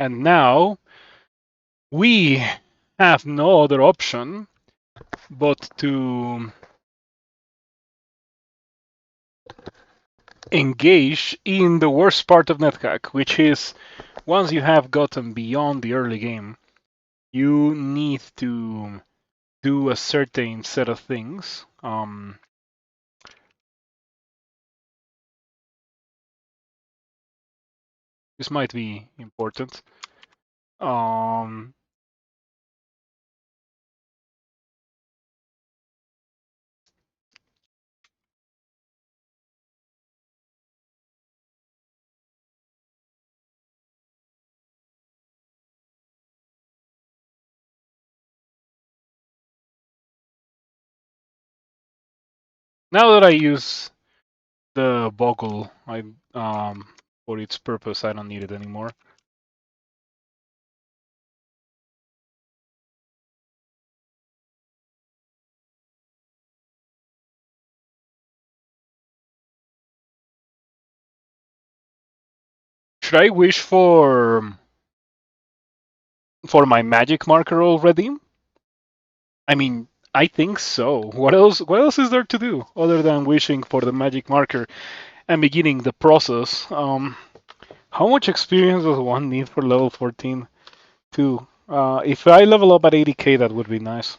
And now we have no other option but to engage in the worst part of Nethack, which is once you have gotten beyond the early game, you need to do a certain set of things. This might be important. Now that I use the boggle, for its purpose, I don't need it anymore. Should I wish for my magic marker already? I mean, I think so. What else? What else is there to do other than wishing for the magic marker and beginning the process? How much experience does one need for level 14? Two. If I level up at 80k, that would be nice.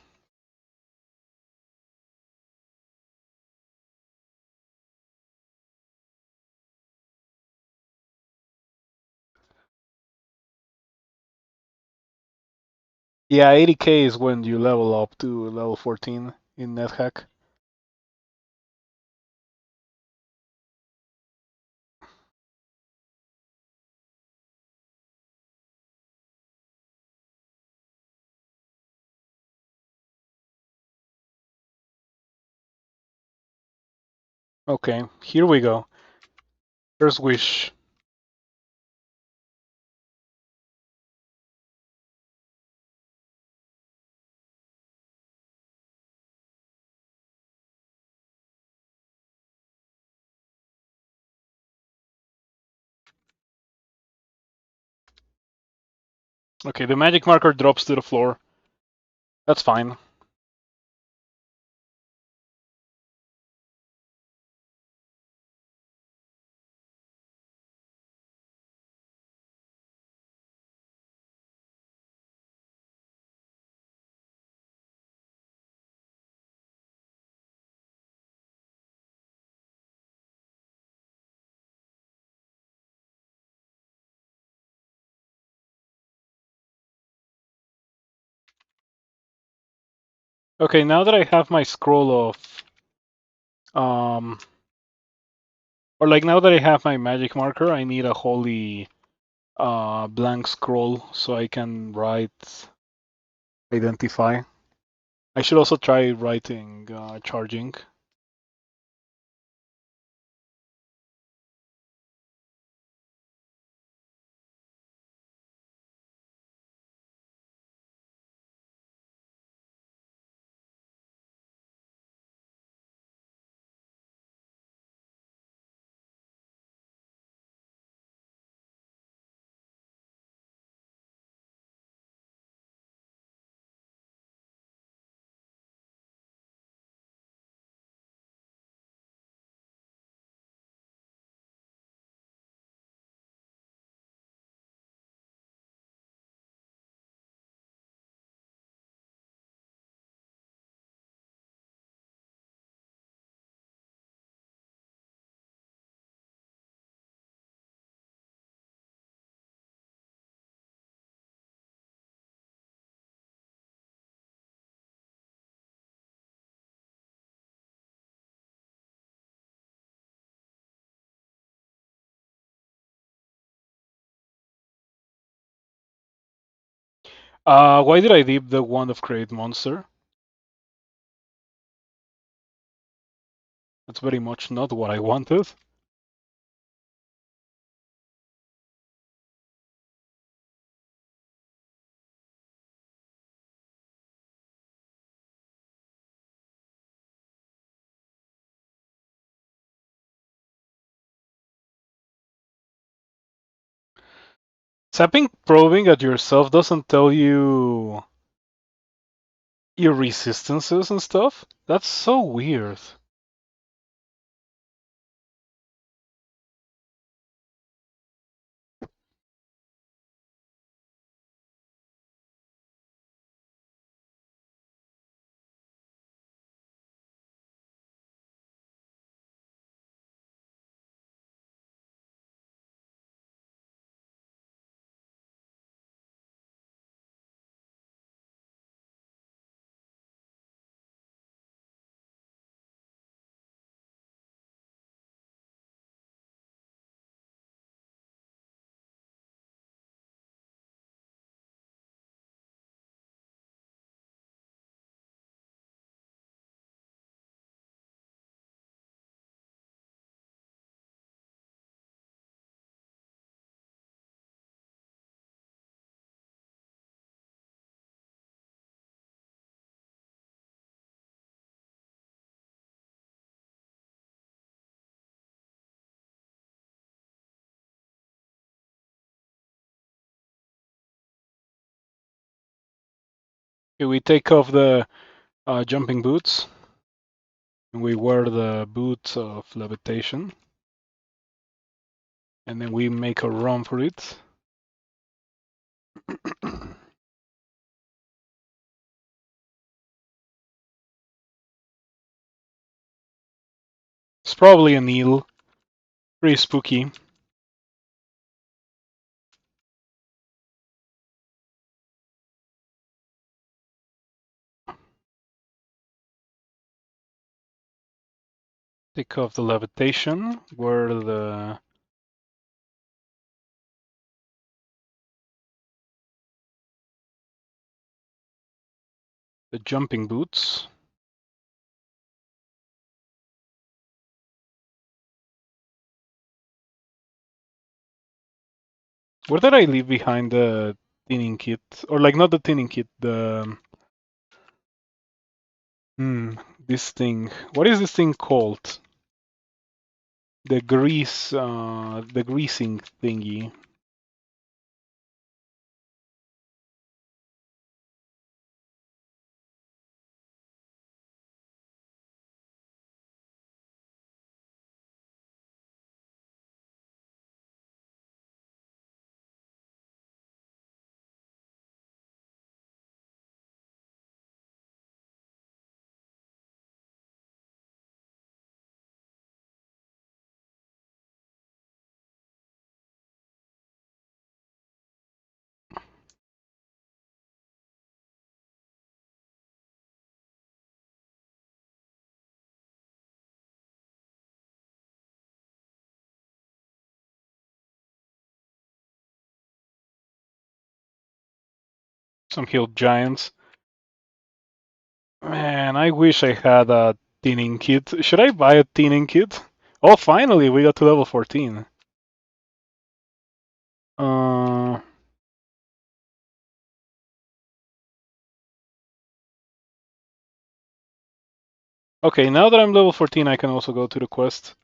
Yeah, 80k is when you level up to level 14 in NetHack. Okay, here we go. First wish. Okay, the magic marker drops to the floor. That's fine. Okay, now that I have my scroll of or like now that I have my magic marker, I need a holy blank scroll so I can write identify. I should also try writing charging. Why did I dip the wand of create monster? That's very much not what I wanted. Zapping probing at yourself doesn't tell you your resistances and stuff? That's so weird. Okay, we take off the jumping boots and we wear the boots of levitation. And then we make a run for it. It's probably an eel. Pretty spooky. Take off the levitation, wear the jumping boots. Where did I leave behind the thinning kit? Or like not the thinning kit, the this thing. What is this thing called? The the greasing thingy. Some healed giants. Man, I wish I had a thinning kit. Should I buy a thinning kit? Oh, finally, we got to level 14. Uh, okay, now that I'm level 14, I can also go to the quest.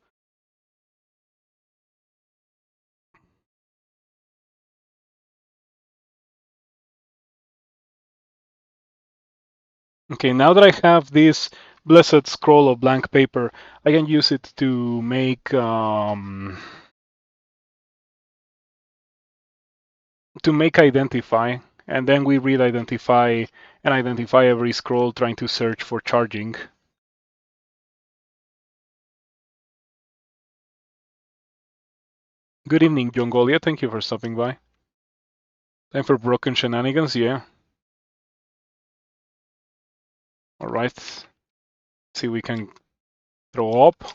Okay, now that I have this blessed scroll of blank paper, I can use it to make identify, and then we read identify and identify every scroll trying to search for charging. Good evening, Jongolia. Thank you for stopping by. Time for broken shenanigans, yeah. All right. See, we can throw up.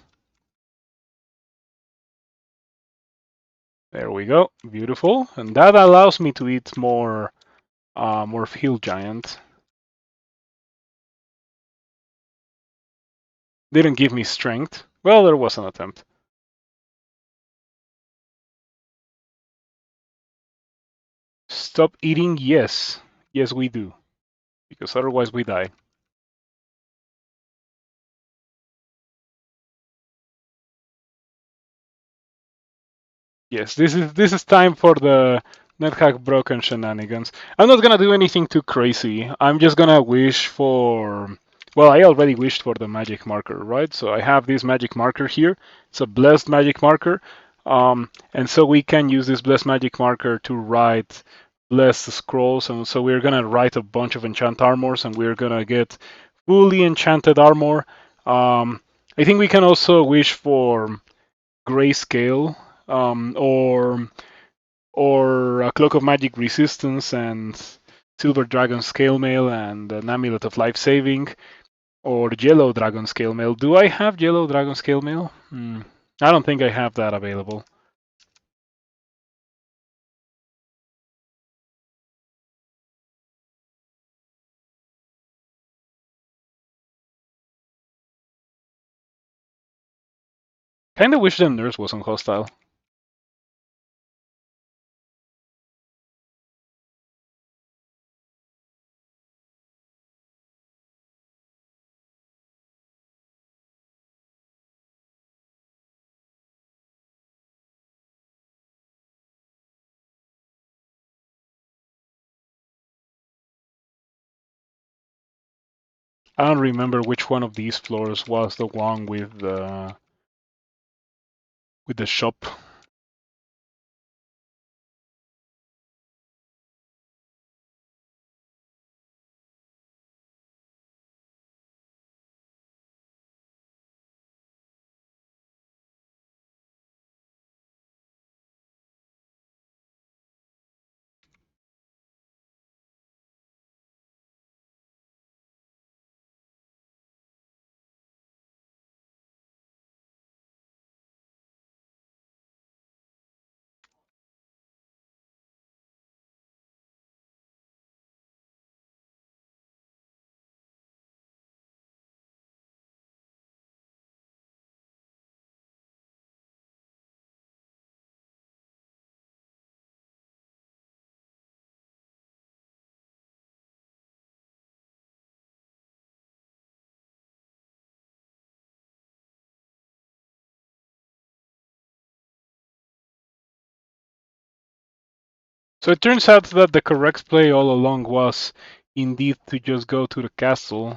There we go. Beautiful. And that allows me to eat more hill giant. Didn't give me strength. Well, there was an attempt. Stop eating? Yes. Yes, we do. Because otherwise we die. Yes, this is time for the NetHack broken shenanigans. I'm not gonna do anything too crazy. I'm just gonna wish for. Well, I already wished for the magic marker, right? So I have this magic marker here. It's a blessed magic marker. And so we can use this blessed magic marker to write blessed scrolls. And so we're gonna write a bunch of enchant armors, and we're gonna get fully enchanted armor. I think we can also wish for grayscale, or a Cloak of Magic Resistance and Silver Dragon Scale Mail and an Amulet of Life Saving, or Yellow Dragon Scale Mail. Do I have Yellow Dragon Scale Mail? I don't think I have that available. Kinda wish the nurse wasn't hostile. I don't remember which one of these floors was the one with the shop. So it turns out that the correct play all along was indeed to just go to the castle.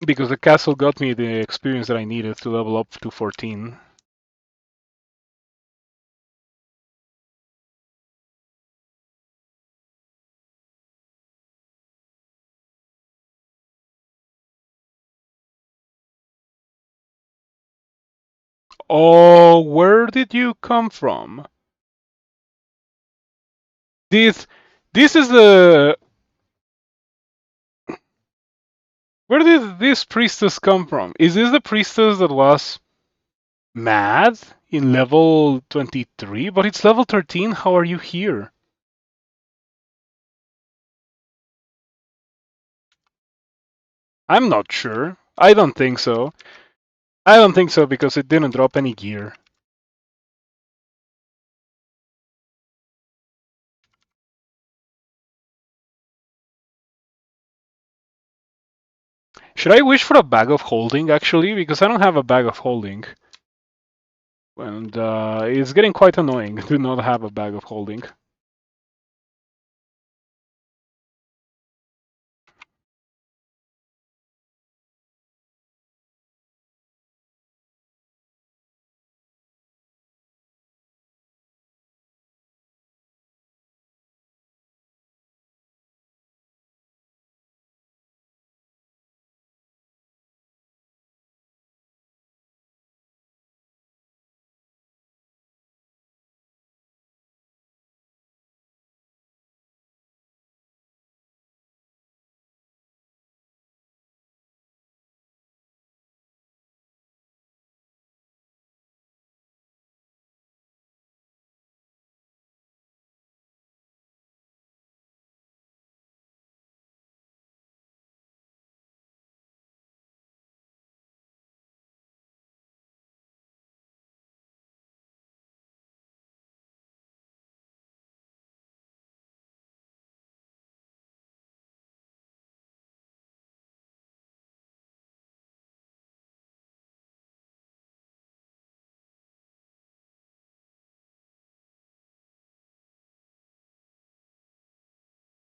Because the castle got me the experience that I needed to level up to 14. Oh, where did you come from? This this is the Where did this priestess come from? Is this the priestess that was mad in level 23? But it's level 13. How are you here? I'm not sure. I don't think so. I don't think so because it didn't drop any gear. Should I wish for a bag of holding actually? Because I don't have a bag of holding. And it's getting quite annoying to not have a bag of holding.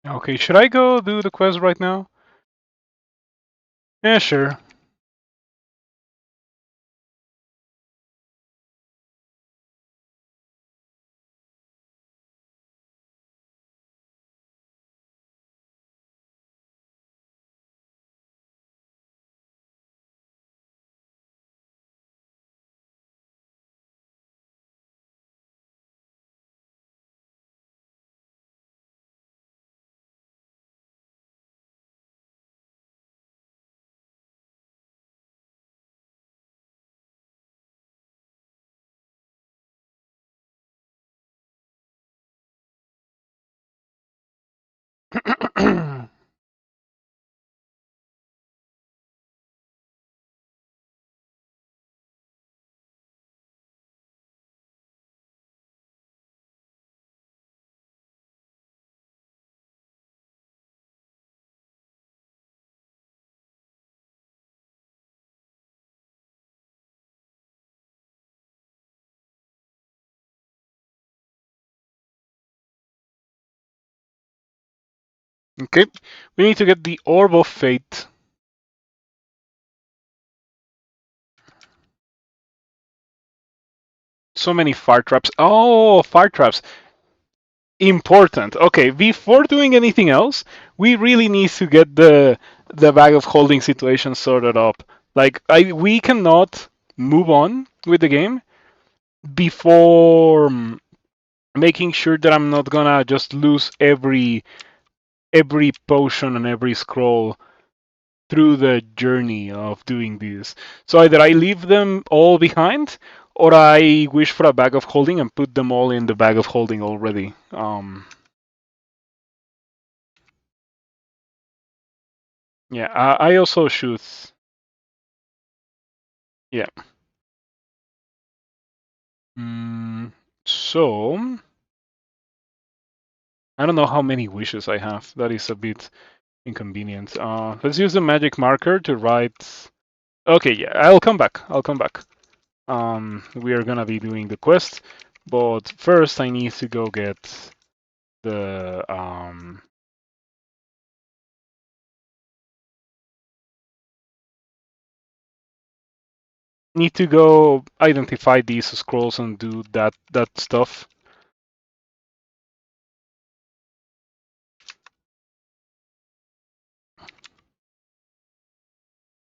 Okay, should I go do the quest right now? Yeah, sure. Okay, we need to get the Orb of Fate. So many fire traps. Oh, fire traps. Important. Okay, before doing anything else, we really need to get the bag of holding situation sorted up. Like we cannot move on with the game before making sure that I'm not gonna just lose every potion and every scroll through the journey of doing this. So either I leave them all behind, or I wish for a bag of holding and put them all in the bag of holding already. Yeah, I also should. Yeah. So I don't know how many wishes I have. That is a bit inconvenient. Let's use the magic marker to write. Okay, yeah, I'll come back. I'll come back. We are gonna be doing the quest, but first I need to go get the need to go identify these scrolls and do that stuff.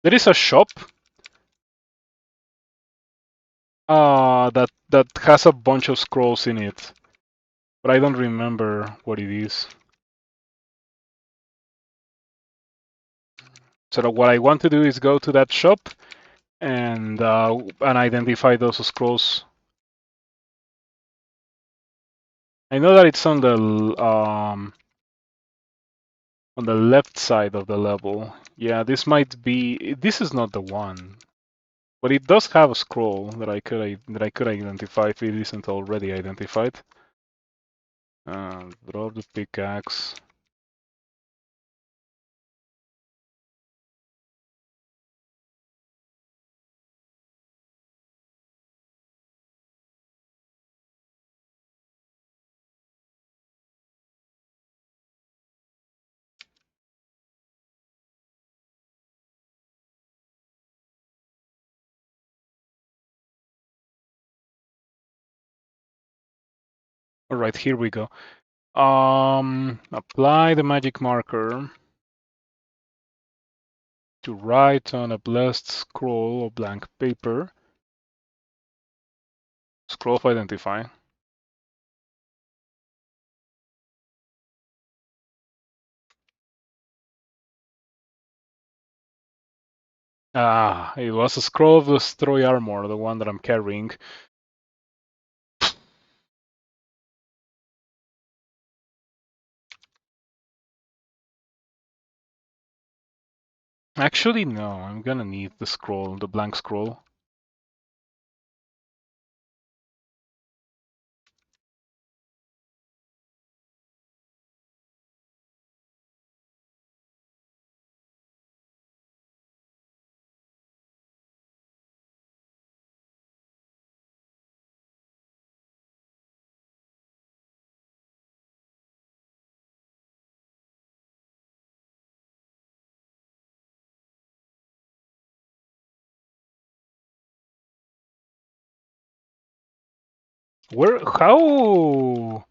There is a shop that has a bunch of scrolls in it, but I don't remember what it is. So what I want to do is go to that shop and identify those scrolls. I know that it's on the left side of the level. Yeah, this might be. This is not the one, but it does have a scroll that I could identify if it isn't already identified. Drop the pickaxe. All right, here we go. Apply the magic marker to write on a blessed scroll of blank paper. Scroll of identify. Ah, it was a scroll of destroy armor, the one that I'm carrying. Actually, no, I'm gonna need the scroll, the blank scroll. Where? How?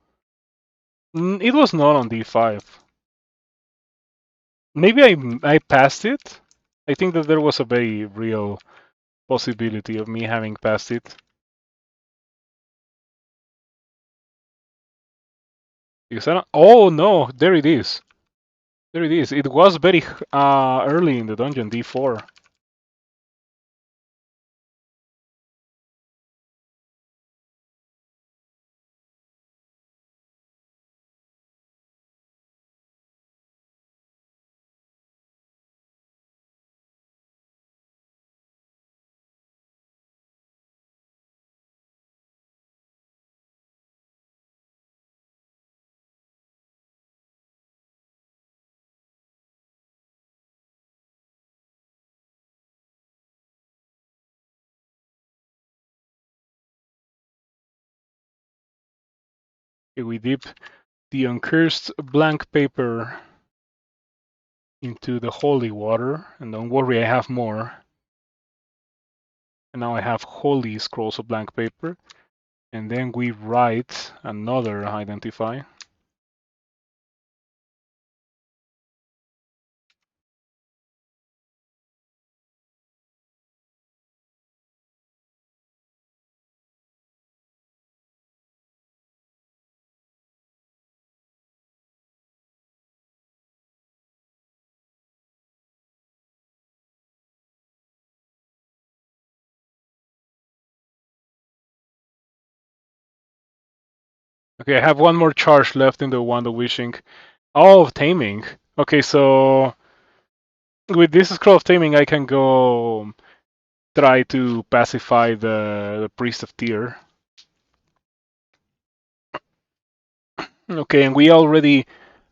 It was not on D5. Maybe I passed it. I think that there was a very real possibility of me having passed it. Because I don't, oh no, there it is. There it is. It was very early in the dungeon, D4. Okay, we dip the uncursed blank paper into the holy water, and don't worry, I have more. And now I have holy scrolls of blank paper, and then we write another identify. Okay, I have one more charge left in the Wand of Wishing. Oh, Taming. Okay, so with this scroll of Taming, I can go try to pacify the Priest of Tyr. Okay, and we already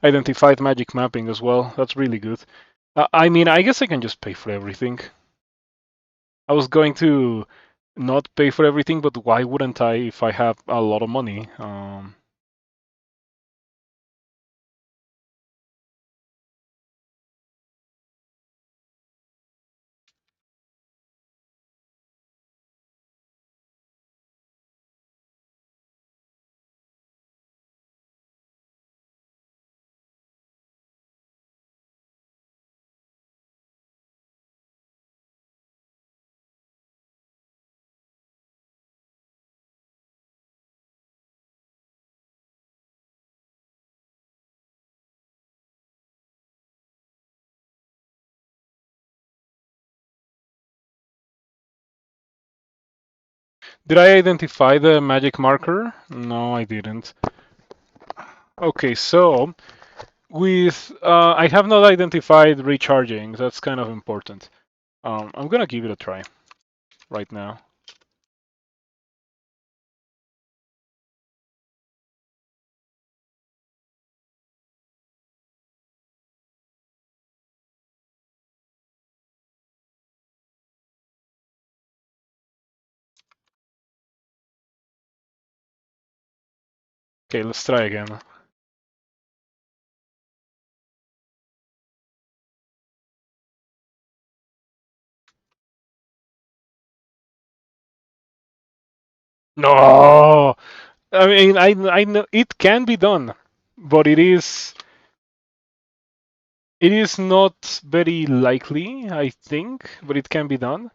identified magic mapping as well. That's really good. I mean, I guess I can just pay for everything. I was going to not pay for everything, but why wouldn't I if I have a lot of money? Did I identify the magic marker? No, I didn't. Okay, so with I have not identified recharging. That's kind of important. I'm gonna give it a try right now. Okay, let's try again. No, I mean I know it can be done, but it is not very likely, I think, but it can be done.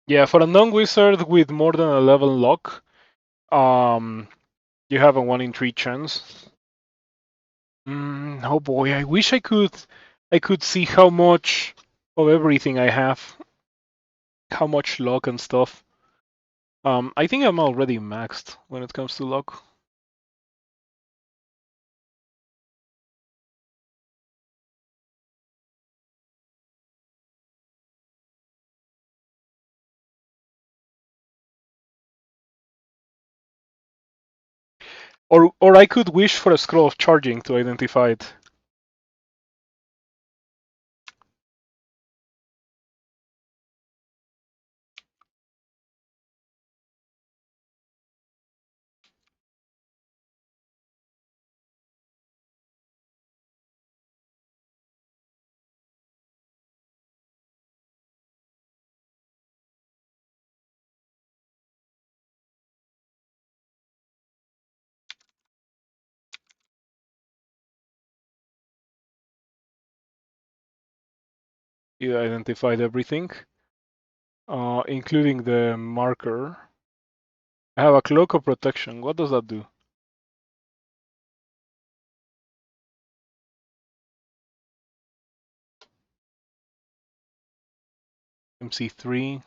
Yeah, for a non-wizard with more than a level lock, um, you have a 1 in 3 chance. Oh boy, I wish I could see how much of everything I have, how much luck and stuff. I think I'm already maxed when it comes to luck. Or I could wish for a scroll of charging to identify it. It identified everything, including the marker. I have a cloak of protection. What does that do? MC3,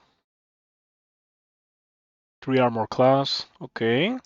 3 armor class. Okay.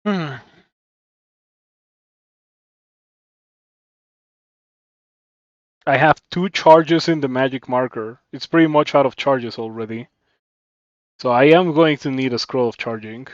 Hmm. I have 2 charges in the magic marker. It's pretty much out of charges already. So I am going to need a scroll of charging.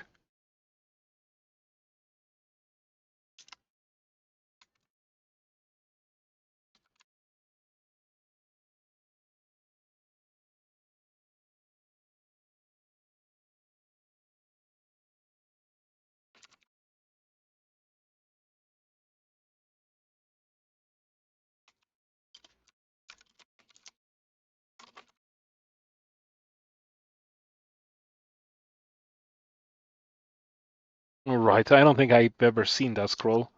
Alright, I don't think I've ever seen that scroll.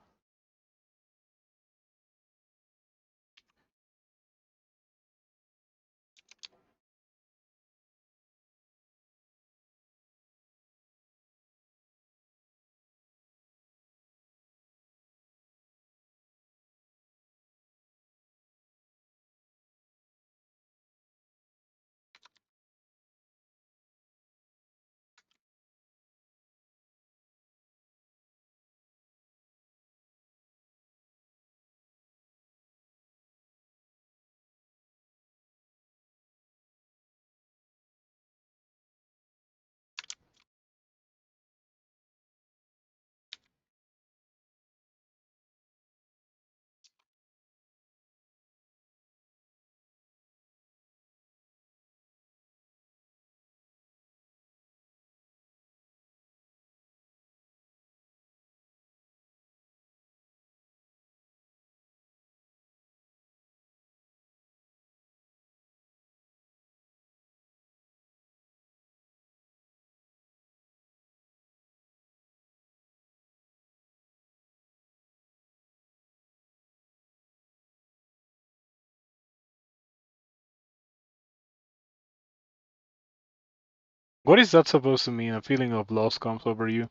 What is that supposed to mean? A feeling of loss comes over you.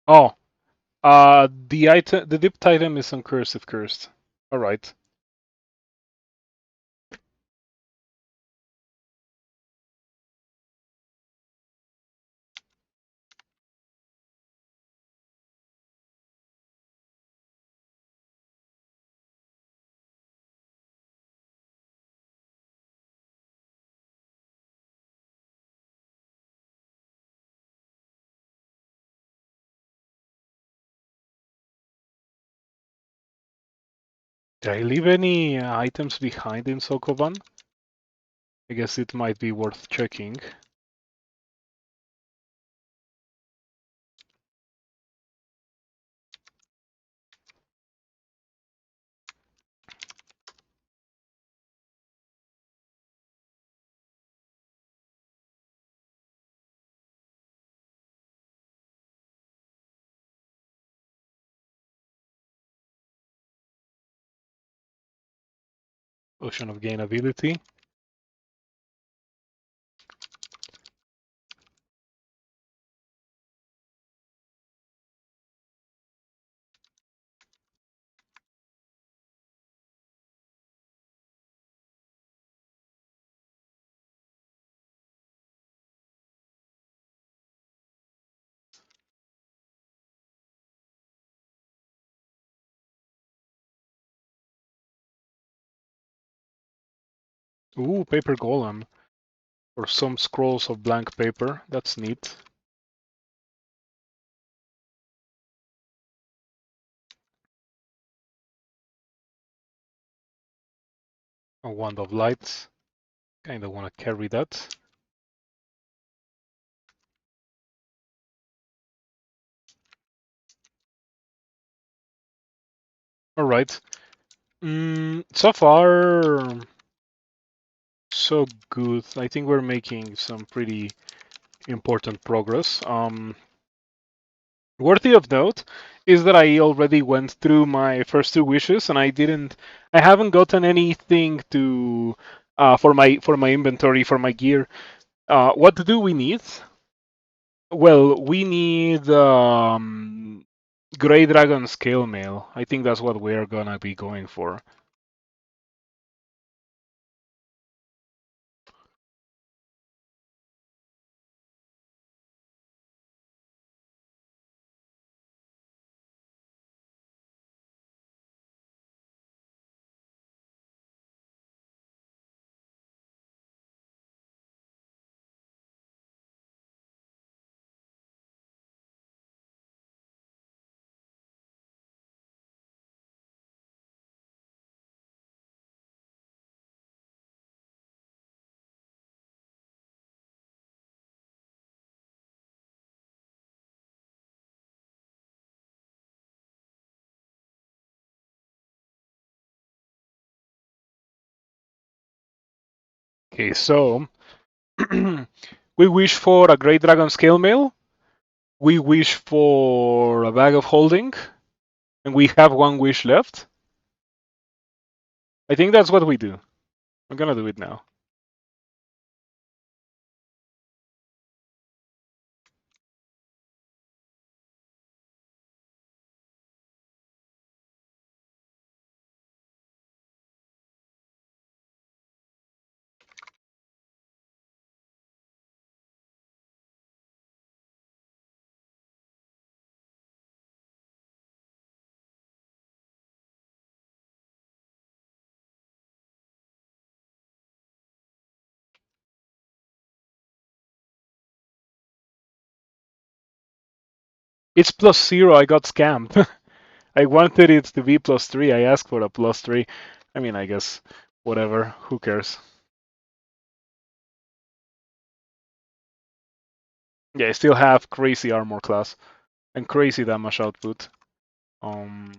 Oh, the dipped item is uncursed if cursed. Alright. Did I leave any items behind in Sokoban? I guess it might be worth checking. Ocean of Gain ability. Ooh, paper golem. Or some scrolls of blank paper. That's neat. A wand of light. Kinda wanna carry that. Alright. So far, so good. I think we're making some pretty important progress. Worthy of note is that I already went through my first two wishes, and I haven't gotten anything to for my inventory for my gear. What do we need? Well, we need Grey Dragon Scale Mail. I think that's what we're gonna be going for. Okay, so we wish for a Great Dragon Scale Mail. We wish for a Bag of Holding, and we have one wish left. I think that's what we do. I'm gonna do it now. It's +0. I got scammed. I wanted it to be +3. I asked for a +3. I mean, I guess whatever. Who cares? Yeah, I still have crazy armor class and crazy damage output. Um,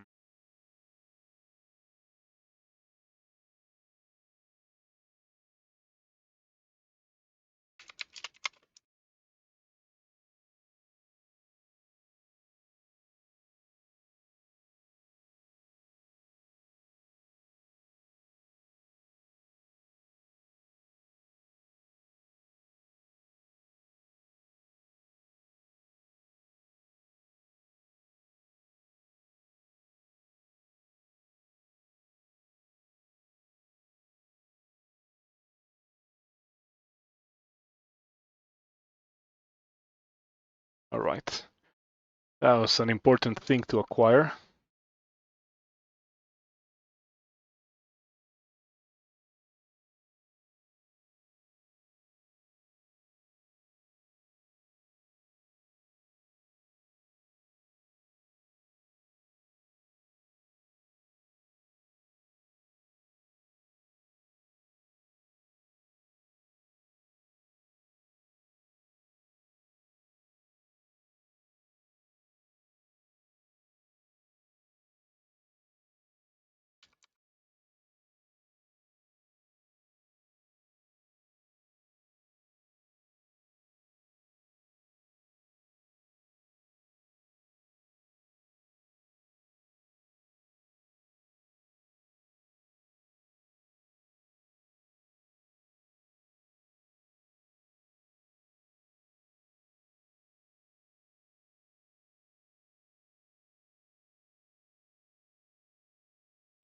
all right. That was an important thing to acquire.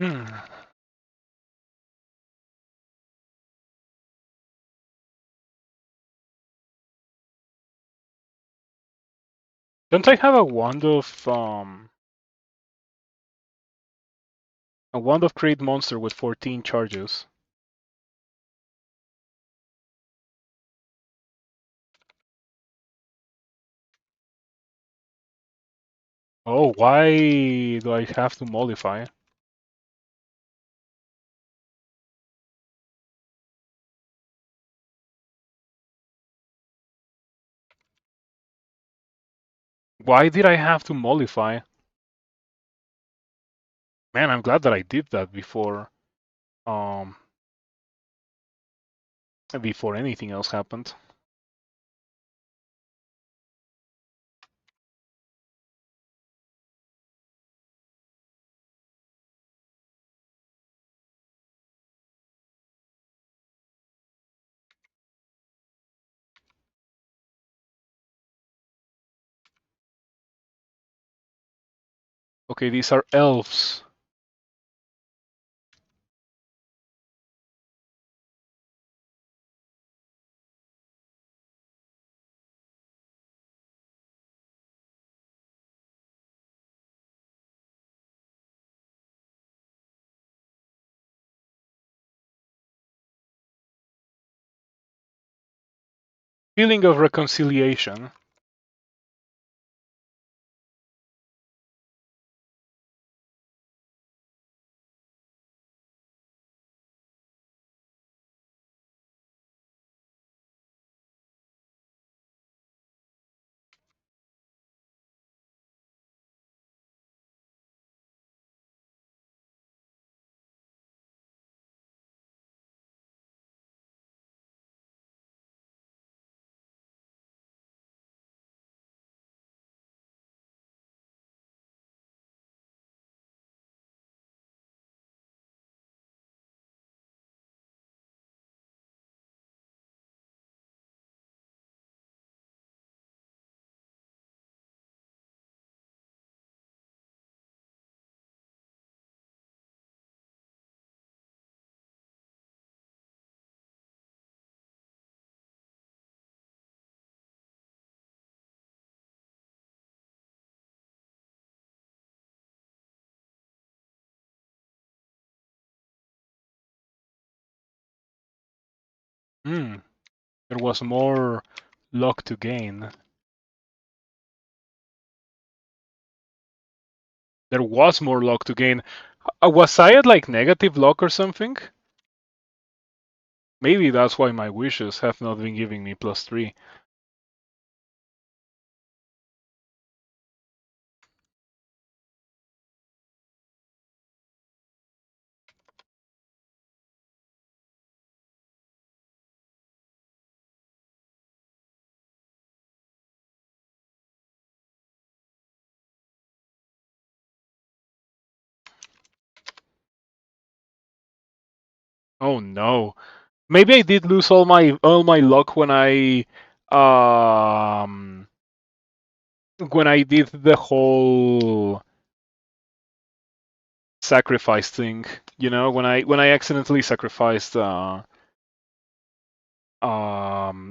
Hmm. Don't I have a wand of create monster with 14 charges? Oh, why do I have to modify? Why did I have to mollify? Man, I'm glad that I did that um before anything else happened. Okay, these are elves. Feeling of reconciliation. Hmm. There was more luck to gain. There was more luck to gain. Was I at like negative luck or something? Maybe that's why my wishes have not been giving me +3. Oh no. Maybe I did lose all my luck um when I did the whole sacrifice thing. You know, when I accidentally sacrificed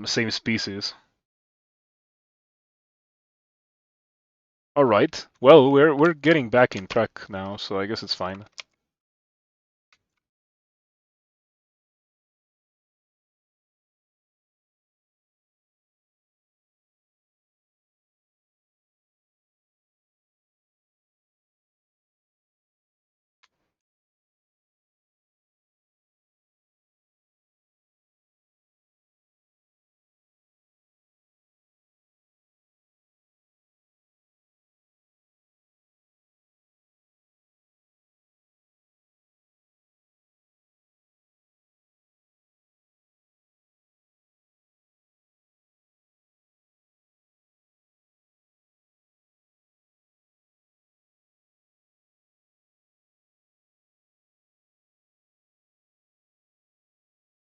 same species. All right. Well, we're getting back in track now, so I guess it's fine.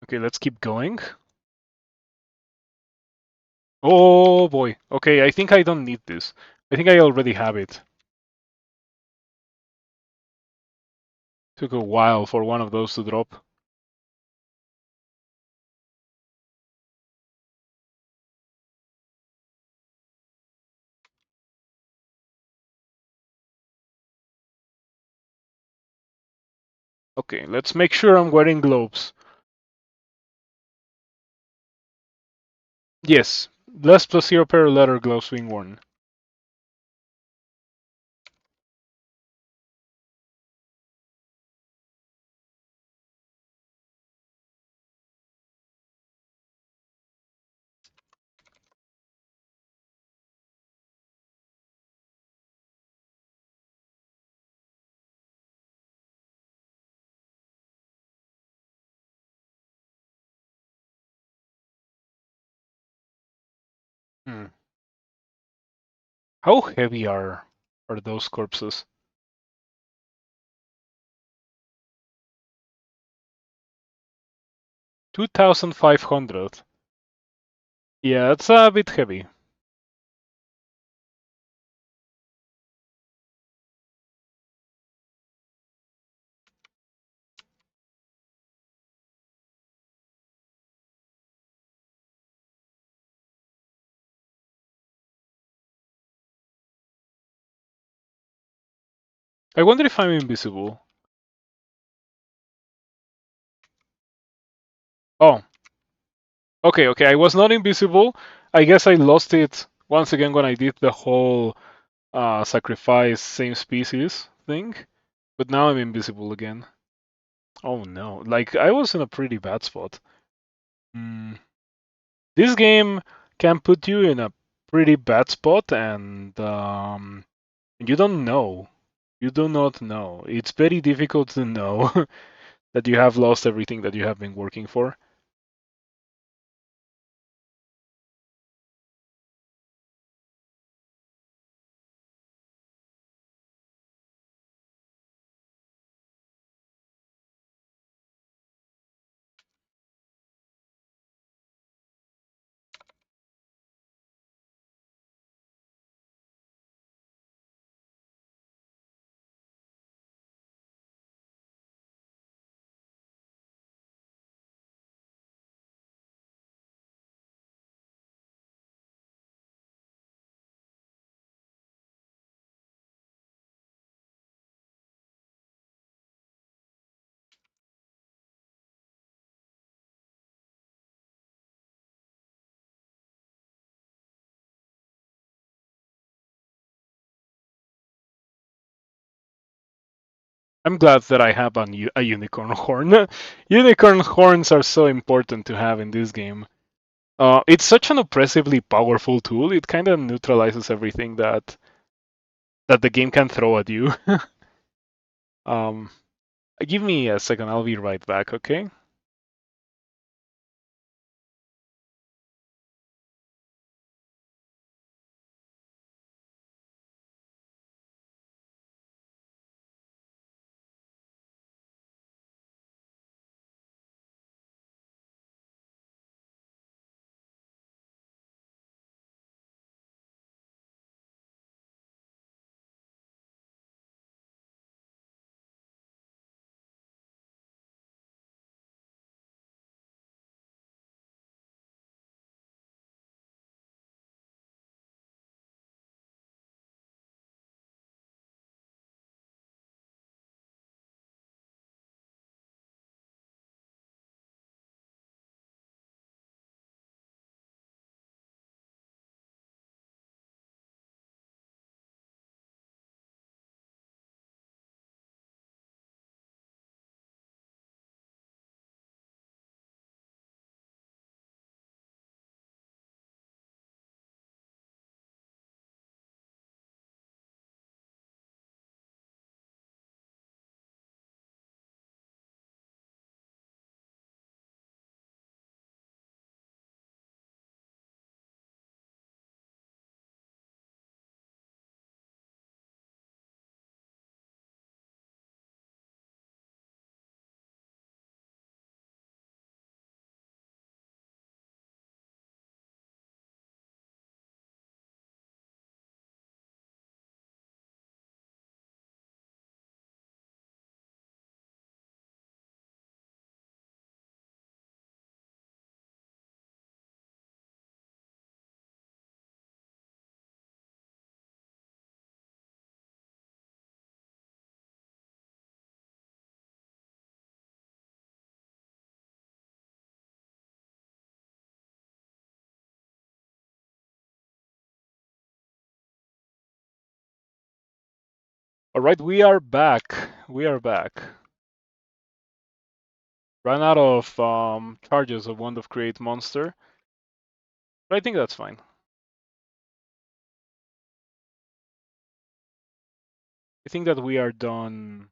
Okay, let's keep going. Oh boy. Okay, I think I don't need this. I think I already have it. Took a while for one of those to drop. Okay, let's make sure I'm wearing gloves. Yes, less plus 0 pair of leather gloves being worn. Hmm. How heavy are those corpses? 2,500. Yeah, it's a bit heavy. I wonder if I'm invisible. Oh, okay. I was not invisible. I guess I lost it once again when I did the whole sacrifice same species thing. But now I'm invisible again. Oh no, like I was in a pretty bad spot. Mm. This game can put you in a pretty bad spot, and you don't know. You do not know. It's very difficult to know that you have lost everything that you have been working for. I'm glad that I have a unicorn horn. Unicorn horns are so important to have in this game. It's such an oppressively powerful tool. It kind of neutralizes everything that the game can throw at you. um, Give me a second. I'll be right back. Okay. All right, we are back. We are back. Ran out of charges of Wand of Create Monster, but I think that's fine. I think that we are done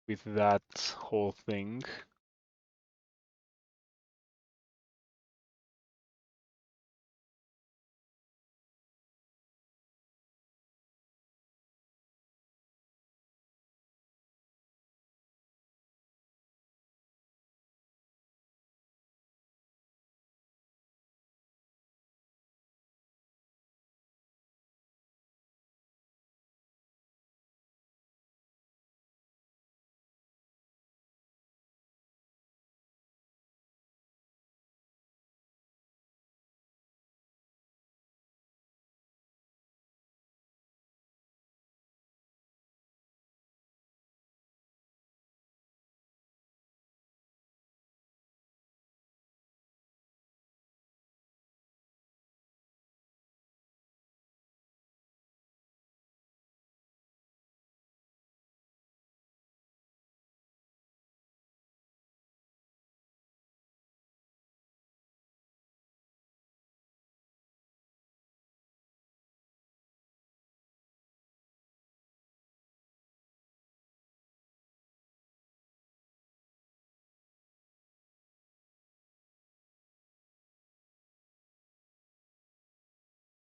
with that whole thing.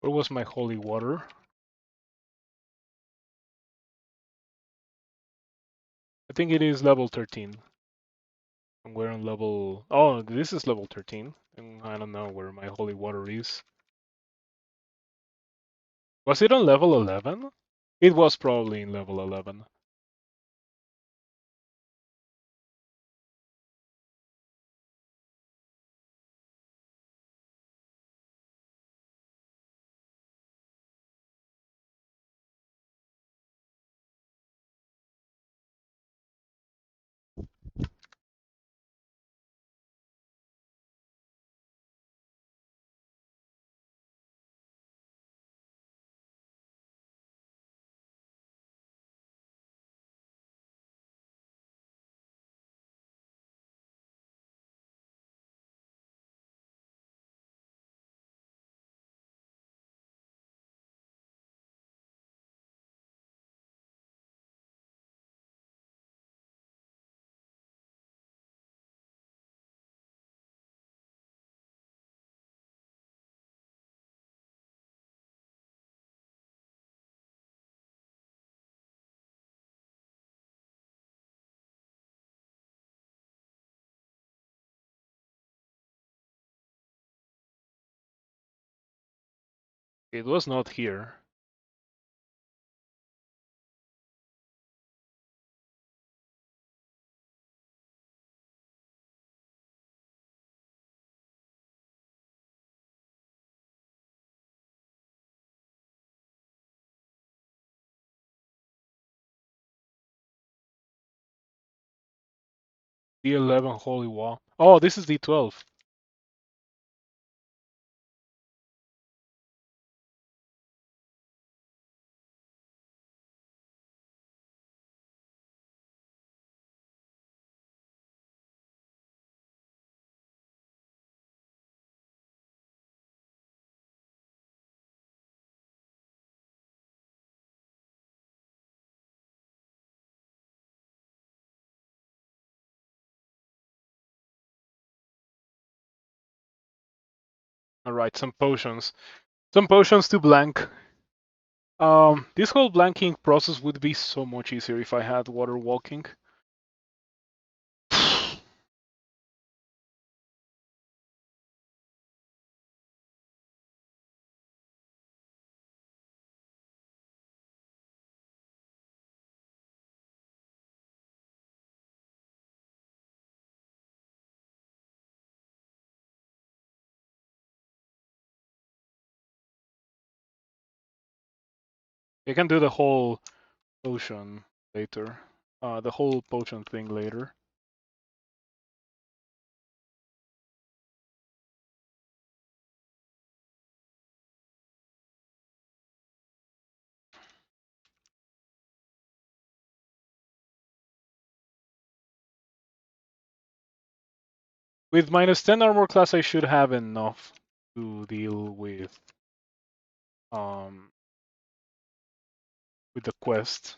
Where was my holy water? I think it is level 13. And we're on level... Oh, this is level 13. And I don't know where my holy water is. Was it on level 11? It was probably in level 11. It was not here. D11 holy wall. Oh, this is D12. Alright, some potions. Some potions to blank. This whole blanking process would be so much easier if I had water walking. I can do the whole potion later. The whole potion thing later. With -10 armor class, I should have enough to deal um with the quest.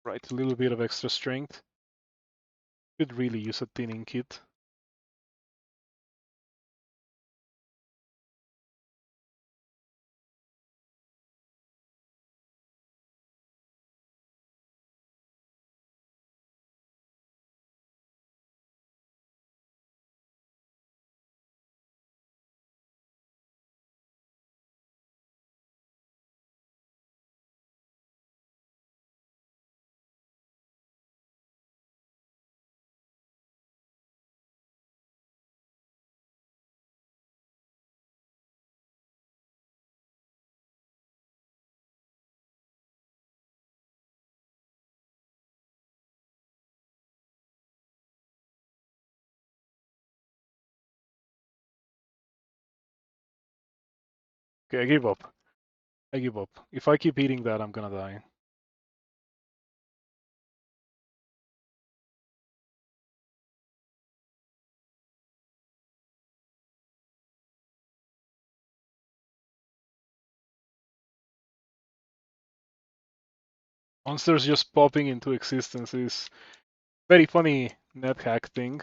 Right, a little bit of extra strength. Could really use a thinning kit. Okay, I give up. I give up. If I keep eating that, I'm gonna die. Monsters just popping into existence is very funny net hack thing.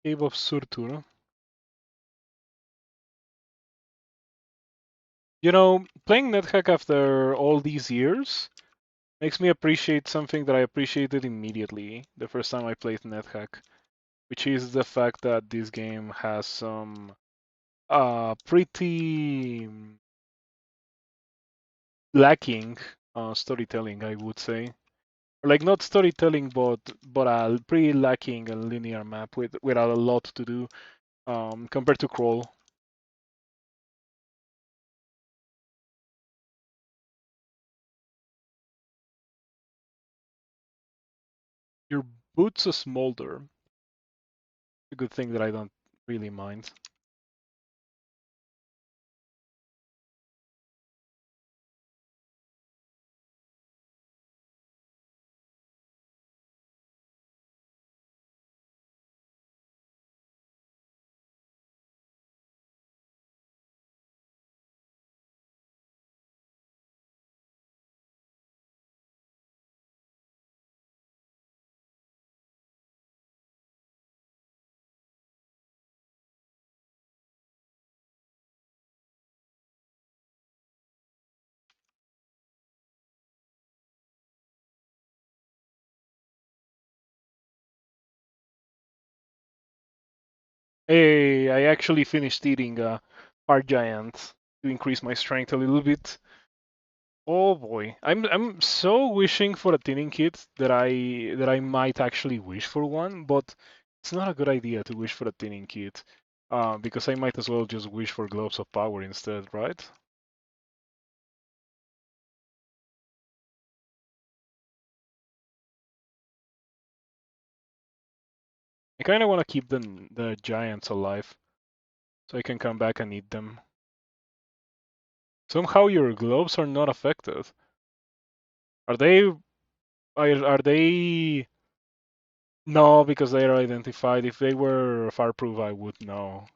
Cave of Surtur. You know, playing NetHack after all these years makes me appreciate something that I appreciated immediately the first time I played NetHack, which is the fact that this game has some pretty lacking storytelling, I would say. Like not storytelling, but a pretty lacking a linear map with a lot to do compared to Crawl. Your boots smolder. A good thing that I don't really mind. Hey, I actually finished eating hard giant to increase my strength a little bit. Oh boy, I'm so wishing for a thinning kit that I might actually wish for one, but it's not a good idea to wish for a thinning kit, because I might as well just wish for gloves of power instead, right? I kind of want to keep the giants alive so I can come back and eat them. Somehow your gloves are not affected. Are they? Are they? No, because they are identified. If they were fireproof, I would know.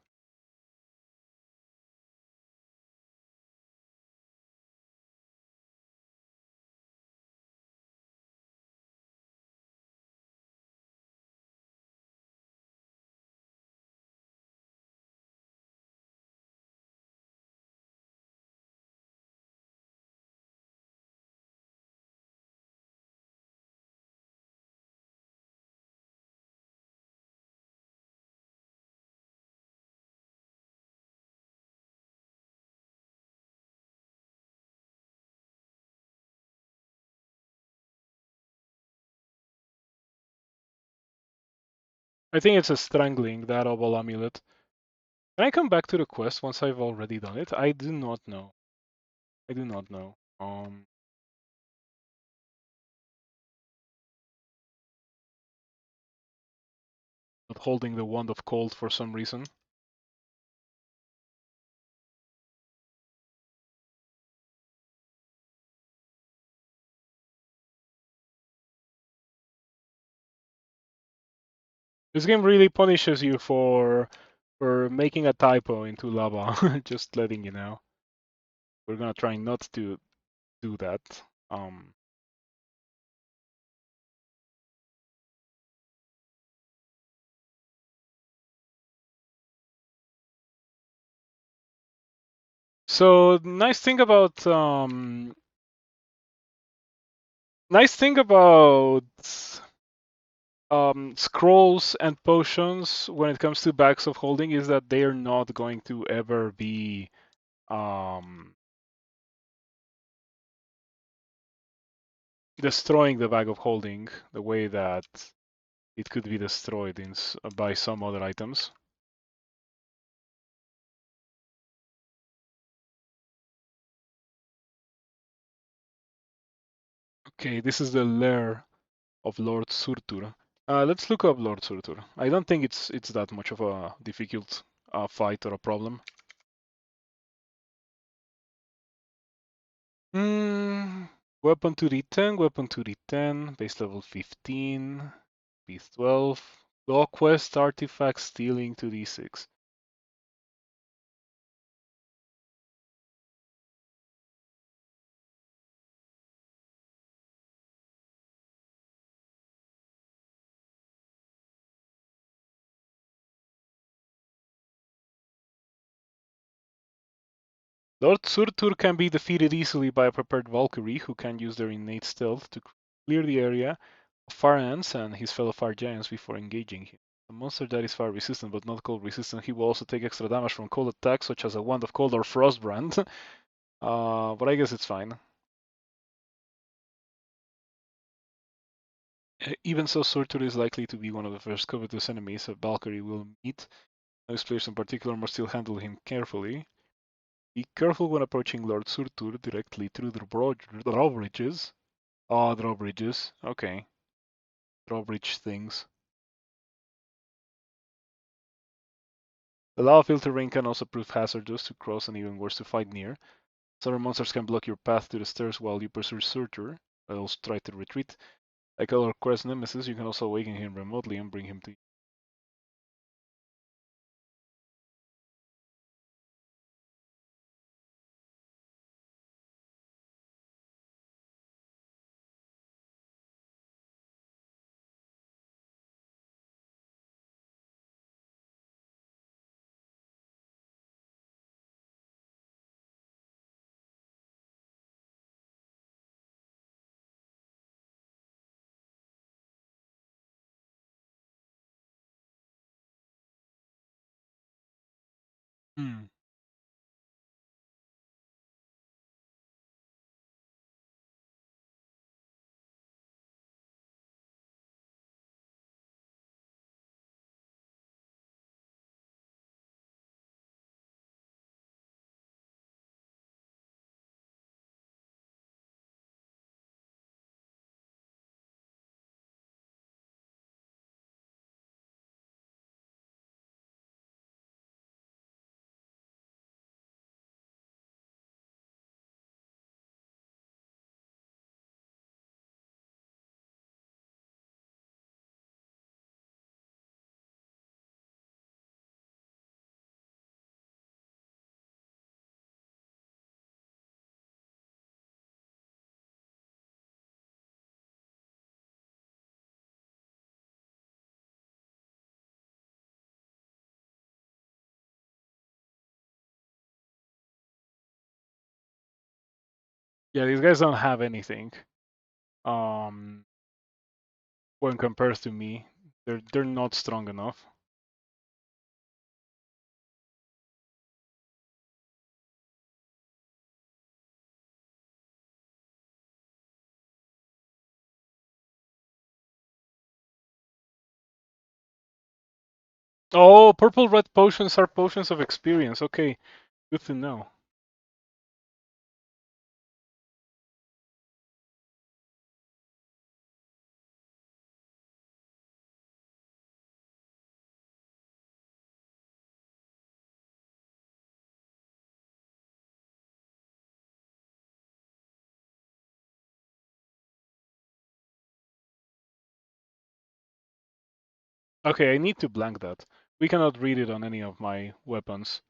I think it's a strangling, that oval amulet. Can I come back to the quest once I've already done it? I do not know. I do not know. But holding the wand of cold for some reason. This game really punishes you for making a typo into lava. Just letting you know. We're gonna try not to do that. Um, so nice thing about scrolls and potions when it comes to bags of holding is that they are not going to ever be um, destroying the bag of holding the way that it could be destroyed by some other items. Okay, this is the lair of Lord Surtur. Let's look up Lord Surtur. I don't think it's that much of a difficult fight or a problem. Hmm. Weapon 2d10, weapon 2d10, base level 15, piece 12, law quest, artifact, stealing 2d6. Lord Surtur can be defeated easily by a prepared Valkyrie who can use their innate stealth to clear the area of fire ants and his fellow fire giants before engaging him. A monster that is fire resistant but not cold resistant, he will also take extra damage from cold attacks such as a Wand of Cold or Frostbrand. But I guess it's fine. Even so, Surtur is likely to be one of the first covetous enemies a Valkyrie will meet. Those players in particular must still handle him carefully. Be careful when approaching Lord Surtur directly through the drawbridges. Ah, drawbridges. Okay. Drawbridge things. The lava filter ring can also prove hazardous to cross and even worse to fight near. Some monsters can block your path to the stairs while you pursue Surtur. They'll try to retreat. Like our quest nemesis, you can also awaken him remotely and bring him to you. Hmm. Yeah, these guys don't have anything. Um, when compared to me, they're not strong enough. Oh, purple red potions are potions of experience. Okay, good to know. Okay, I need to blank that. We cannot read it on any of my weapons.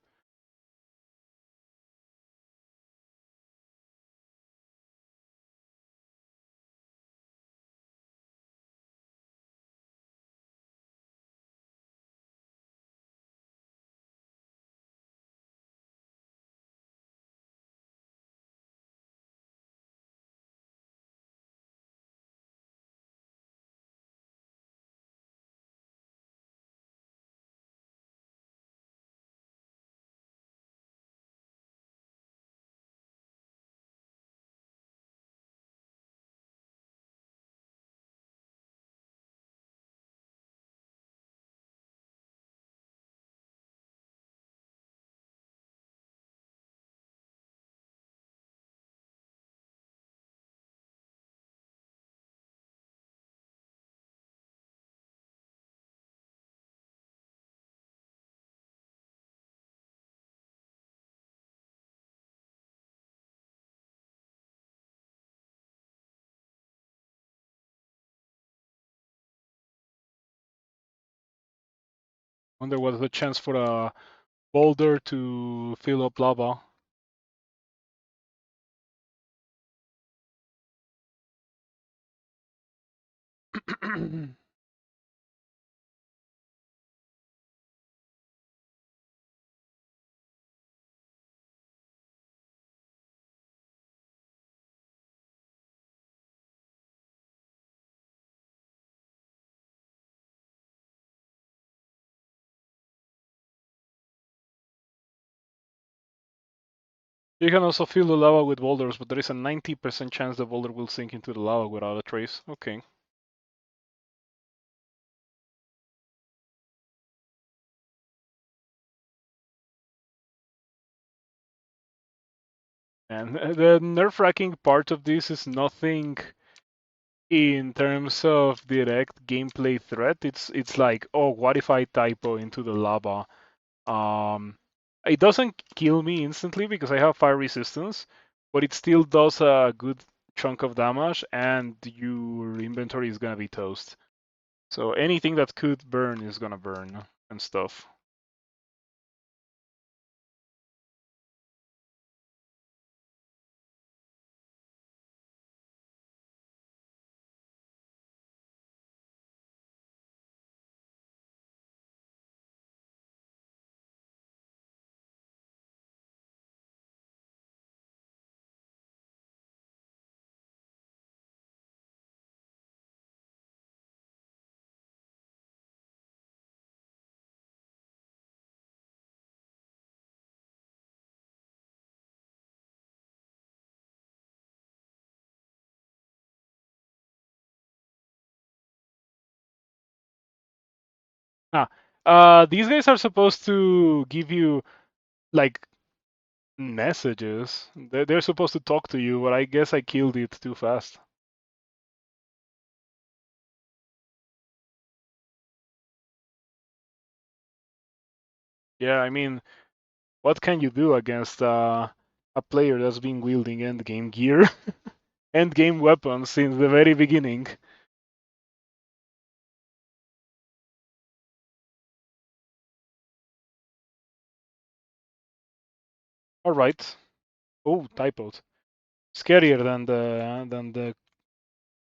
Wonder what's the chance for a boulder to fill up lava. You can also fill the lava with boulders, but there is a 90% chance the boulder will sink into the lava without a trace. Okay. And the nerve-wracking part of this is nothing in terms of direct gameplay threat. It's like, oh, what if I typo into the lava? Um, it doesn't kill me instantly because I have fire resistance, but it still does a good chunk of damage, and your inventory is gonna be toast. So anything that could burn is gonna burn and stuff. Ah, these guys are supposed to give you like messages. They're supposed to talk to you, but I guess I killed it too fast. Yeah, I mean, what can you do against a player that's been wielding endgame gear, endgame weapons since the very beginning? All right. Oh, typos. Scarier than the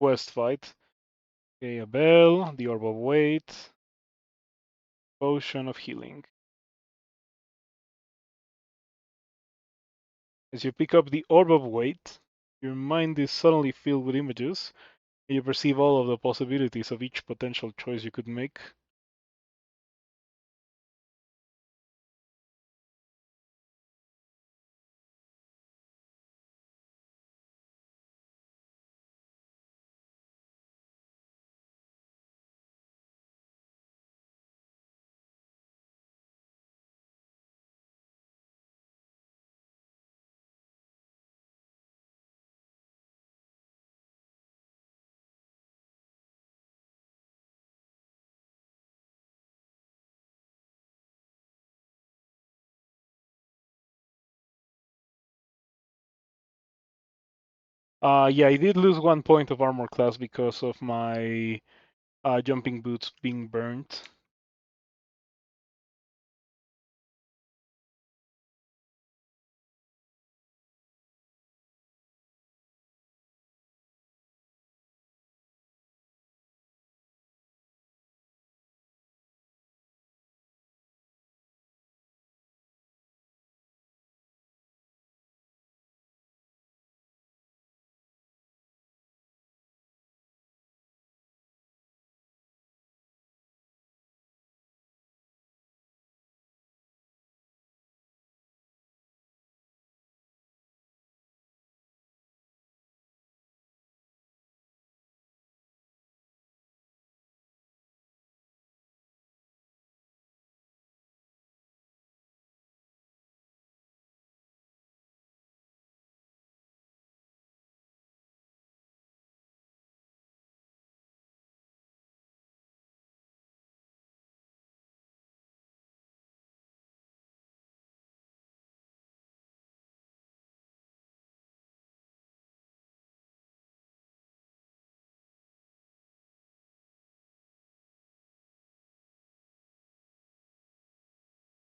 quest fight. Okay, a bell, the orb of weight, potion of healing. As you pick up the orb of weight, your mind is suddenly filled with images, and you perceive all of the possibilities of each potential choice you could make. Yeah, I did lose 1 point of armor class because of my jumping boots being burnt.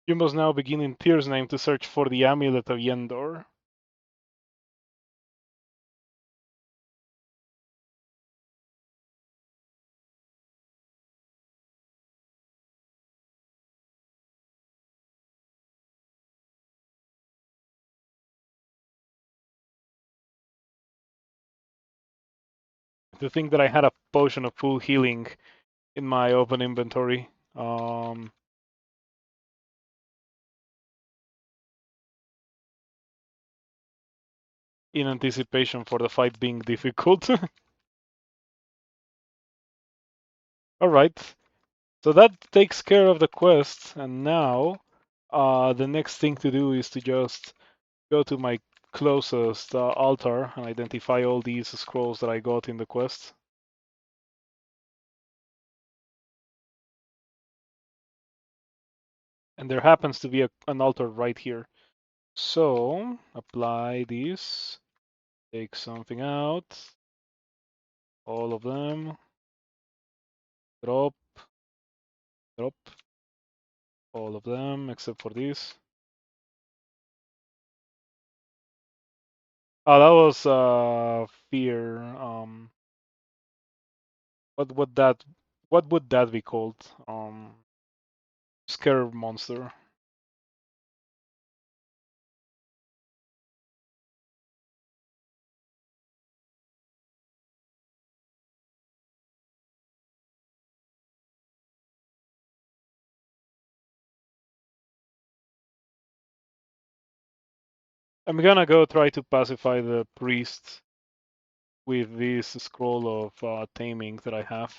You must now begin in Tyr's name to search for the amulet of Yendor. To think that I had a potion of full healing in my open inventory. In anticipation for the fight being difficult. Alright, so that takes care of the quest, and now the next thing to do is to just go to my closest altar and identify all these scrolls that I got in the quest. And there happens to be an altar right here. So apply this, take something out, all of them, drop, drop, all of them except for this. Oh, that was fear. What would that be called? Scare monster. I'm gonna go try to pacify the priest with this scroll of taming that I have.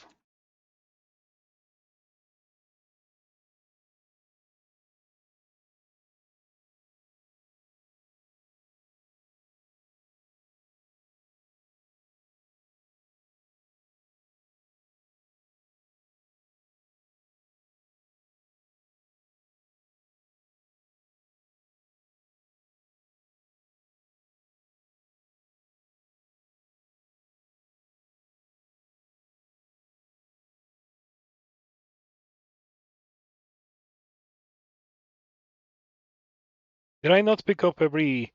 Did I not pick up everything?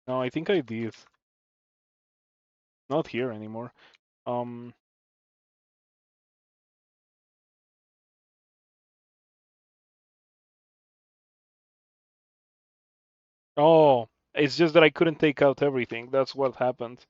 No, I think I did. Not here anymore. Um. Oh, it's just that I couldn't take out everything. That's what happened.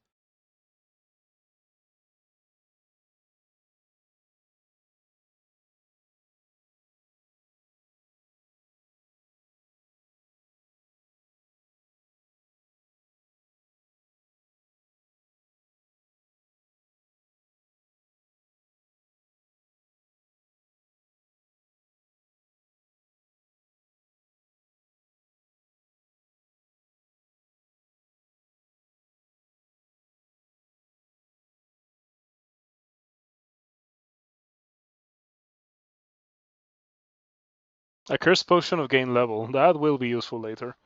A curse potion of gain level. That will be useful later.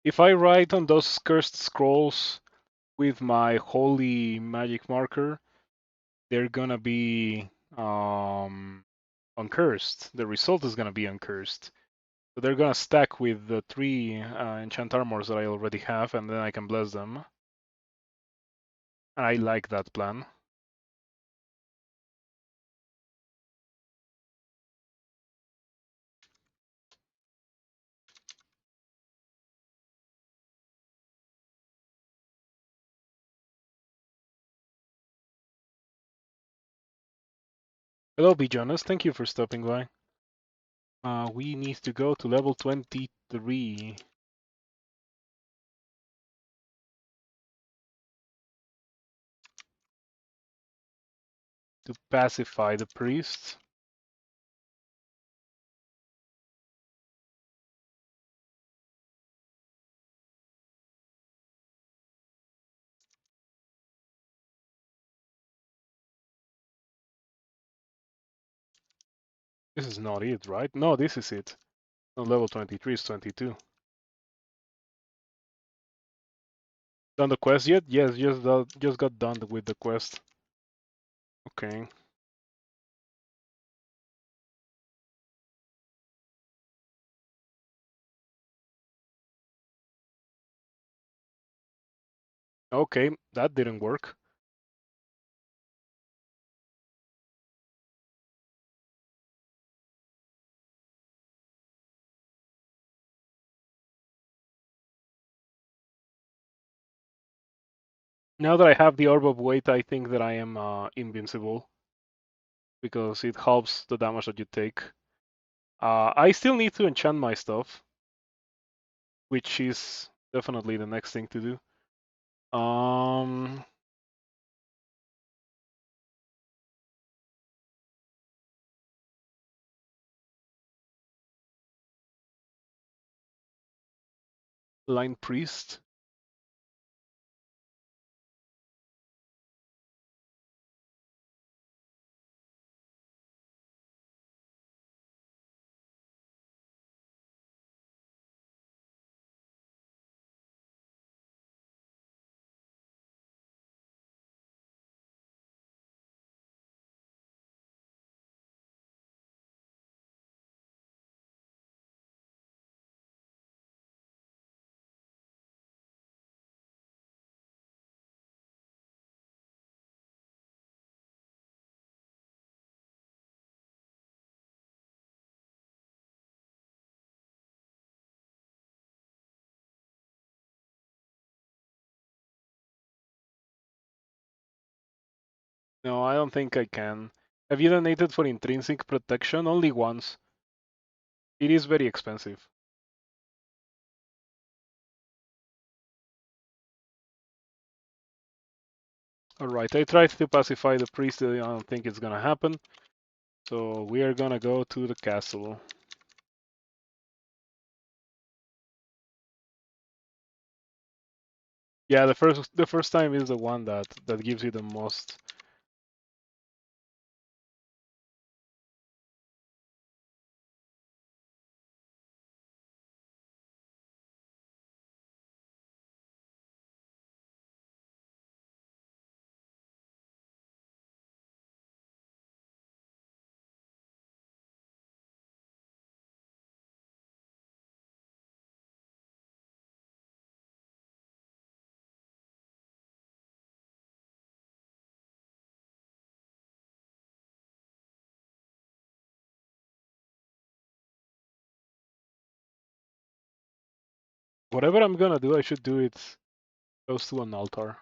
If I write on those cursed scrolls with my holy magic marker, they're gonna be uncursed. The result is gonna be uncursed. So they're gonna stack with the three enchant armors that I already have, and then I can bless them. I like that plan. Hello, B. Jonas. Thank you for stopping by. We need to go to level 23 to pacify the priest. This is not it, right? No, this is it. No, level 23 is 22. Done the quest yet? Yes, just got done with the quest. Okay. Okay, that didn't work. Now that I have the Orb of Weight, I think that I am invincible because it helps the damage that you take. I still need to enchant my stuff, which is definitely the next thing to do. Line Priest. No, I don't think I can. Have you donated for intrinsic protection? Only once. It is very expensive. Alright, I tried to pacify the priest. I don't think it's gonna happen. So we are gonna go to the castle. Yeah, the first time is the one that gives you the most. Whatever I'm gonna do, I should do it close to an altar.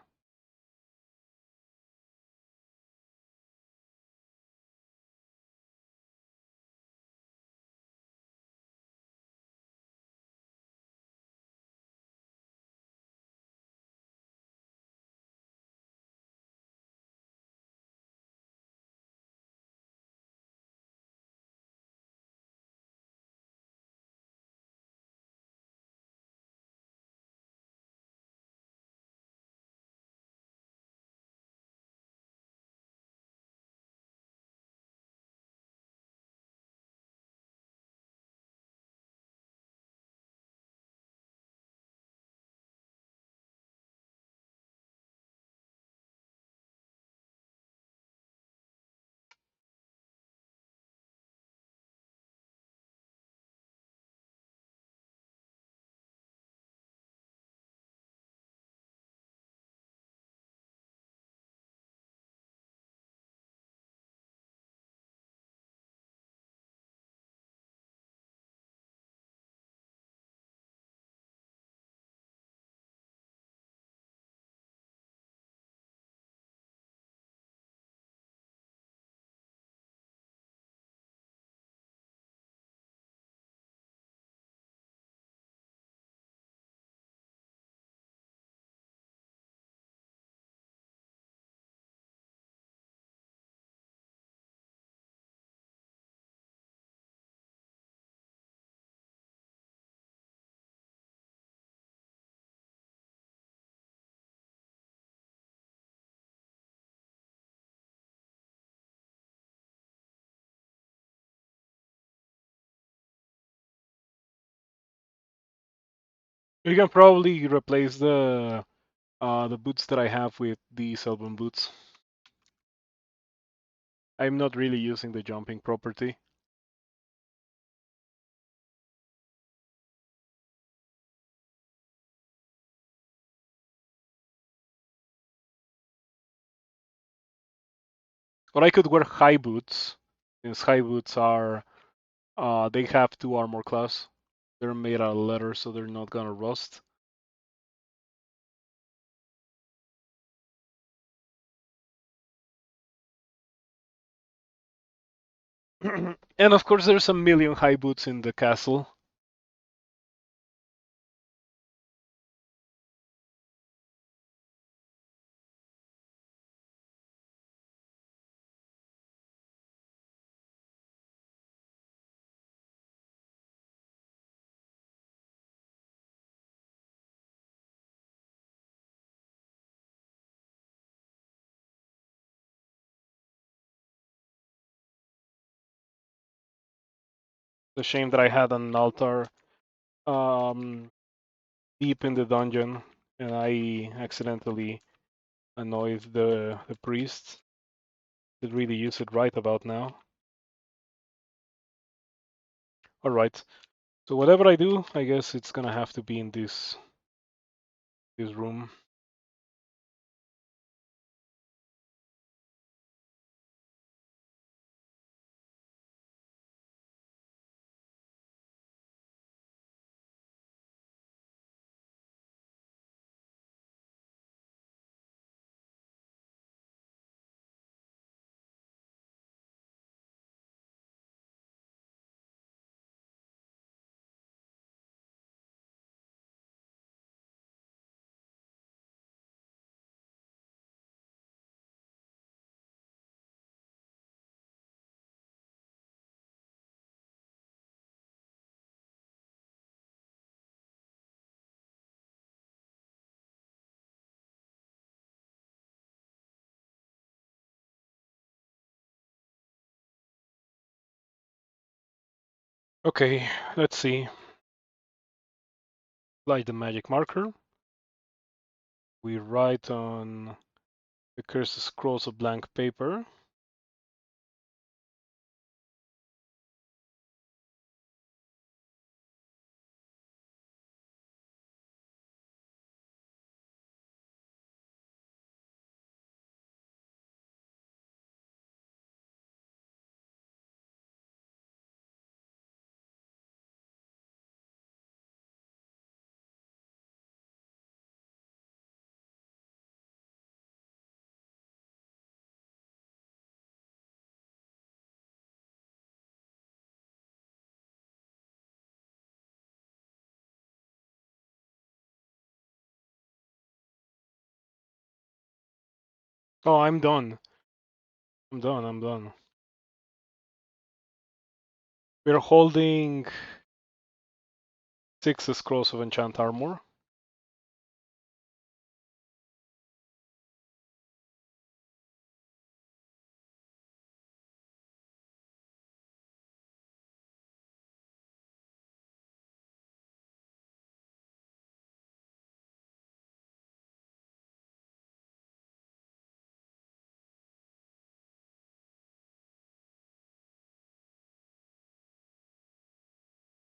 You can probably replace the boots that I have with these album boots. I'm not really using the jumping property. Or I could wear high boots, since high boots are they have 2 armor class. They're made out of leather, so they're not gonna rust. And of course, there's a million high boots in the castle. The shame that I had an altar um, deep in the dungeon, and I accidentally annoyed the priest. Did really use it right about now. All right. So whatever I do, I guess it's gonna have to be in this room. Okay, let's see. Light the magic marker. We write on the cursed scrolls of blank paper. Oh, I'm done. I'm done. I'm done. We're holding 6 scrolls of enchant armor.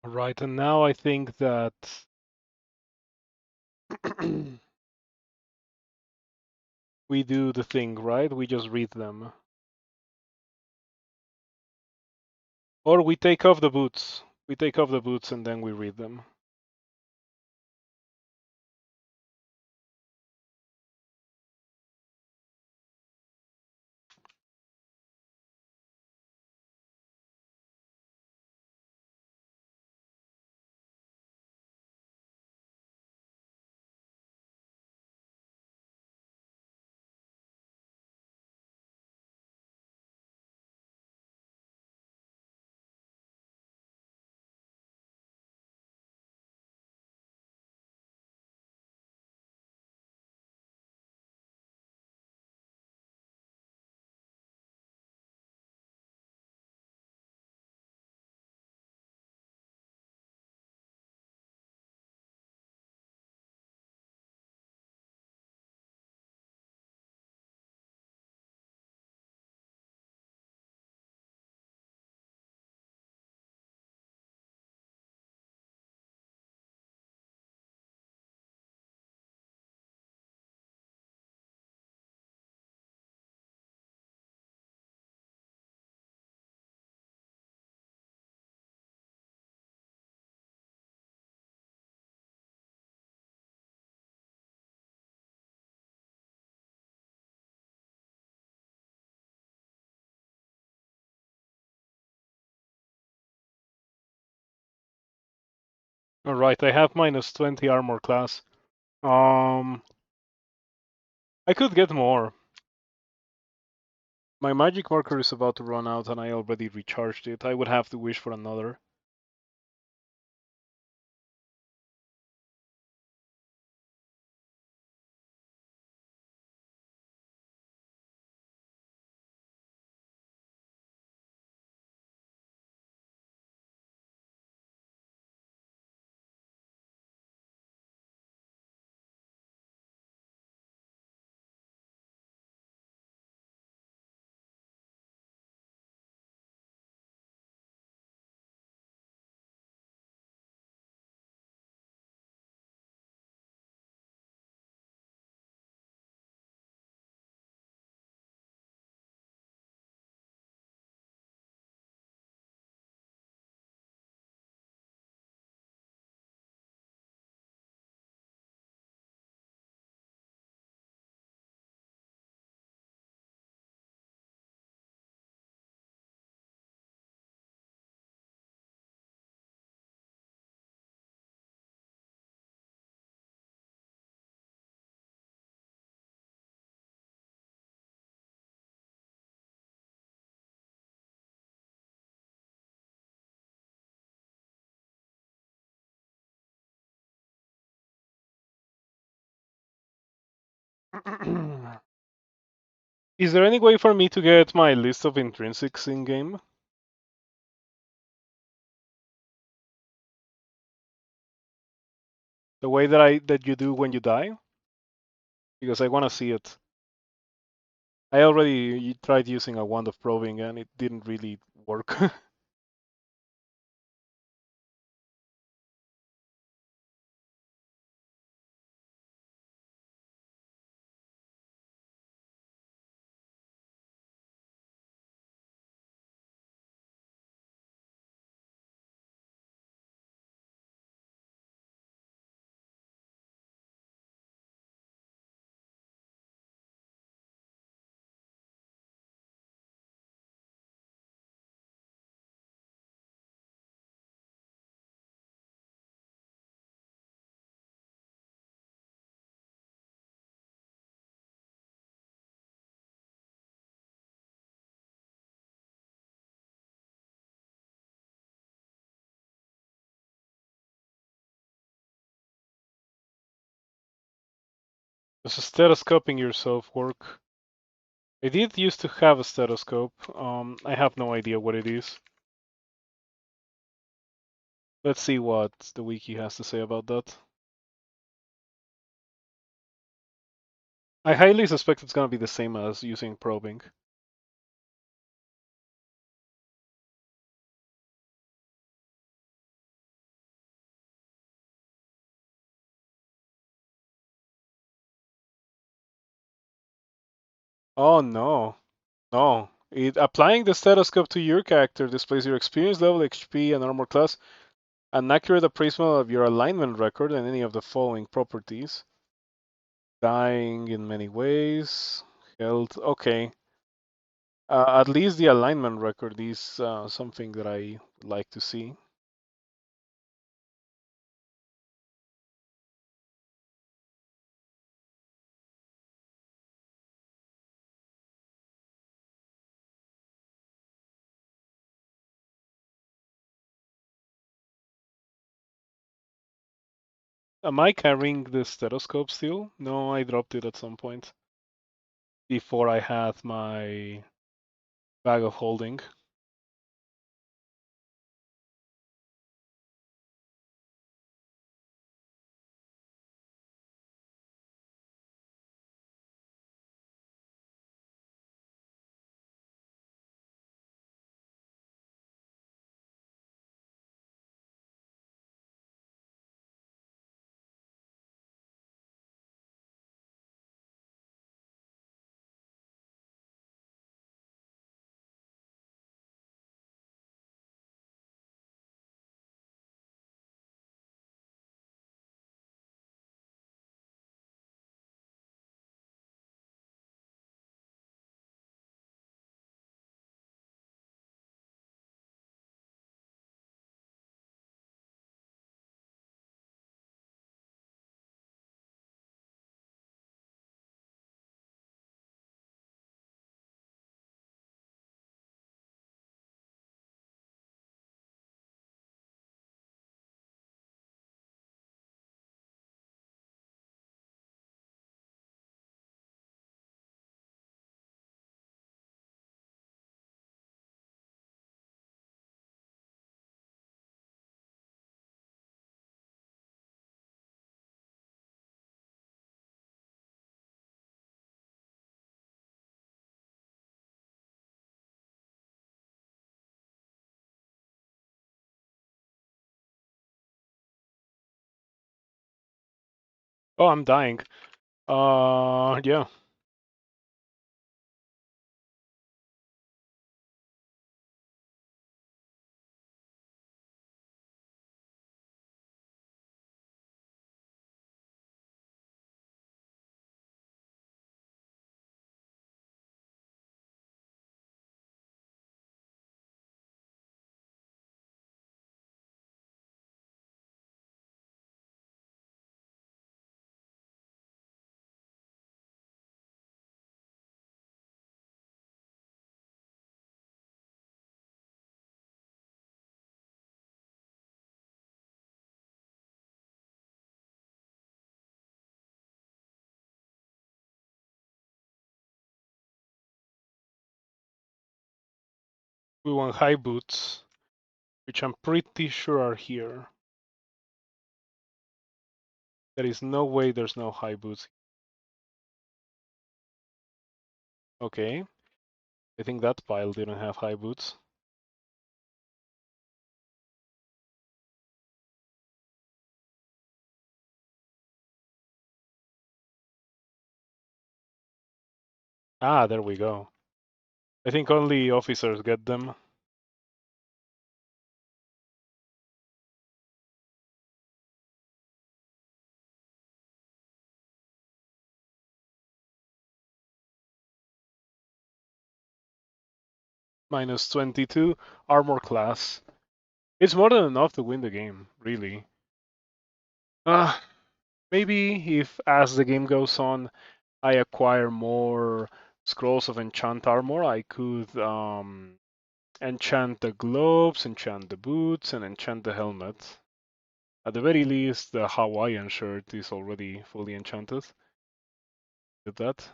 Right, and now I think that we do the thing, right? We just read them. Or we take off the boots. We take off the boots and then we read them. Alright, I have minus 20 armor class. Um, I could get more. My magic marker is about to run out and I already recharged it. I would have to wish for another. Is there any way for me to get my list of intrinsics in game? The way that you do when you die? Because I want to see it. I already tried using a wand of probing and it didn't really work. Does stethoscoping yourself work? I did used to have a stethoscope. I have no idea what it is. Let's see what the wiki has to say about that. I highly suspect it's gonna be the same as using probing. Oh no. No. Applying the stethoscope to your character displays your experience level, HP, and armor class. An accurate appraisal of your alignment record and any of the following properties. Dying in many ways. Health. Okay. At least the alignment record is something that I like to see. Am I carrying the stethoscope still? No, I dropped it at some point before I had my bag of holding. Oh, I'm dying. Yeah. We want high boots, which I'm pretty sure are here. There is no way there's no high boots. Okay. I think that pile didn't have high boots. Ah, there we go. I think only officers get them. Minus 22 armor class. It's more than enough to win the game, really. Maybe if as the game goes on, I acquire more scrolls of enchant armor, I could enchant the gloves, enchant the boots, and enchant the helmet. At the very least, the Hawaiian shirt is already fully enchanted. Did that?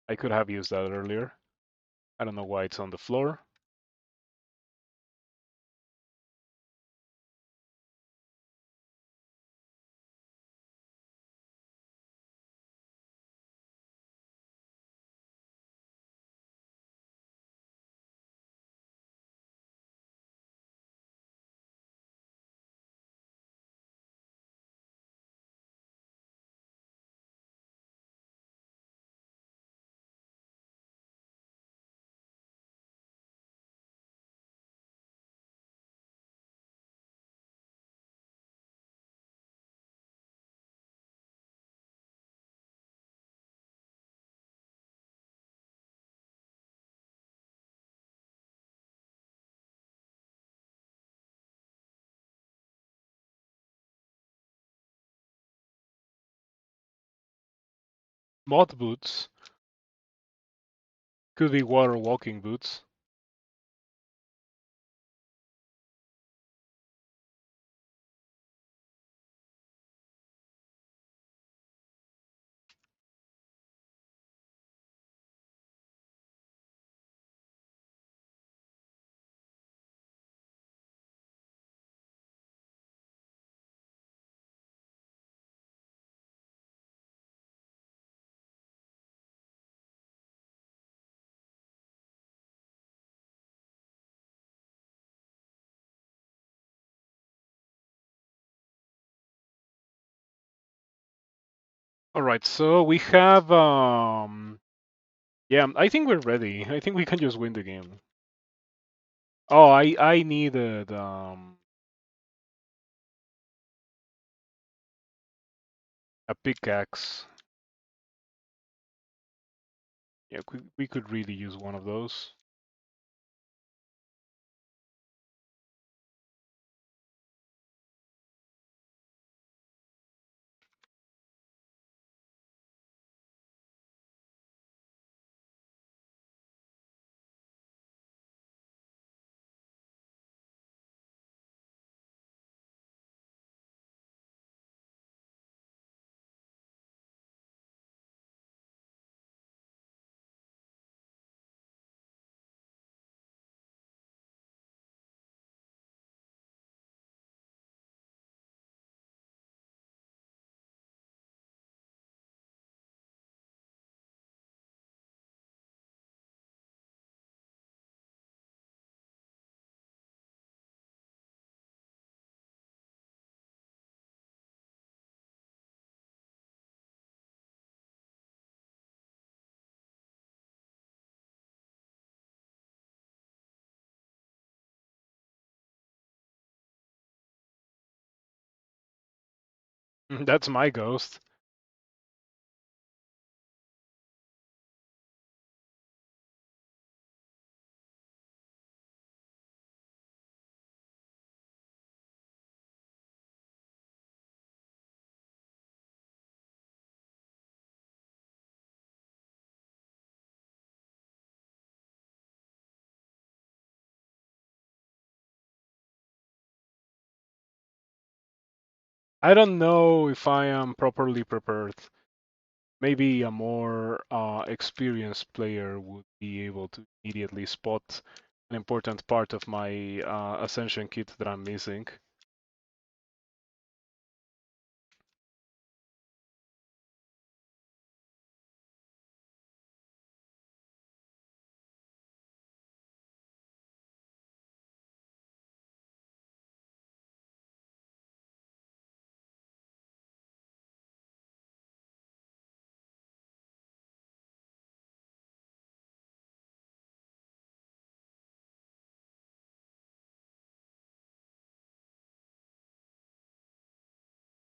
I could have used that earlier. I don't know why it's on the floor. Mod boots could be water walking boots. All right, so we have yeah, I think we're ready. I think we can just win the game. Oh, I needed a pickaxe. Yeah, we could really use one of those. That's my ghost. I don't know if I am properly prepared. Maybe a more experienced player would be able to immediately spot an important part of my Ascension kit that I'm missing.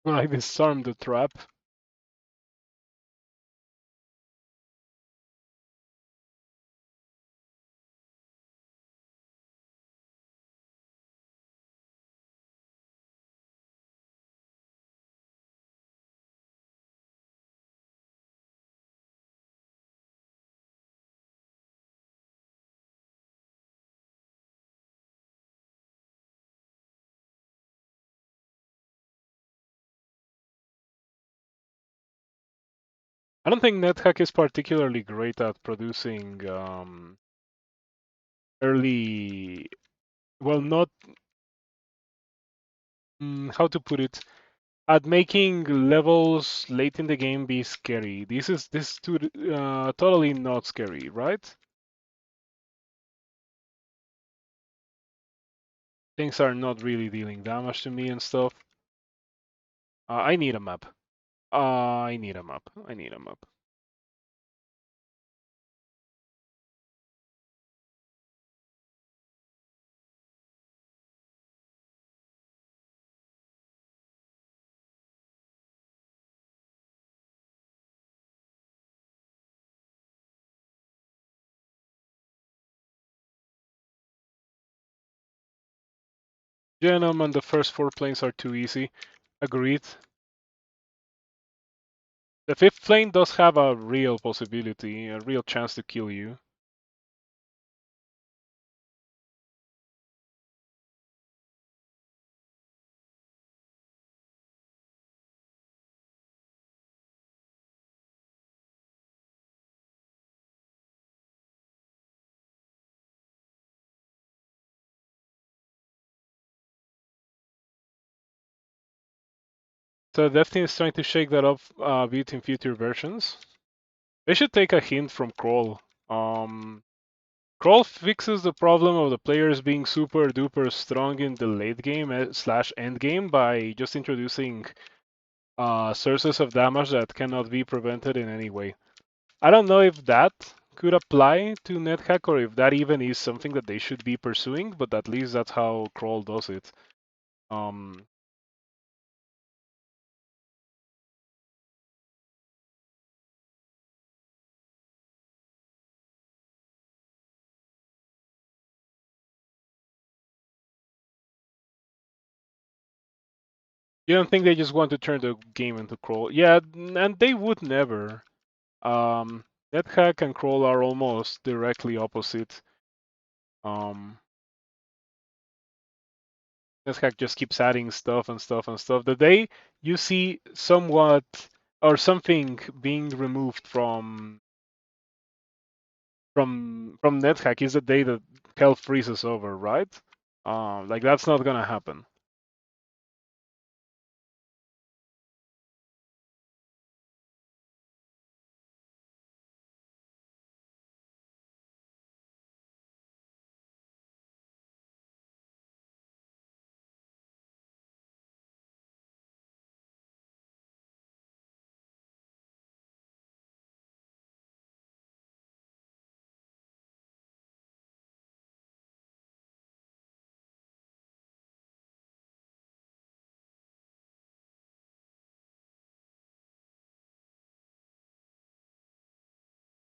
When I disarm the trap, I don't think NetHack is particularly great at producing early, well, not how to put it, at making levels late in the game be scary. This is totally not scary, right? Things are not really dealing damage to me and stuff. I need a map. I need a map. I need a map. Genome and the first 4 planes are too easy. Agreed. The 5th plane does have a real possibility, a real chance to kill you. So Destiny is trying to shake that up a bit in future versions. They should take a hint from Crawl. Crawl fixes the problem of the players being super duper strong in the late game slash end game by just introducing sources of damage that cannot be prevented in any way. I don't know if that could apply to NetHack or if that even is something that they should be pursuing, but at least that's how Crawl does it. Um, you don't think they just want to turn the game into Crawl? Yeah, and they would never. Um, NetHack and Crawl are almost directly opposite. Um, NetHack just keeps adding stuff and stuff and stuff. The day you see somewhat or something being removed from NetHack is the day that hell freezes over, right? Like that's not gonna happen.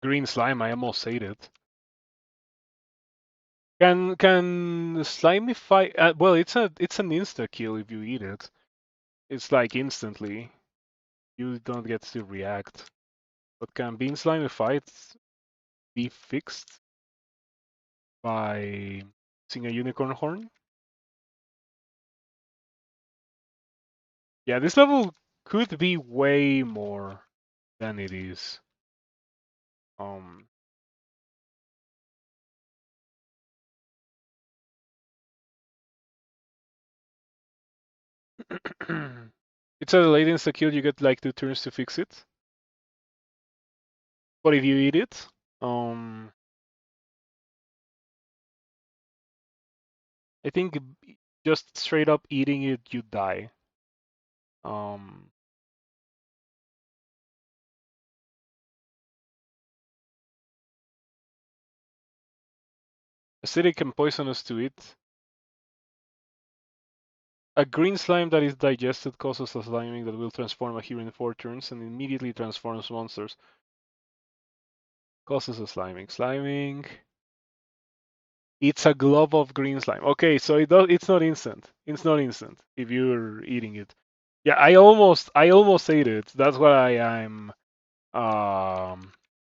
Green slime, I almost ate it. Can Slimify? Well, it's an insta kill if you eat it. It's like instantly. You don't get to react. But can being Slimified be fixed by using a unicorn horn? Yeah, this level could be way more than it is. Um, it's a late insta kill. You get like 2 turns to fix it. But if you eat it, um, I think just straight up eating it, you die. Um, Acidic and poisonous to it. A green slime that is digested causes a sliming that will transform a hero in 4 turns and immediately transforms monsters. Causes a sliming. Sliming. It's a glob of green slime. Okay, so it's not instant. It's not instant if you're eating it. Yeah, I almost ate it. That's what I'm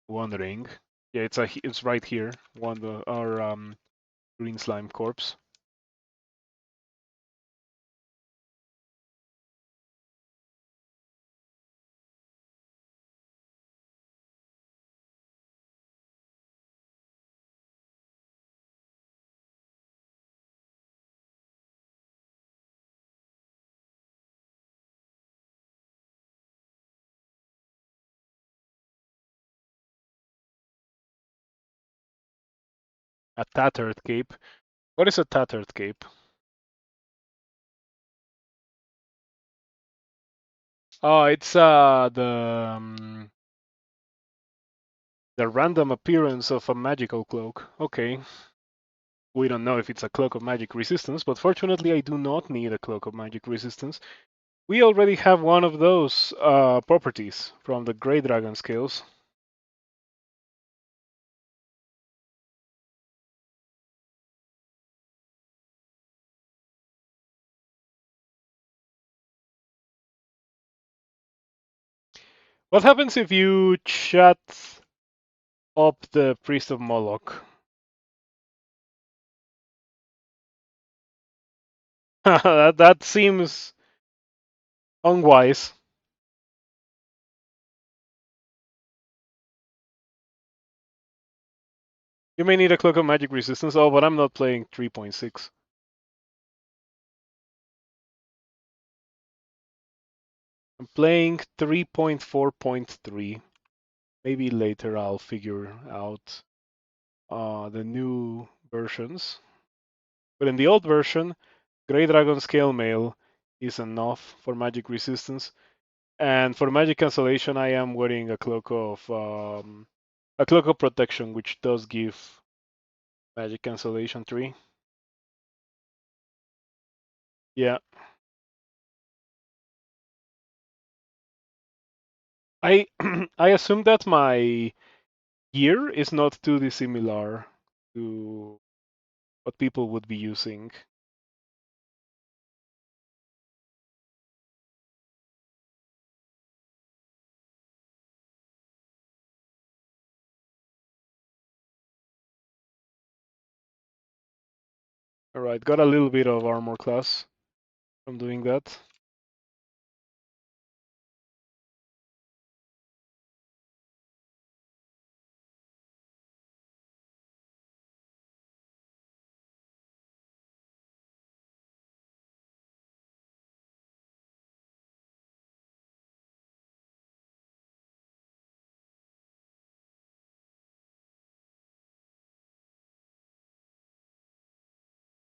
wondering. Yeah, it's right here. Our green slime corpse. A tattered cape. What is a tattered cape? Oh, it's the random appearance of a magical cloak. Okay. We don't know if it's a cloak of magic resistance, but fortunately I do not need a cloak of magic resistance. We already have one of those properties from the Grey Dragon scales. What happens if you chat up the Priest of Moloch? that seems unwise. You may need a cloak of magic resistance. Oh, but I'm not playing 3.6. I'm playing 3.4.3. Maybe later I'll figure out the new versions. But in the old version, Grey Dragon Scale Mail is enough for magic resistance. And for magic cancellation, I am wearing a cloak of protection, which does give magic cancellation 3. Yeah. I I assume that my gear is not too dissimilar to what people would be using. Alright, got a little bit of armor class from doing that.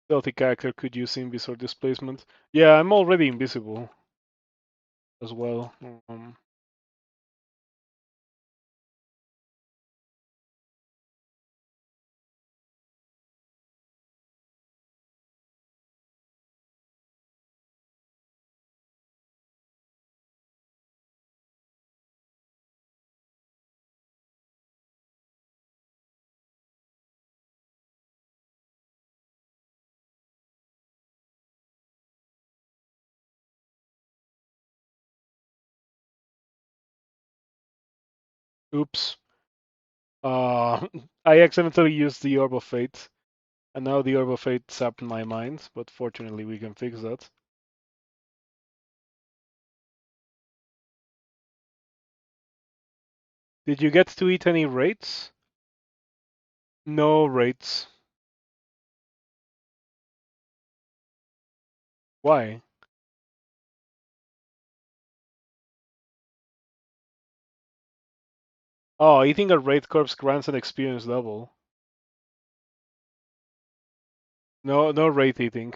Stealthy character could use invis or displacement. Yeah, I'm already invisible as well. Oops. Uh, I accidentally used the Orb of Fate, and now the Orb of Fate sapped my mind, but fortunately we can fix that. Did you get to eat any rates? No rates. Why? Oh, eating a raid corpse grants an experience level. No, no rate eating.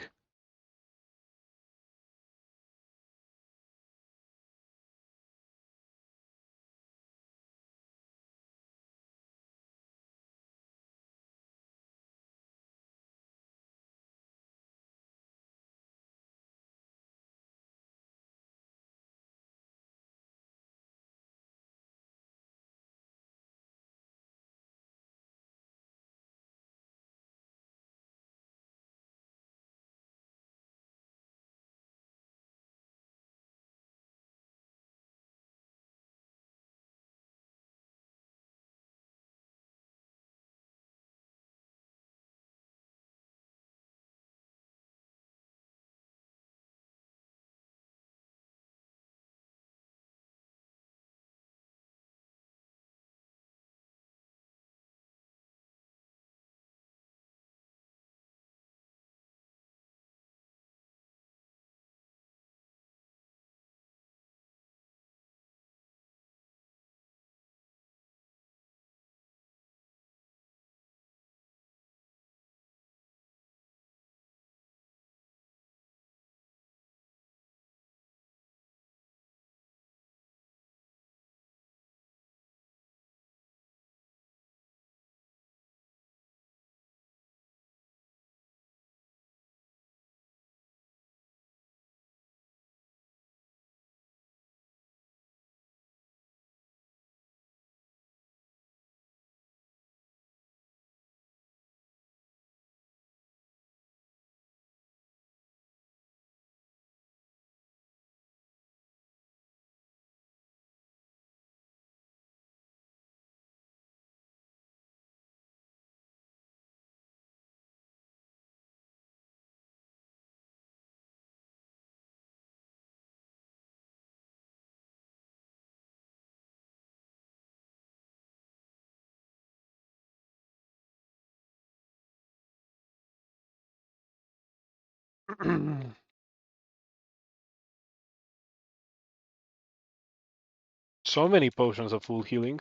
So many potions of full healing.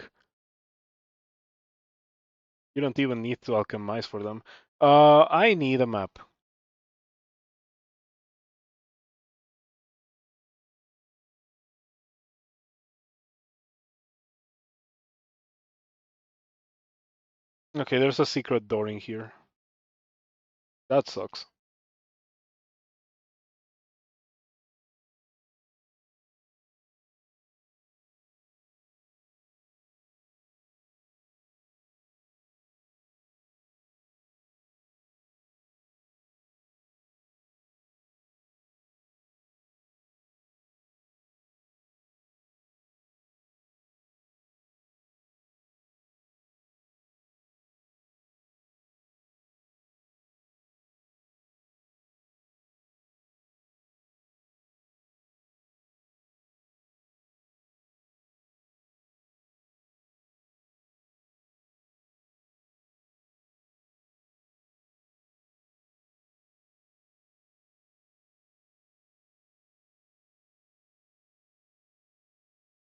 You don't even need to alchemize for them. I need a map. Okay, there's a secret door in here. That sucks.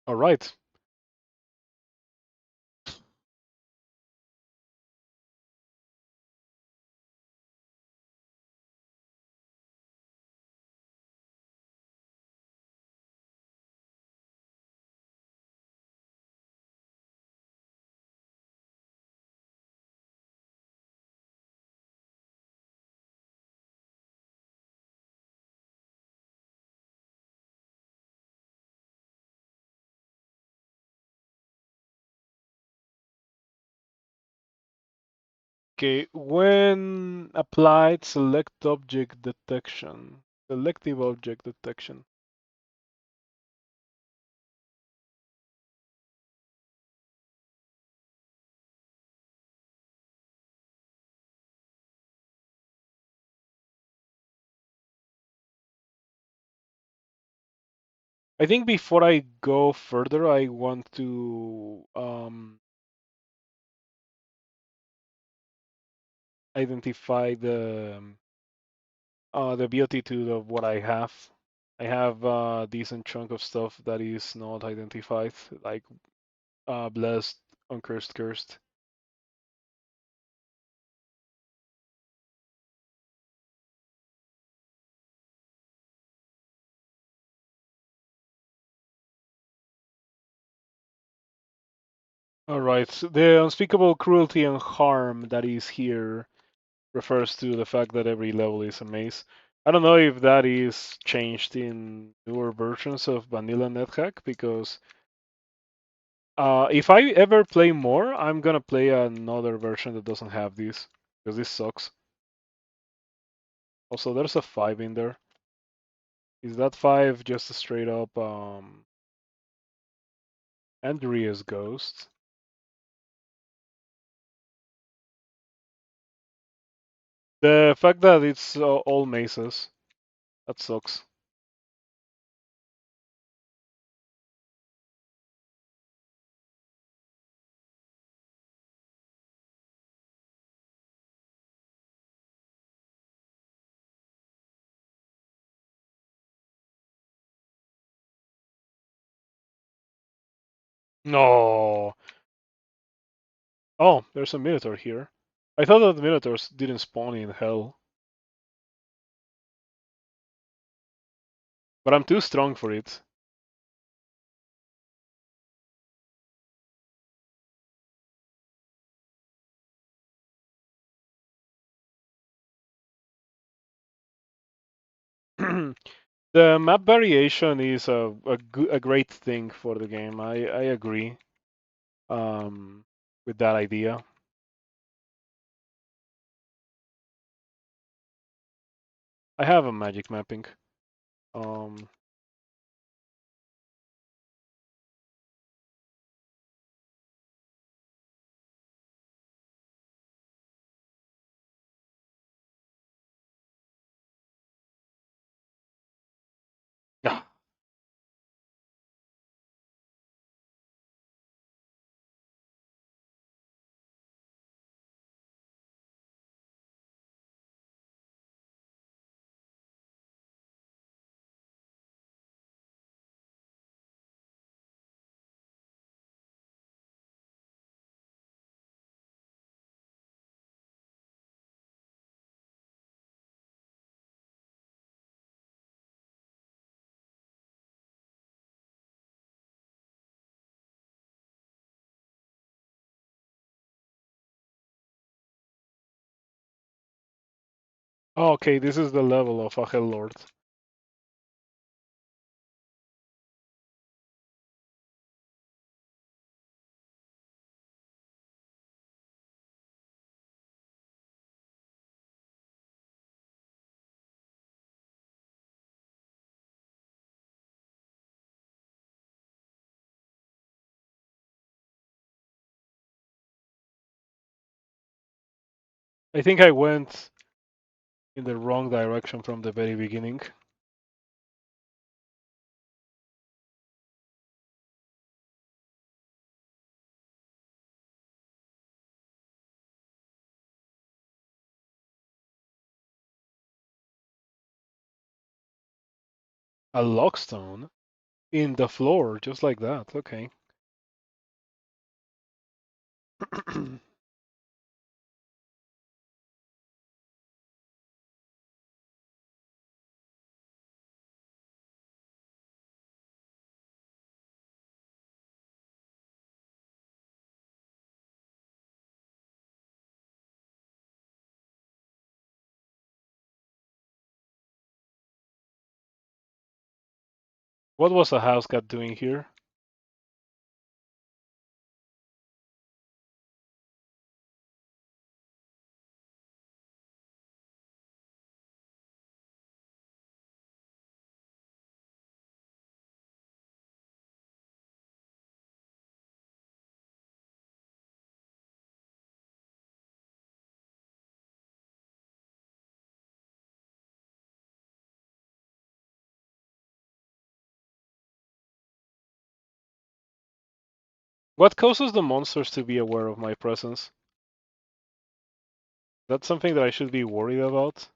All right. Okay, when applied, select object detection. Selective object detection. I think before I go further, I want to identify the beauty to what I have. I have a decent chunk of stuff that is not identified, like blessed, uncursed, cursed. All right, so the unspeakable cruelty and harm that is here refers to the fact that every level is a maze. I don't know if that is changed in newer versions of Vanilla NetHack because if I ever play more, I'm gonna play another version that doesn't have this because this sucks. Also, there's a 5 in there. Is that 5 just a straight up Andrea's ghost? The fact that it's all mazes, that sucks. No. Oh, there's a Minotaur here. I thought that the Minotaurs didn't spawn in hell, but I'm too strong for it. The map variation is a great thing for the game. I agree um, with that idea. I have a magic mapping. Um, yeah. Oh, okay, this is the level of a Hell Lord. I think I went in the wrong direction from the very beginning. A lockstone in the floor, just like that. Okay. What was a house cat doing here? What causes the monsters to be aware of my presence? That's something that I should be worried about.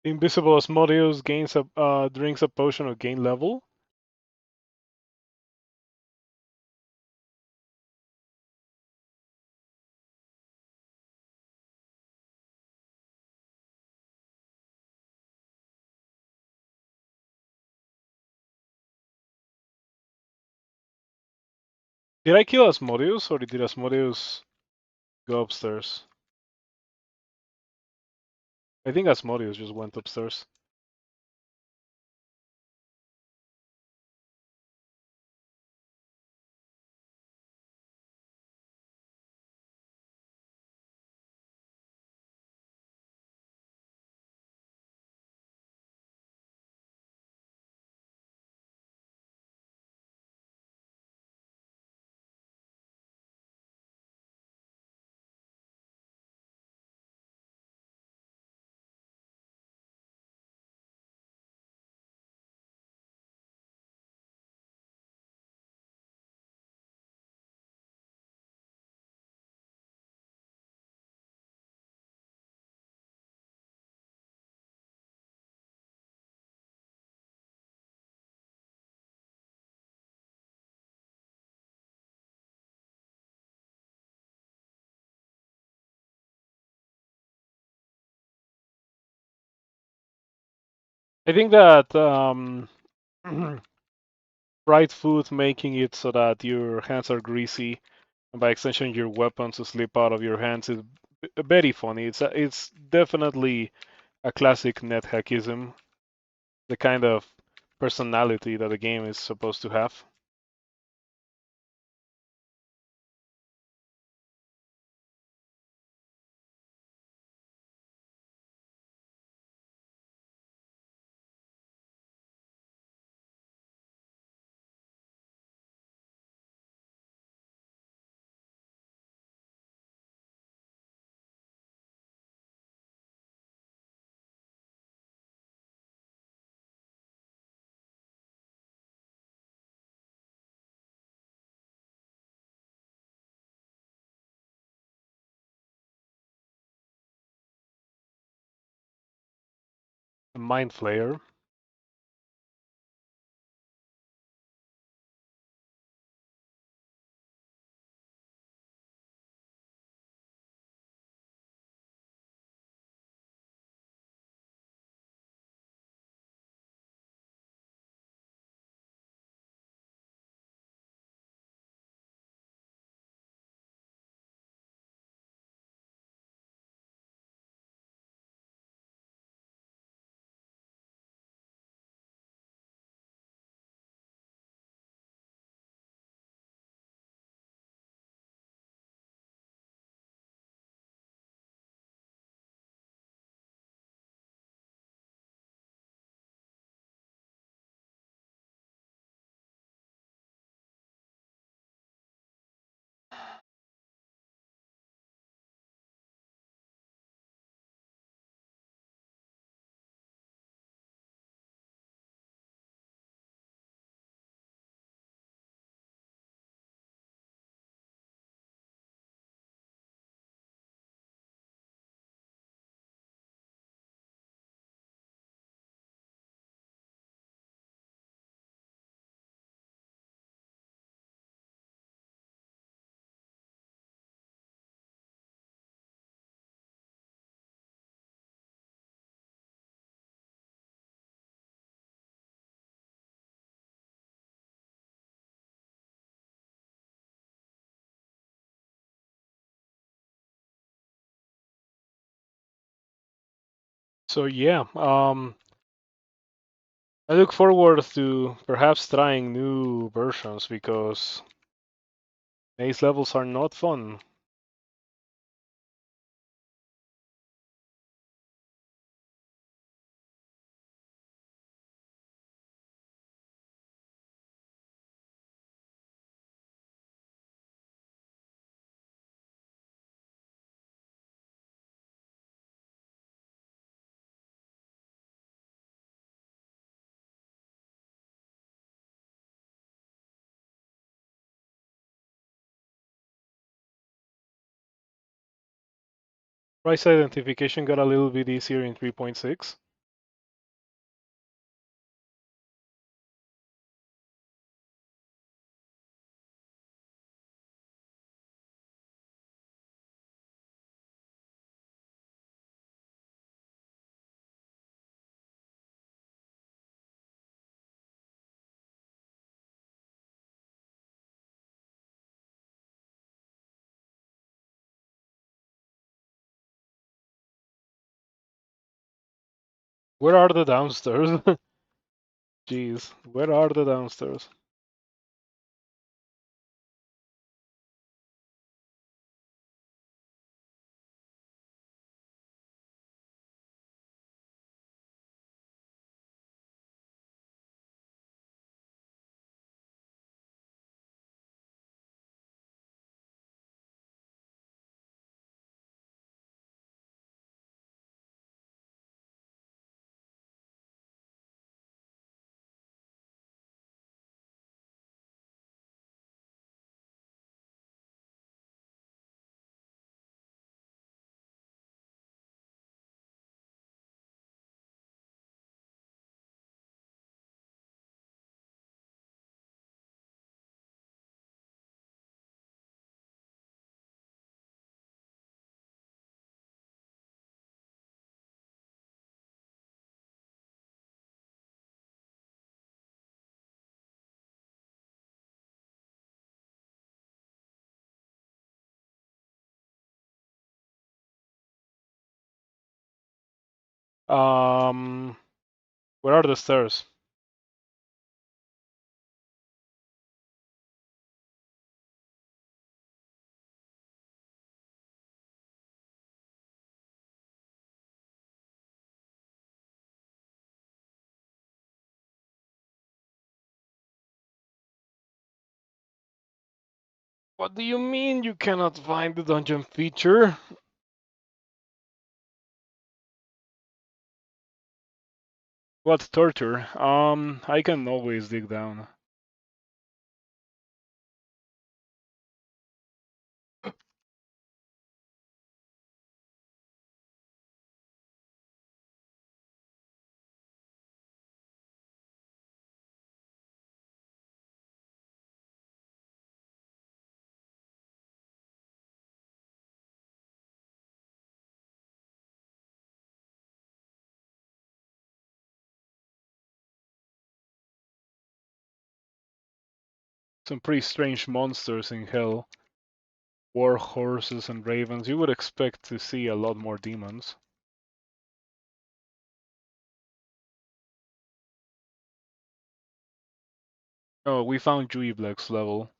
Invisible Asmodeus drinks a potion of gain level. Did I kill Asmodeus or did Asmodeus go upstairs? I think Asmodeus just went upstairs. I think that fried food making it so that your hands are greasy and by extension your weapons slip out of your hands is very funny. It's definitely a classic net hackism, the kind of personality that the game is supposed to have. A mind flayer. So yeah, I look forward to perhaps trying new versions because maze levels are not fun. Price identification got a little bit easier in 3.6. Where are the downstairs? Jeez, where are the downstairs? Um, where are the stairs? What do you mean you cannot find the dungeon feature? What torture? I can always dig down. Some pretty strange monsters in hell. War horses and ravens. You would expect to see a lot more demons. Oh, we found Juiblex level.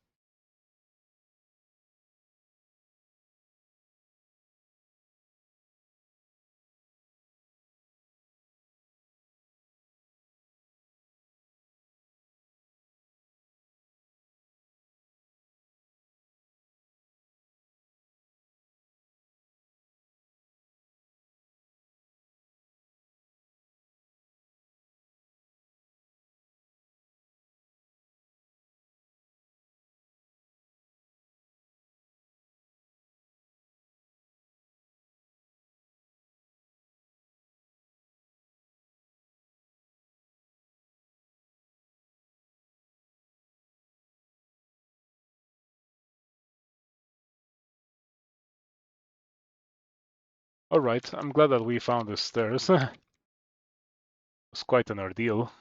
Alright, I'm glad that we found the stairs. It's quite an ordeal.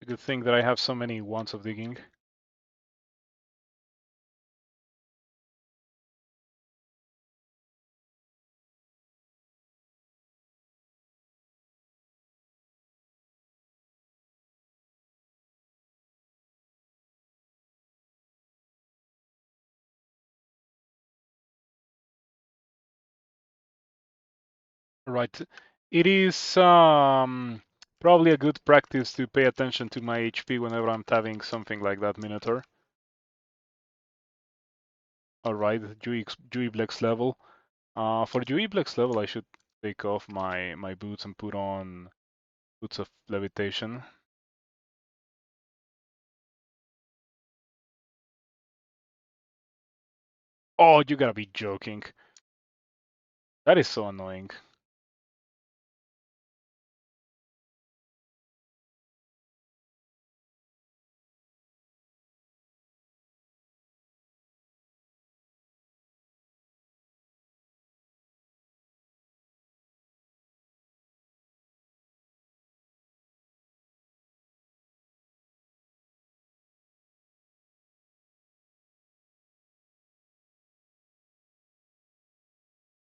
a good thing that I have so many wands of digging. Right. It is probably a good practice to pay attention to my HP whenever I'm tabbing something like that Minotaur. Alright, Juiblex level. For Juiblex level, I should take off my boots and put on boots of levitation. Oh, you gotta be joking. That is so annoying.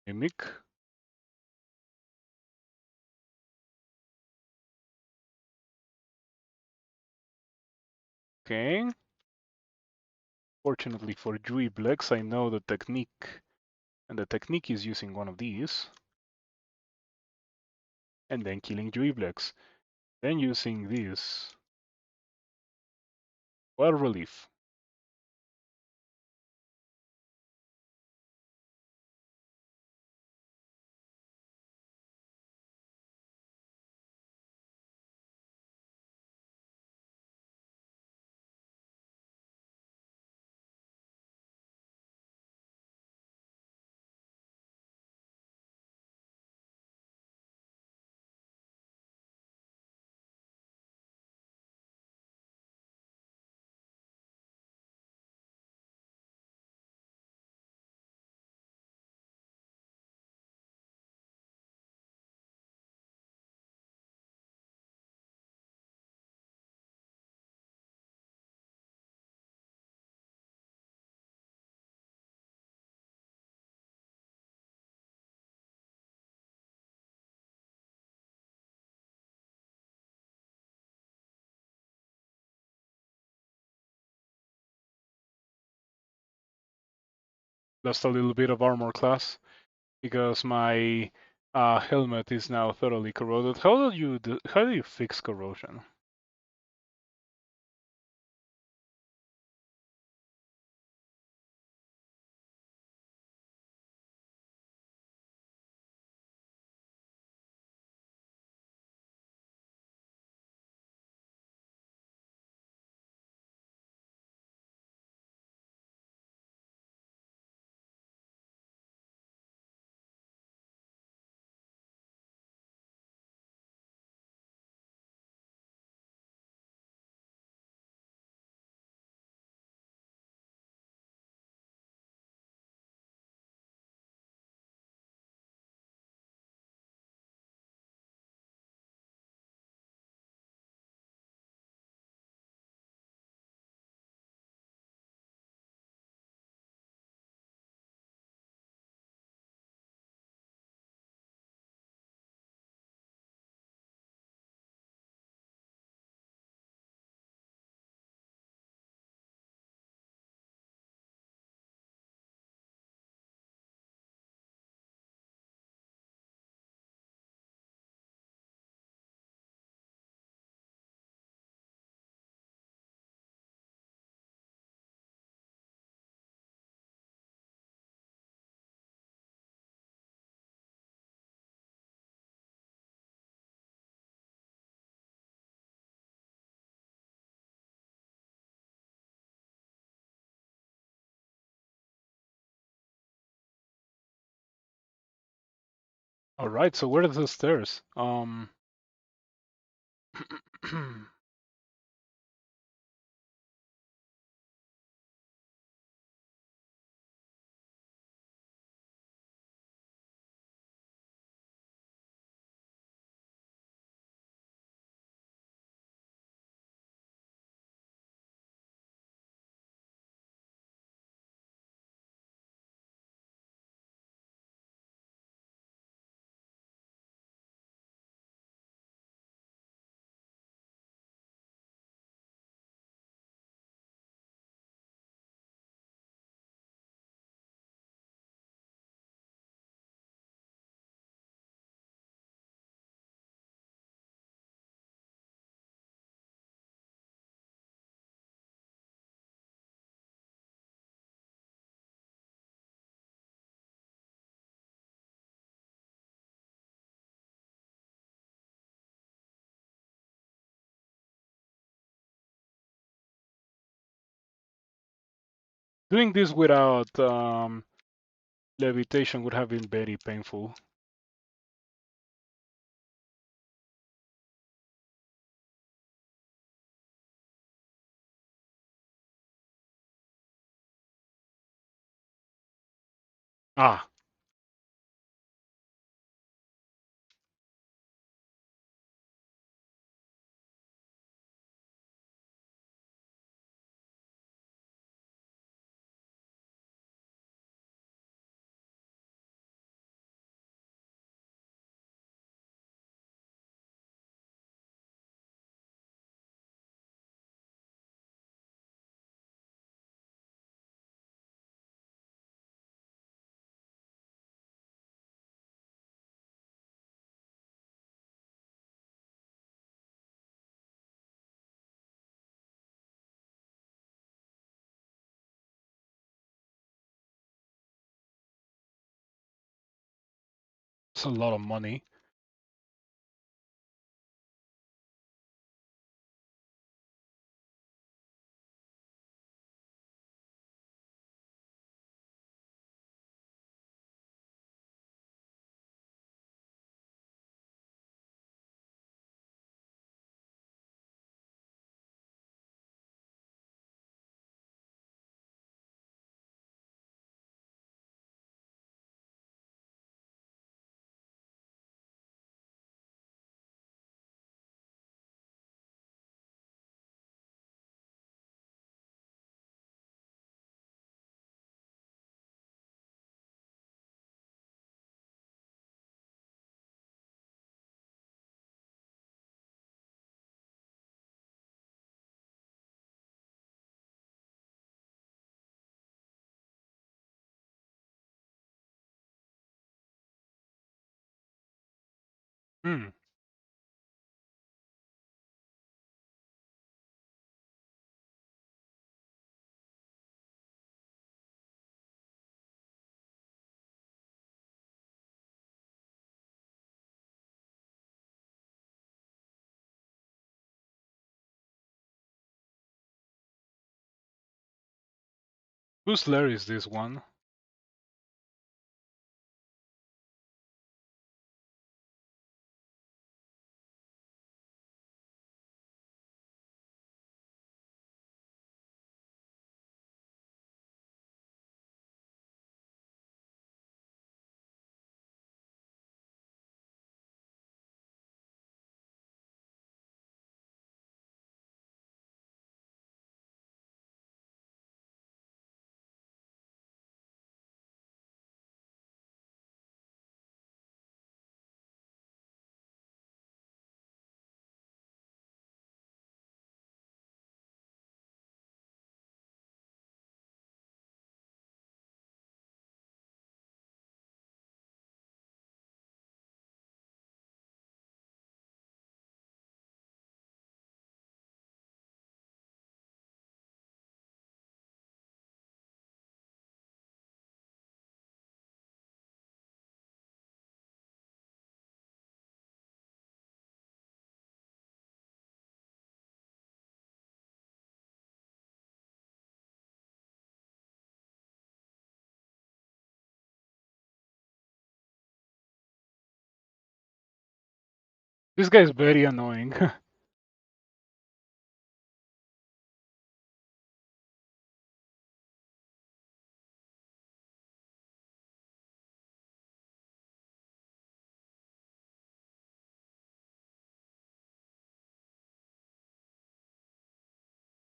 Mimic. Okay. Fortunately for Juiblex, I know the technique, and the technique is using one of these, and then killing Juiblex. Then using this. Well, relief. Lost a little bit of armor class because my helmet is now thoroughly corroded. How do you fix corrosion? All right, so where are the stairs? Doing this without levitation would have been very painful. Ah, it's a lot of money. Hmm. Whose lair is this one? This guy is very annoying.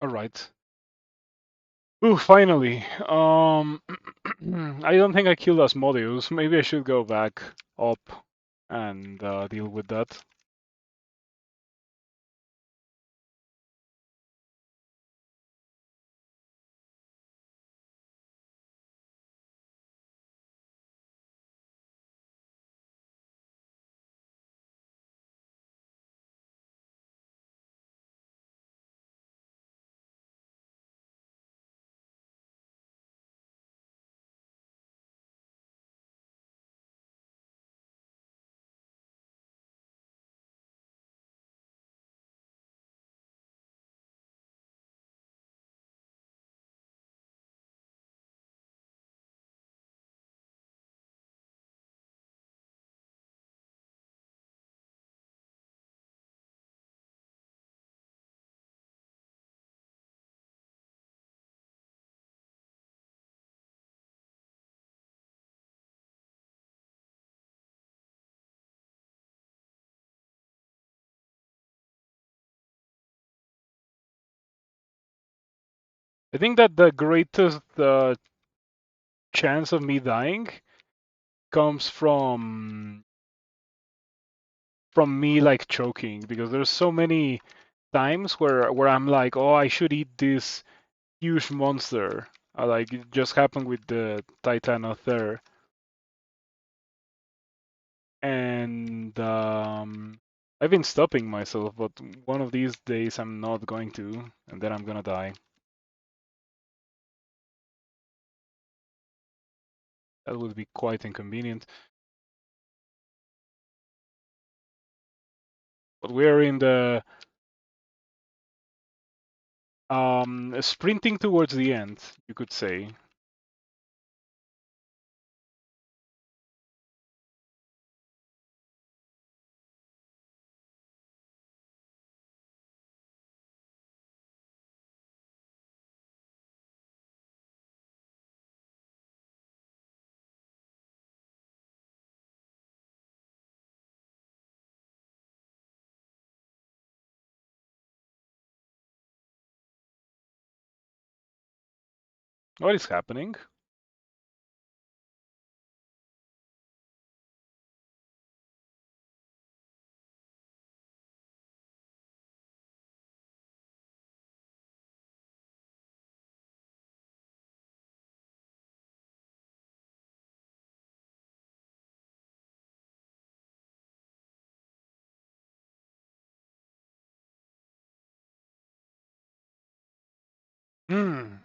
All right. Ooh, finally. I don't think I killed Asmodeus. Maybe I should go back up and deal with that. I think that the greatest chance of me dying comes from me like choking because there's so many times where I'm like, oh, I should eat this huge monster. Like it just happened with the Titanother, and I've been stopping myself, but one of these days I'm not going to, and then I'm gonna die. That would be quite inconvenient. But we're in the sprinting towards the end, you could say. What is happening? Hmm.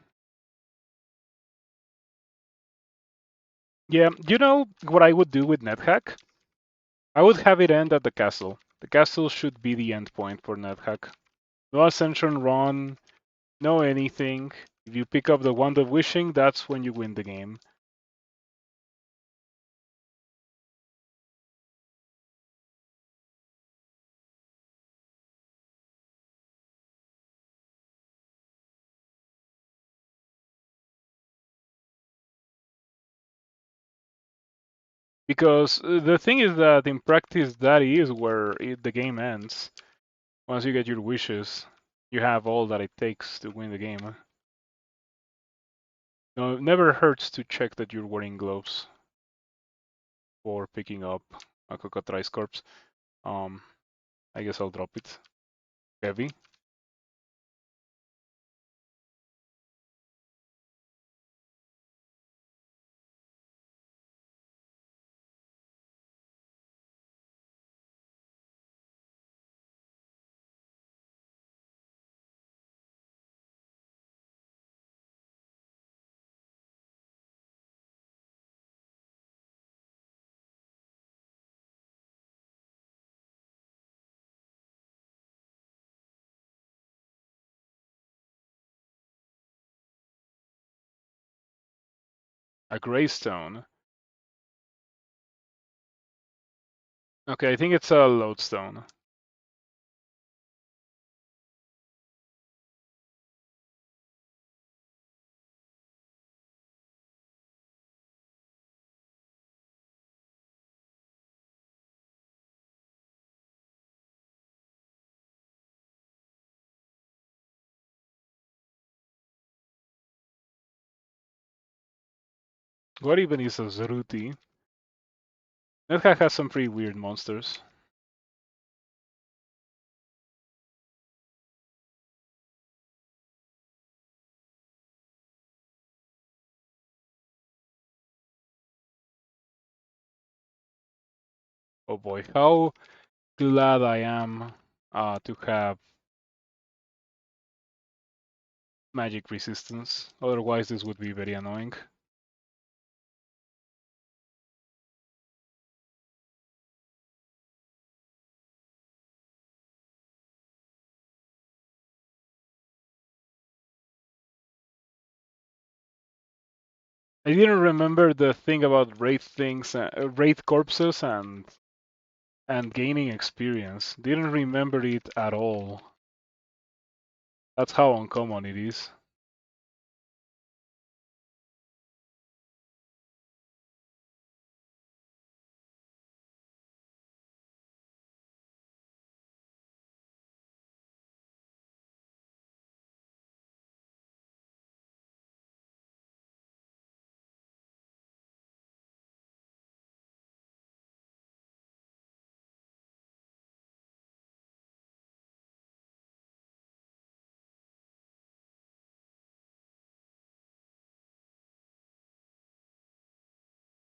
Yeah, you know what I would do with NetHack? I would have it end at the castle. The castle should be the end point for NetHack. No ascension run, no anything. If you pick up the Wand of Wishing, that's when you win the game. Because the thing is that in practice, that is where the game ends. Once you get your wishes, you have all that it takes to win the game. No, it never hurts to check that you're wearing gloves for picking up a Cockatrice corpse. Um, I guess I'll drop it. Heavy. A Greystone. Okay, I think it's a Lodestone. What even is a Zeruti? Nethack has some pretty weird monsters. Oh boy, how glad I am to have magic resistance. Otherwise, this would be very annoying. I didn't remember the thing about wraith things, wraith corpses, and gaining experience. Didn't remember it at all. That's how uncommon it is.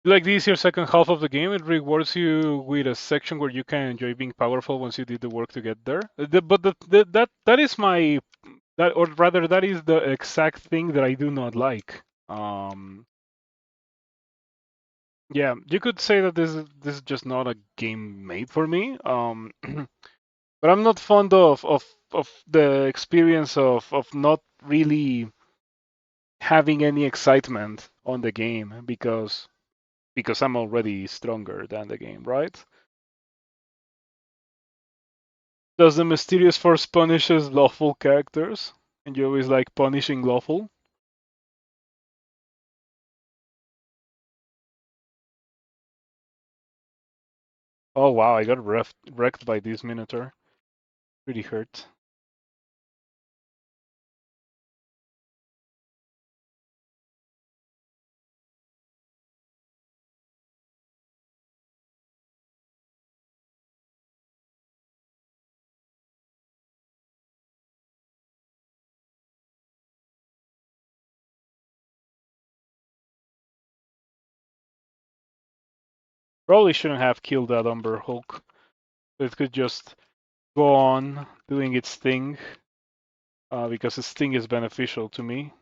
Like the easier second half of the game, it rewards you with a section where you can enjoy being powerful once you did the work to get there. But that is my that, or rather, that is the exact thing that I do not like. Yeah, you could say that this is just not a game made for me. But I'm not fond of the experience of not really having any excitement on the game because I'm already stronger than the game, right? Does the mysterious force punishes lawful characters? And you always like punishing lawful? Oh wow, I got wrecked by this Minotaur. Pretty hurt. Probably shouldn't have killed that Umber Hulk. It could just go on doing its thing because its thing is beneficial to me.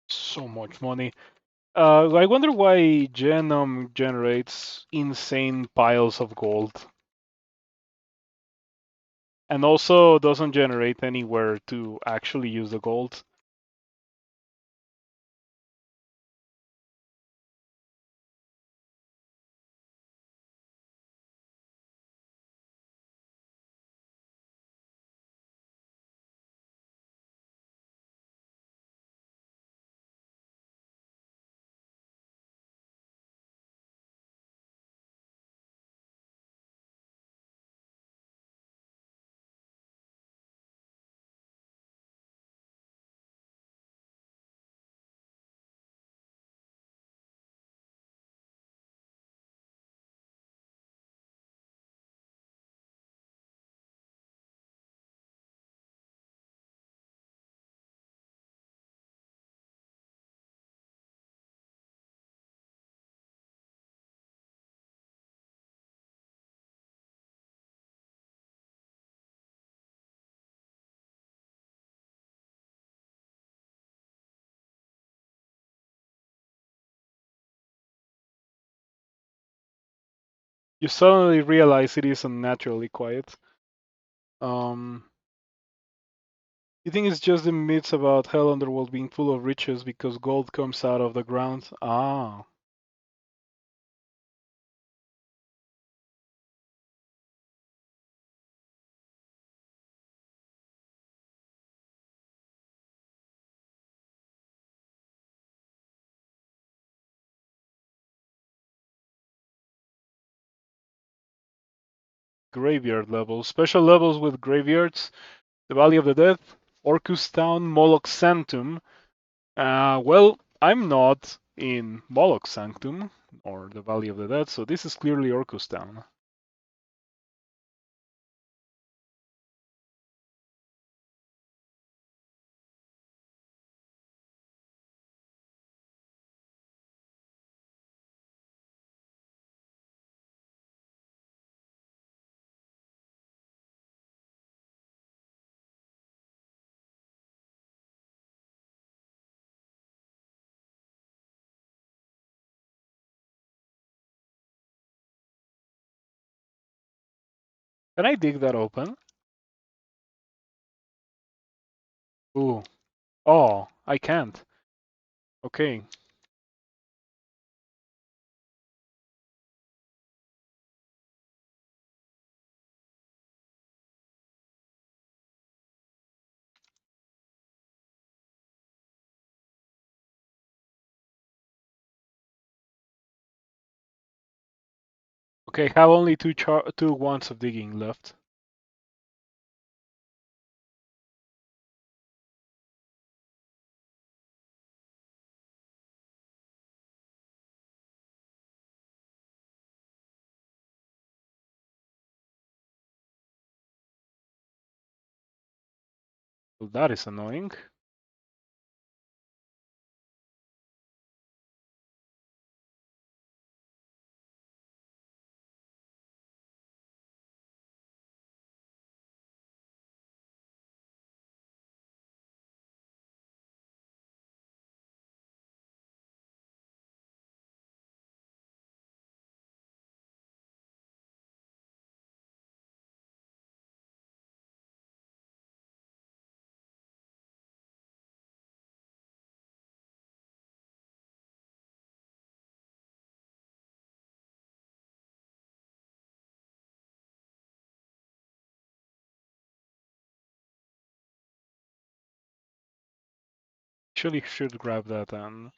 So much money. I wonder why Genome generates insane piles of gold and also doesn't generate anywhere to actually use the gold. You suddenly realize it is unnaturally quiet. Um, you think it's just the myths about Hell Underworld being full of riches because gold comes out of the ground? Ah, graveyard levels. Special levels with graveyards. The Valley of the Dead, Orcus Town, Moloch Sanctum. Well, I'm not in Moloch Sanctum or the Valley of the Dead, so this is clearly Orcus Town. Can I dig that open? Ooh. Oh, I can't. Okay. Okay, have only two wands of digging left. Well, that is annoying. Actually, should grab that then.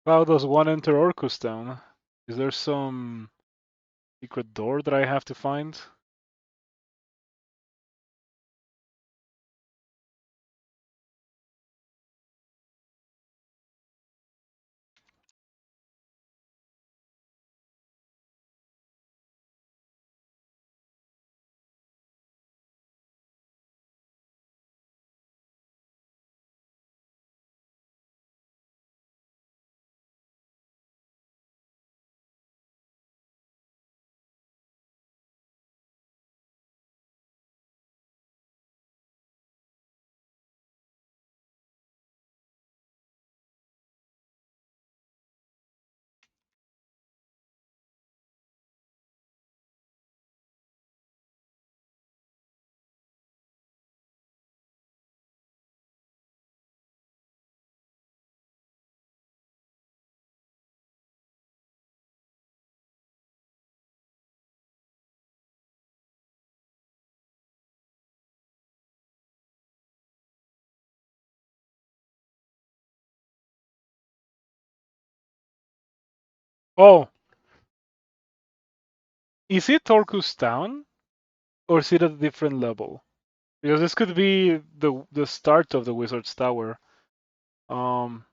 How does one enter Orcus Town? Is there some secret door that I have to find? Oh, is it Orcus Town? Or is it at a different level? Because this could be the start of the Wizard's Tower. Um,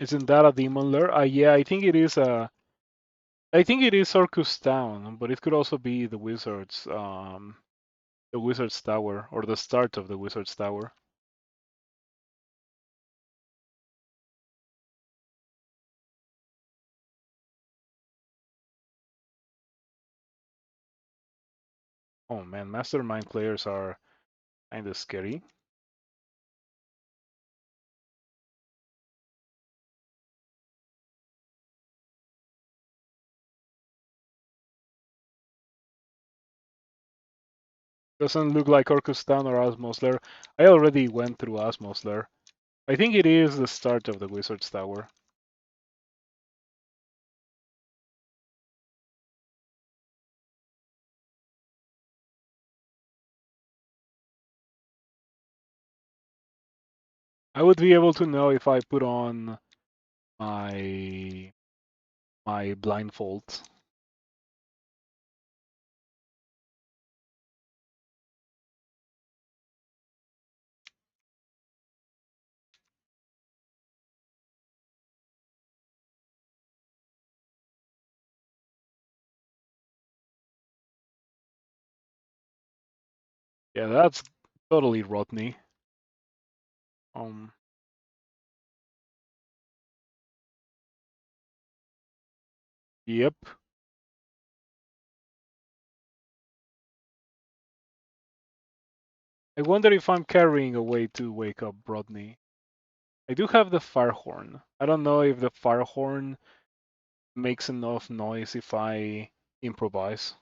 isn't that a demon lair? Yeah, I think it is a. I think it is Orcus Town, but it could also be the Wizard's Tower, or the start of the Wizard's Tower. Oh man, Mastermind players are kind of scary. Doesn't look like Orcus Town or Asmos Lair. I already went through Asmos Lair. I think it is the start of the Wizard's Tower. I would be able to know if I put on my blindfold. Yeah, that's totally Rodney. Um, yep. I wonder if I'm carrying a way to wake up Rodney. I do have the fire horn. I don't know if the fire horn makes enough noise if I improvise.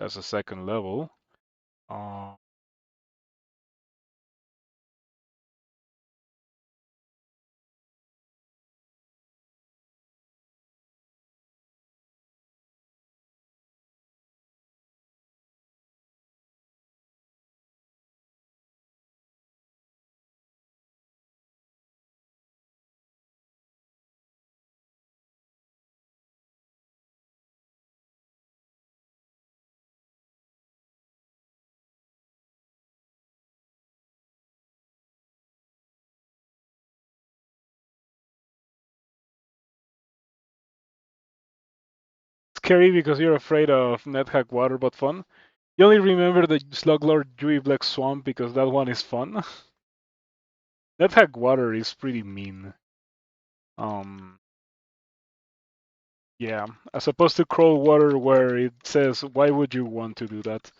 That's a second level. Uh, Scary because you're afraid of Nethack water, but fun. You only remember the Sluglord Dewey Black Swamp because that one is fun. Nethack water is pretty mean. Um, yeah, as opposed to Crawl Water where it says, why would you want to do that?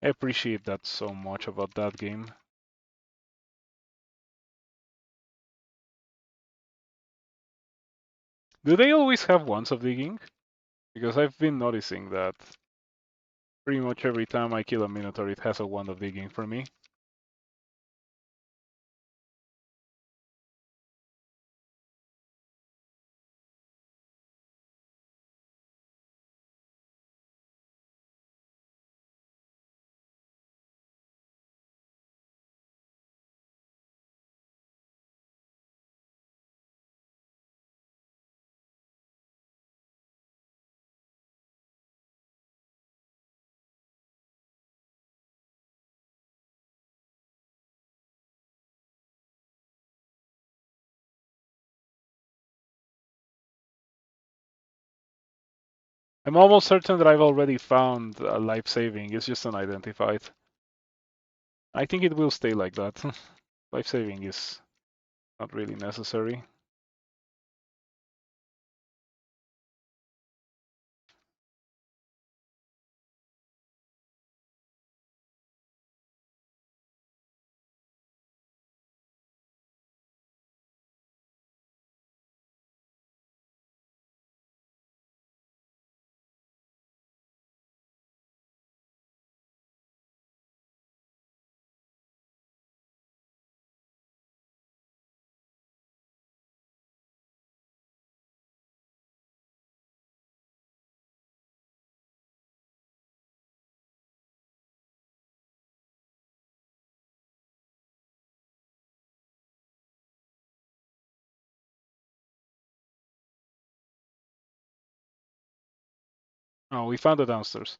I appreciate that so much about that game. Do they always have wands of digging? Because I've been noticing that pretty much every time I kill a Minotaur, it has a wand of digging for me. I'm almost certain that I've already found a life saving. It's just unidentified. I think it will stay like that. Life saving is not really necessary. Oh, we found the downstairs.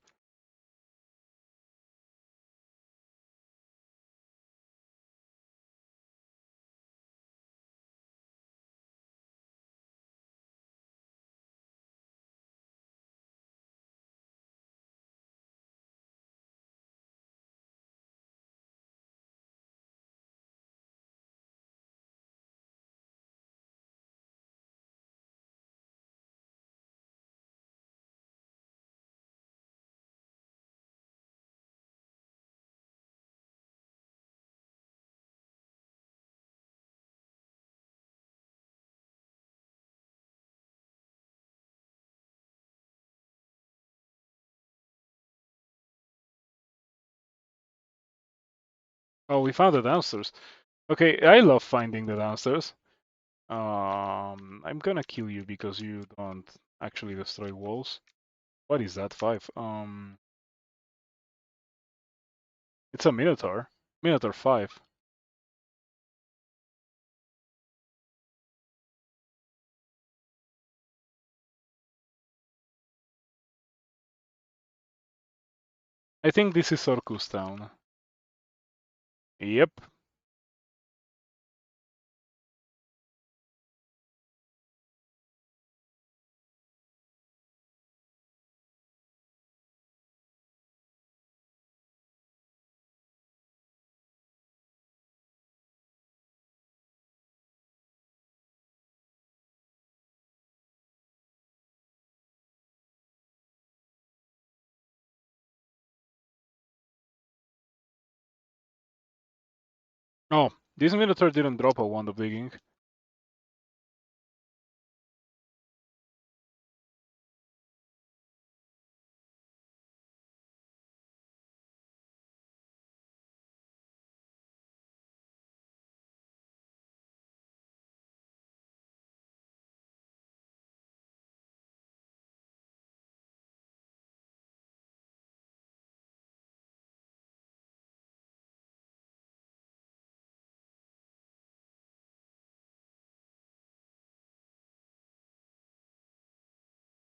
Oh, we found the downstairs. Okay, I love finding the downstairs. I'm gonna kill you because you don't actually destroy walls. What is that? 5. It's a Minotaur. Minotaur 5. I think this is Orcus Town. Yep. Oh, this Minotaur didn't drop a wand of digging.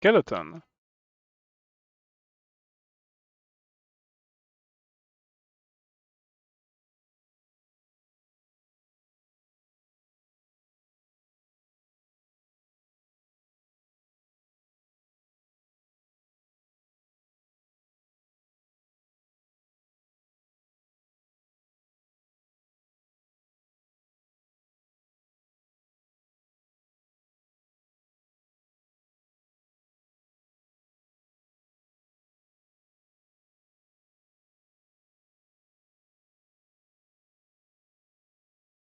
Skeleton.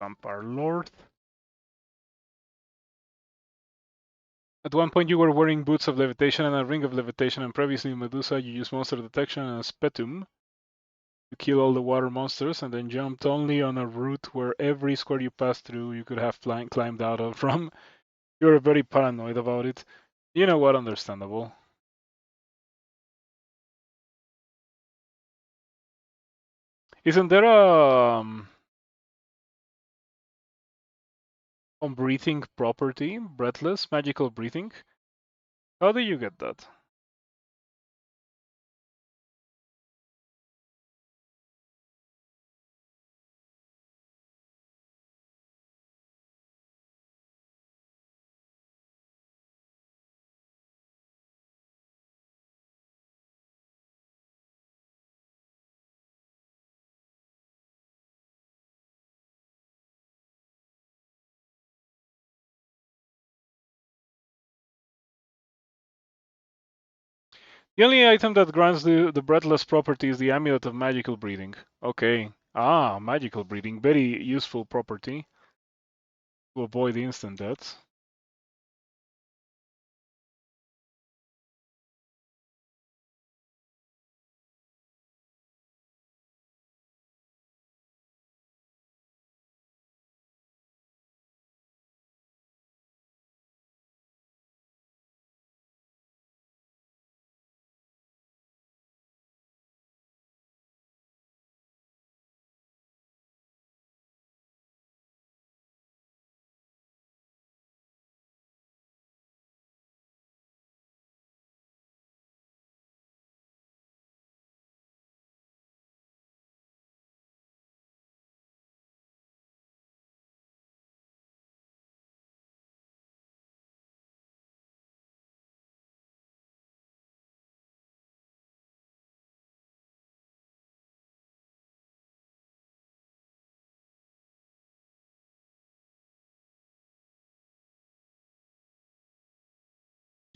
Vampire Lord. At one point you were wearing boots of levitation and a ring of levitation, and previously in Medusa you used monster detection and a spetum to kill all the water monsters, and then jumped only on a route where every square you passed through you could have climbed out of from. You're very paranoid about it. You know what? Understandable. Isn't there a breathing property? Breathless, magical breathing? How do you get that? The only item that grants the breathless property is the amulet of magical breathing. Okay. Ah, magical breathing. Very useful property to avoid instant deaths.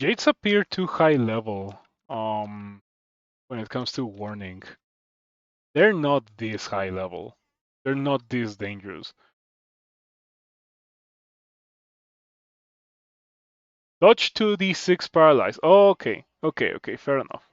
Jades appear too high level when it comes to warning. They're not this high level. They're not this dangerous. Dodge 2d6 paralyze. Oh, okay. Okay, fair enough.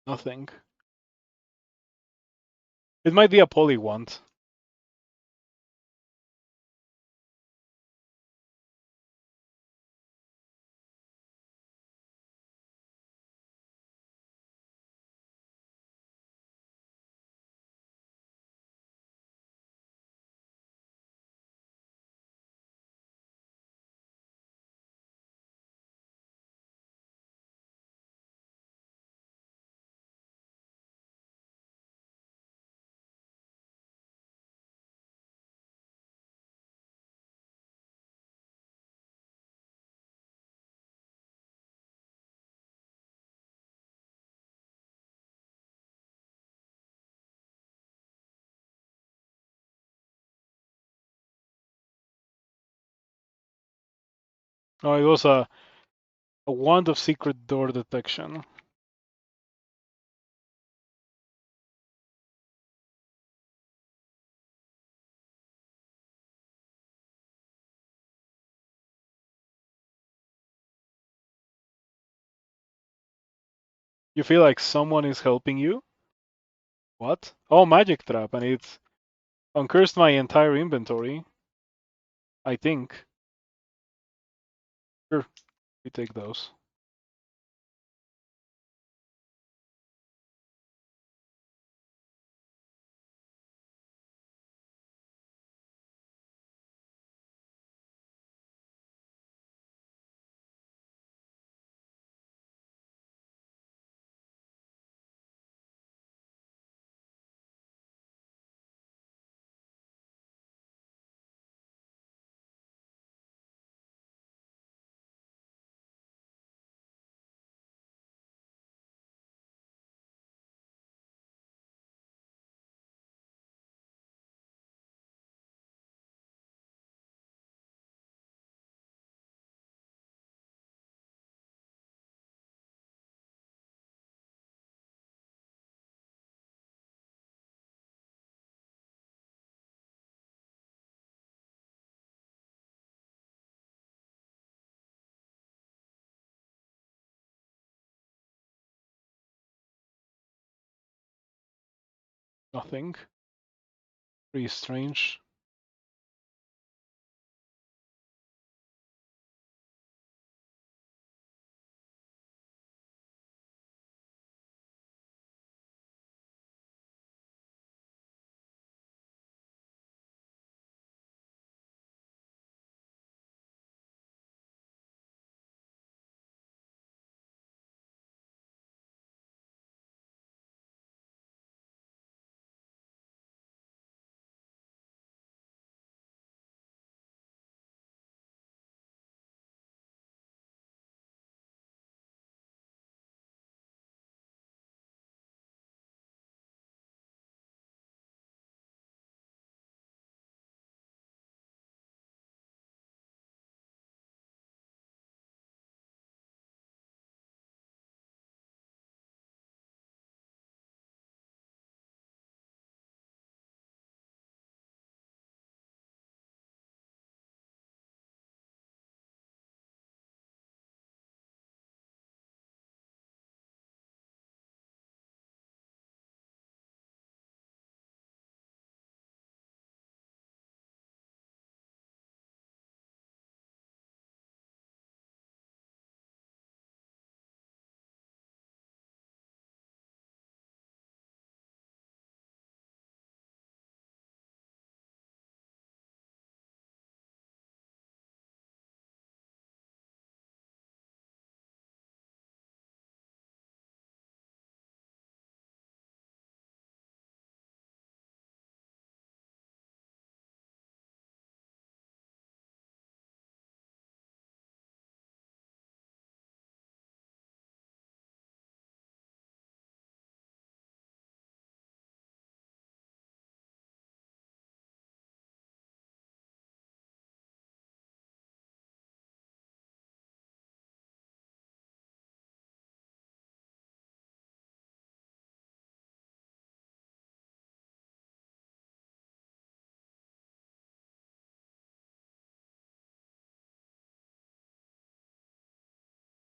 Nothing. It might be a poly want. Oh, it was a wand of secret door detection. You feel like someone is helping you? What? Oh, magic trap, and it's uncursed my entire inventory. I think. Sure, we take those. Nothing. Pretty strange.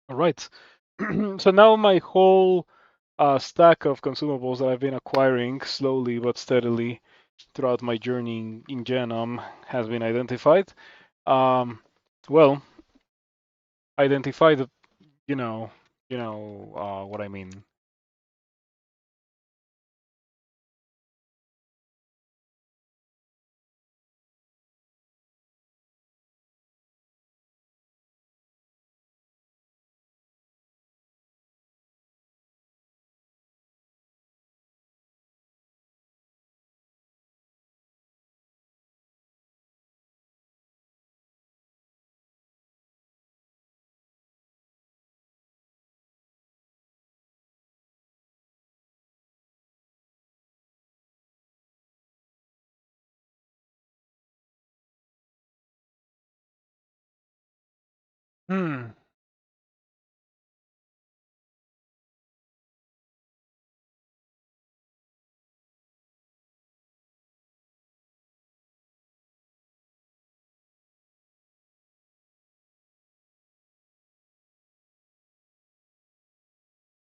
All right. So now my whole stack of consumables that I've been acquiring slowly but steadily throughout my journey in Genome has been identified. Um, well, identified, you know, what I mean. Hmm,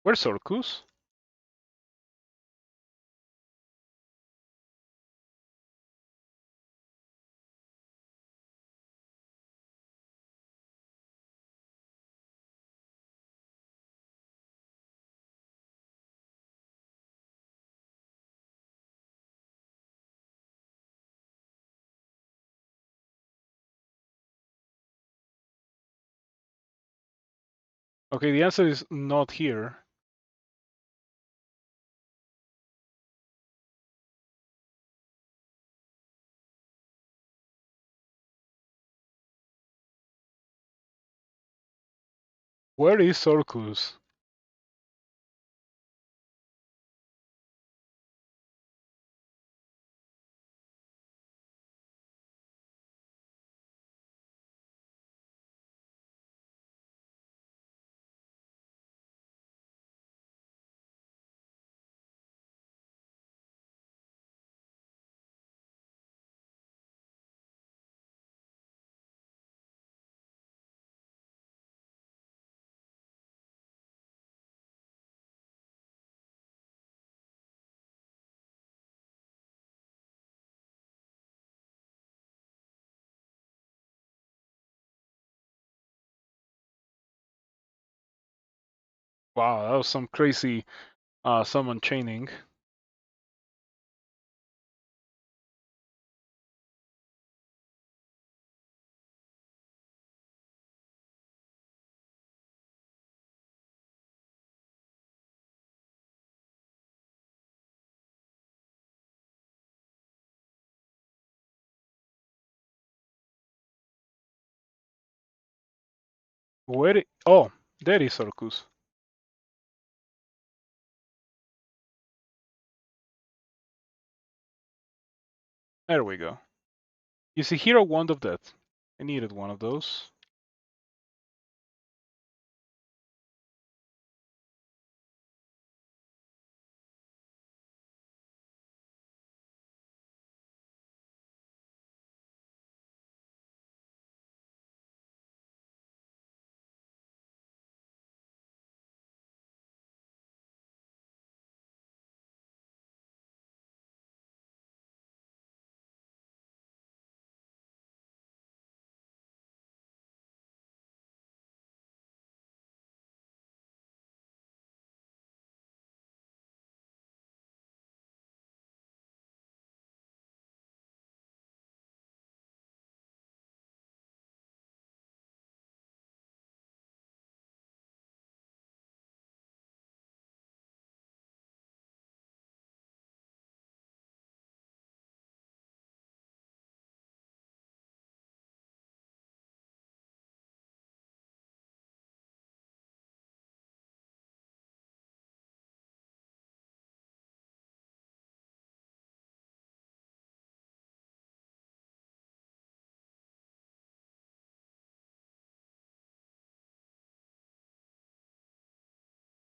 where's Orcus? Okay, the answer is not here. Where is Orcus? Wow, that was some crazy summon chaining. Oh, there is Orcus. There we go. You see, Hero Wand of Death. I needed one of those.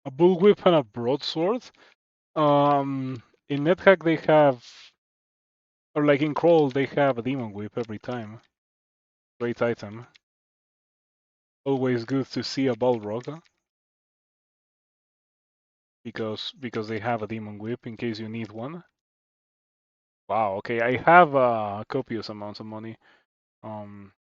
A bullwhip and a broadsword. Um, in NetHack they have, or like in Crawl, they have a demon whip every time. Great item. Always good to see a Balrog. because they have a demon whip in case you need one. Wow. Okay, I have copious amounts of money. Um,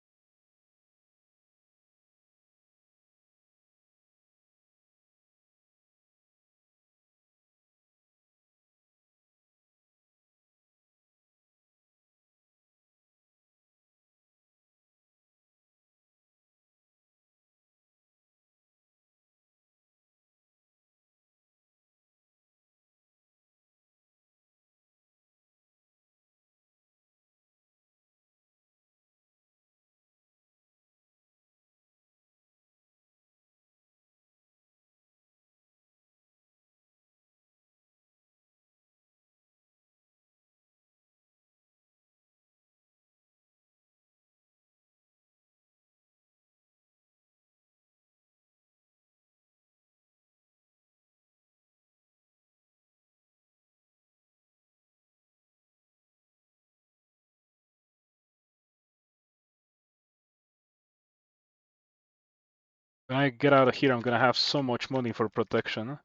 when I get out of here, I'm gonna have so much money for protection.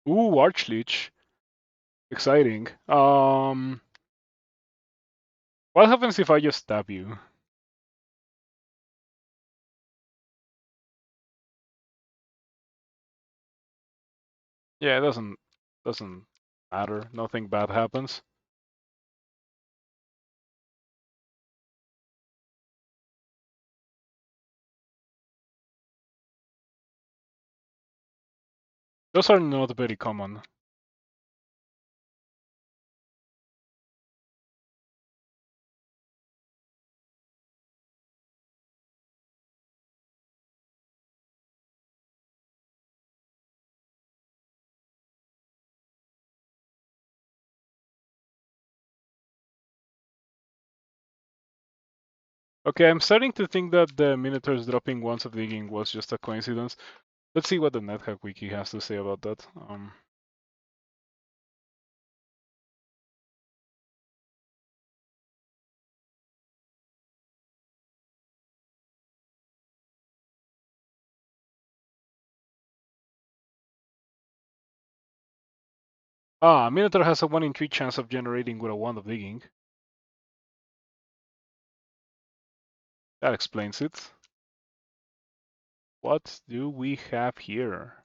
Ooh, Archleech. Exciting. What happens if I just stab you? Yeah, it doesn't matter. Nothing bad happens. Those are not very common. Okay, I'm starting to think that the Minotaurs dropping once of digging was just a coincidence. Let's see what the NetHack wiki has to say about that. Minotaur has a 1 in 3 chance of generating with a wand of digging. That explains it. What do we have here?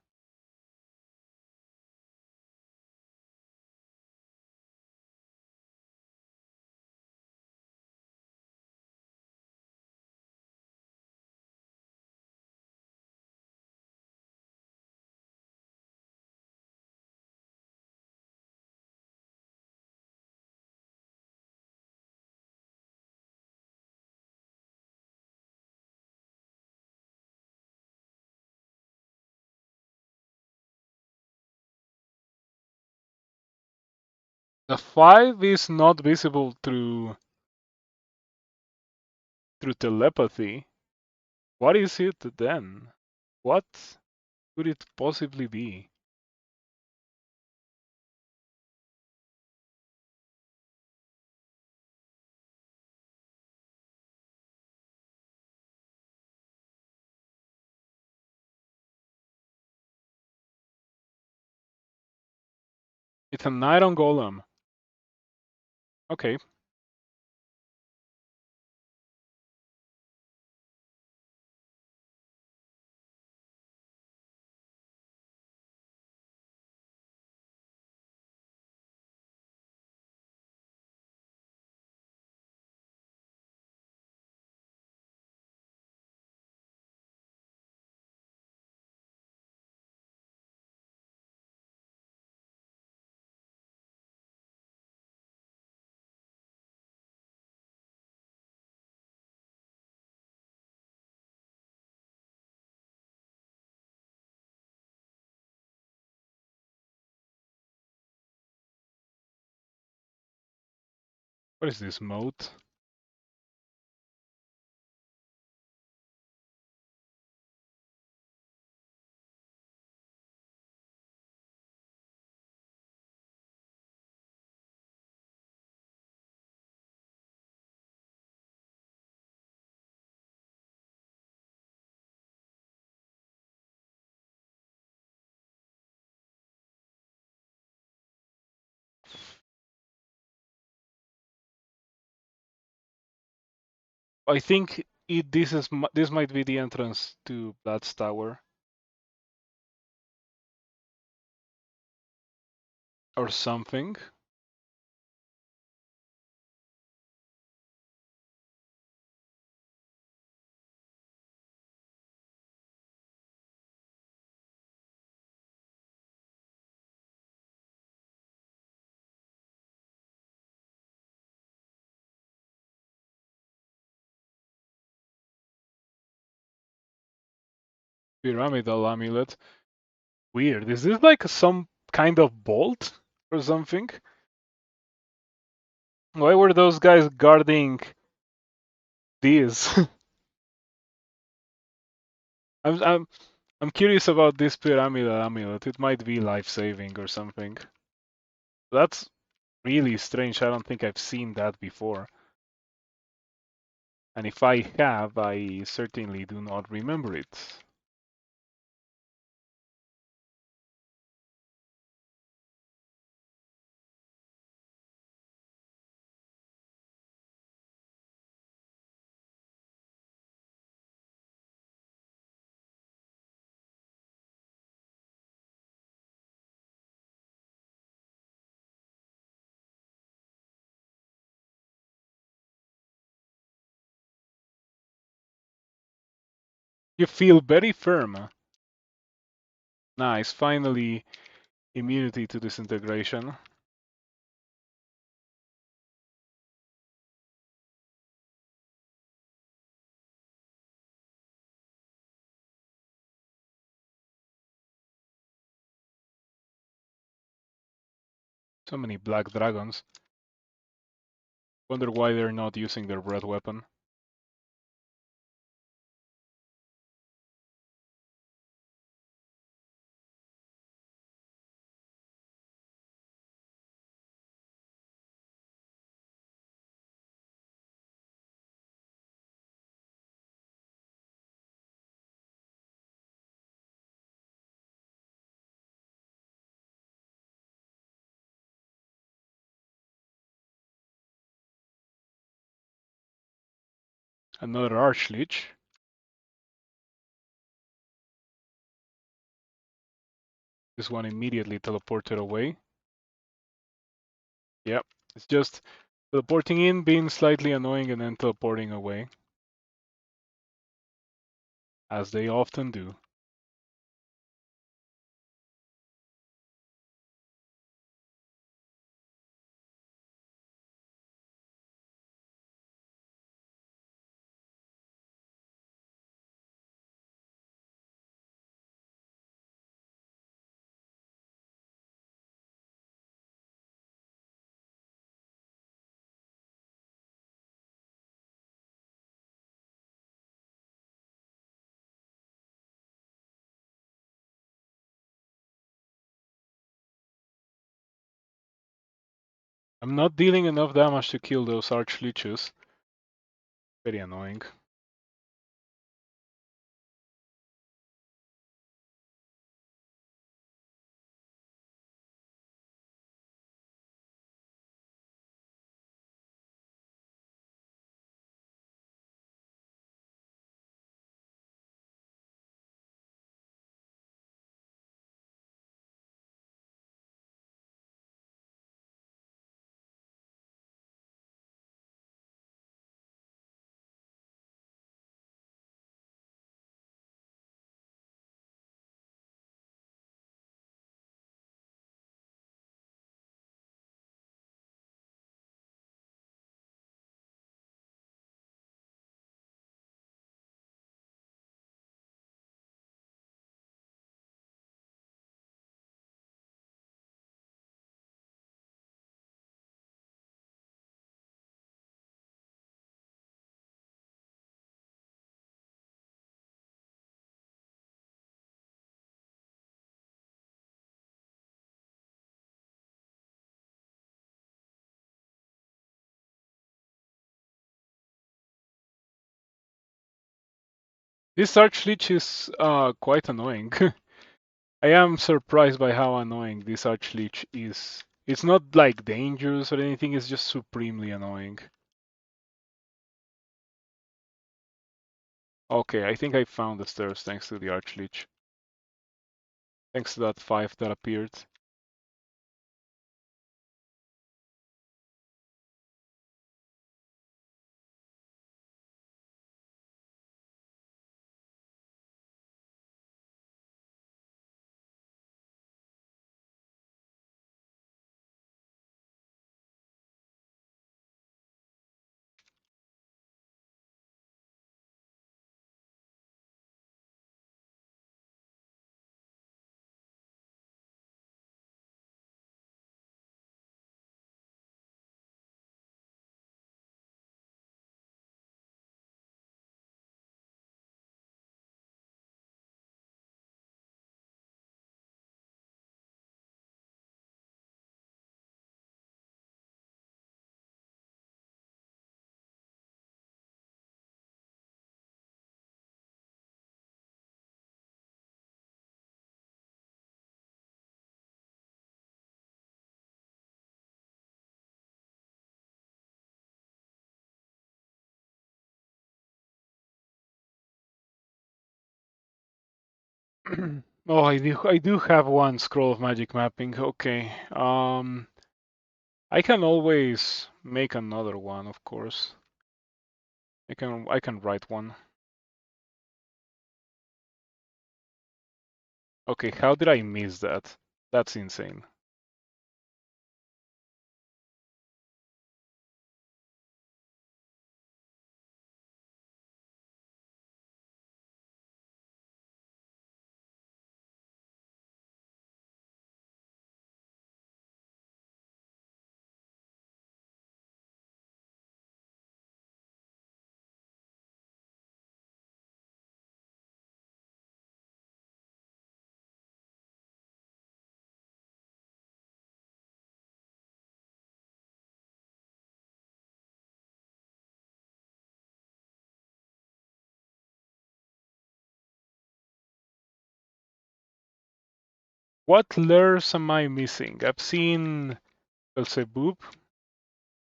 The 5 is not visible through telepathy. What is it then? What could it possibly be? It's an iron golem. Okay. What is this moat? I think this might be the entrance to Blood's Tower or something. Pyramidal amulet. Weird. Is this like some kind of bolt or something? Why were those guys guarding these? I'm I'm I'm curious about this pyramidal amulet. It might be life-saving or something. That's really strange. I don't think I've seen that before. And if I have, I certainly do not remember it. You feel very firm. Nice. Finally, immunity to disintegration. So many black dragons. Wonder why they're not using their breath weapon. Another Archlich. This one immediately teleported away. Yep, it's just teleporting in, being slightly annoying, and then teleporting away. As they often do. I'm not dealing enough damage to kill those archleeches. Very annoying. This archleech is quite annoying. I am surprised by how annoying this archleech is. It's not like dangerous or anything, it's just supremely annoying. Okay, I think I found the stairs thanks to the archleech. Thanks to that 5 that appeared. Oh, I do have one scroll of magic mapping. Okay. I can always make another one, of course. I can write one. Okay, how did I miss that? That's insane. What lures am I missing? I've seen Belzebub,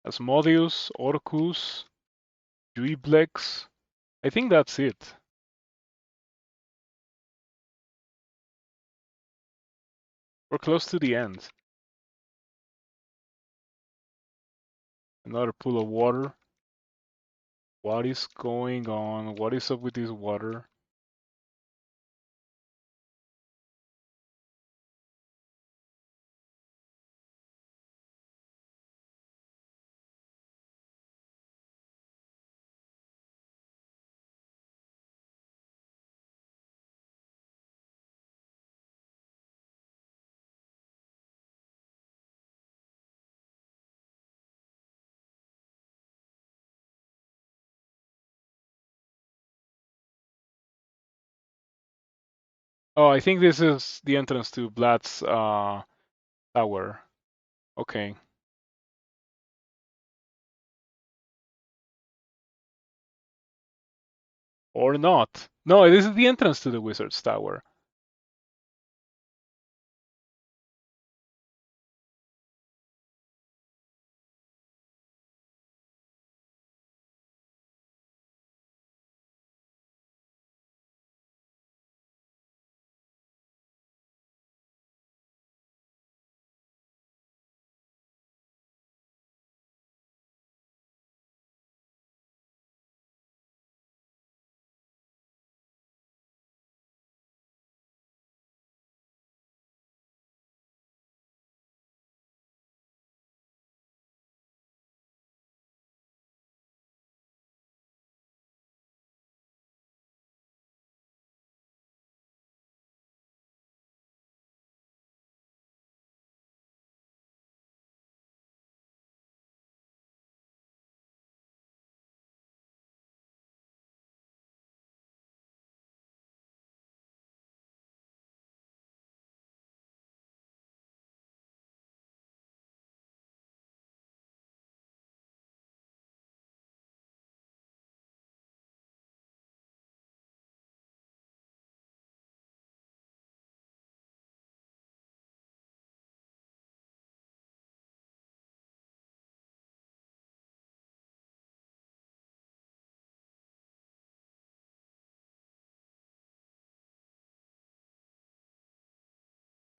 Asmodeus, Orcus, Juiblex. I think that's it. We're close to the end. Another pool of water. What is going on? What is up with this water? Oh, I think this is the entrance to Vlad's tower. Okay. Or not. No, this is the entrance to the wizard's tower.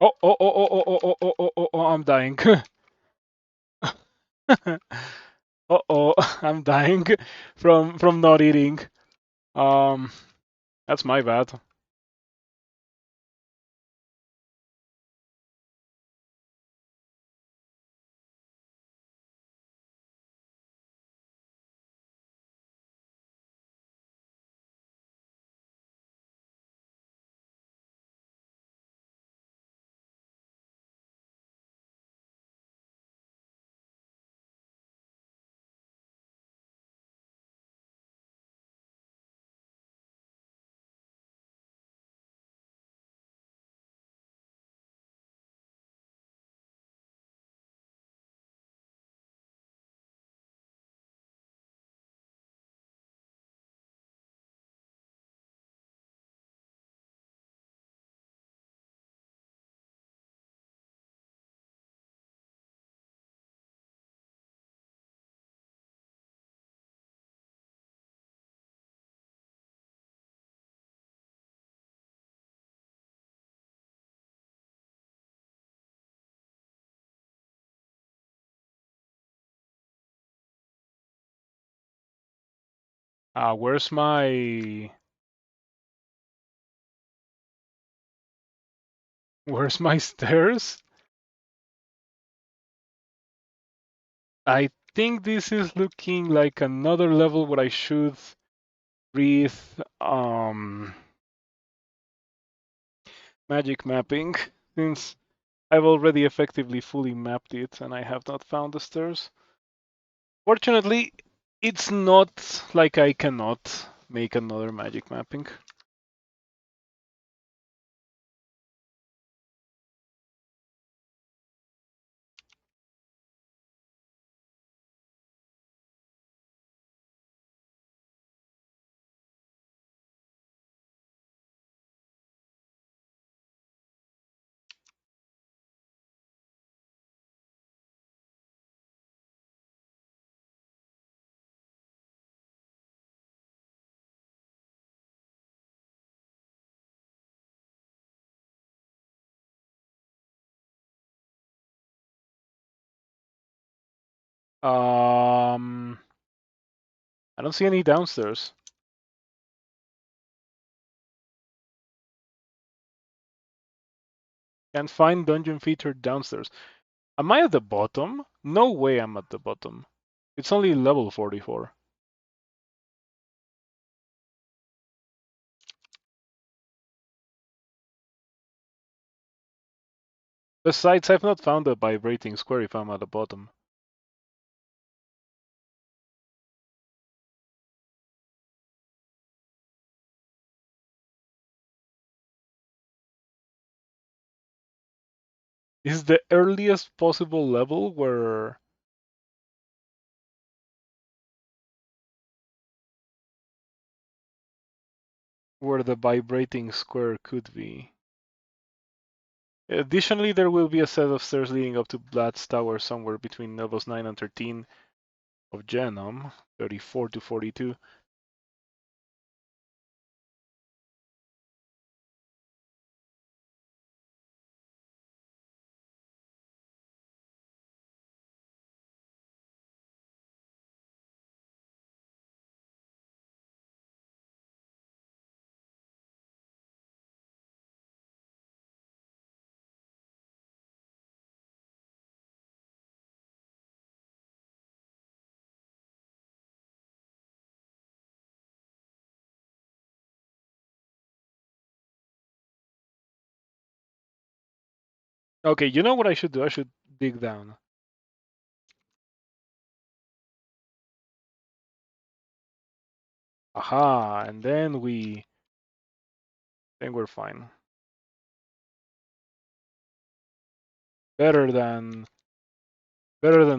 Oh, oh, oh, oh, oh, oh, oh, oh, oh, oh, I'm dying. Uh-oh, I'm dying from not eating. Um, that's my bad. Where's my stairs? I think this is looking like another level where I should breathe magic mapping, since I've already effectively fully mapped it and I have not found the stairs. Fortunately, it's not like I cannot make another magic mapping. Um, I don't see any downstairs. Can't find dungeon featured downstairs. Am I at the bottom? No way I'm at the bottom. It's only level 44. Besides, I've not found a vibrating square if I'm at the bottom. This is the earliest possible level where where the vibrating square could be. Additionally, there will be a set of stairs leading up to Blad's tower somewhere between levels 9 and 13 of Genome, 34 to 42. Okay, you know what I should do? I should dig down. Aha, and then we're fine. Better than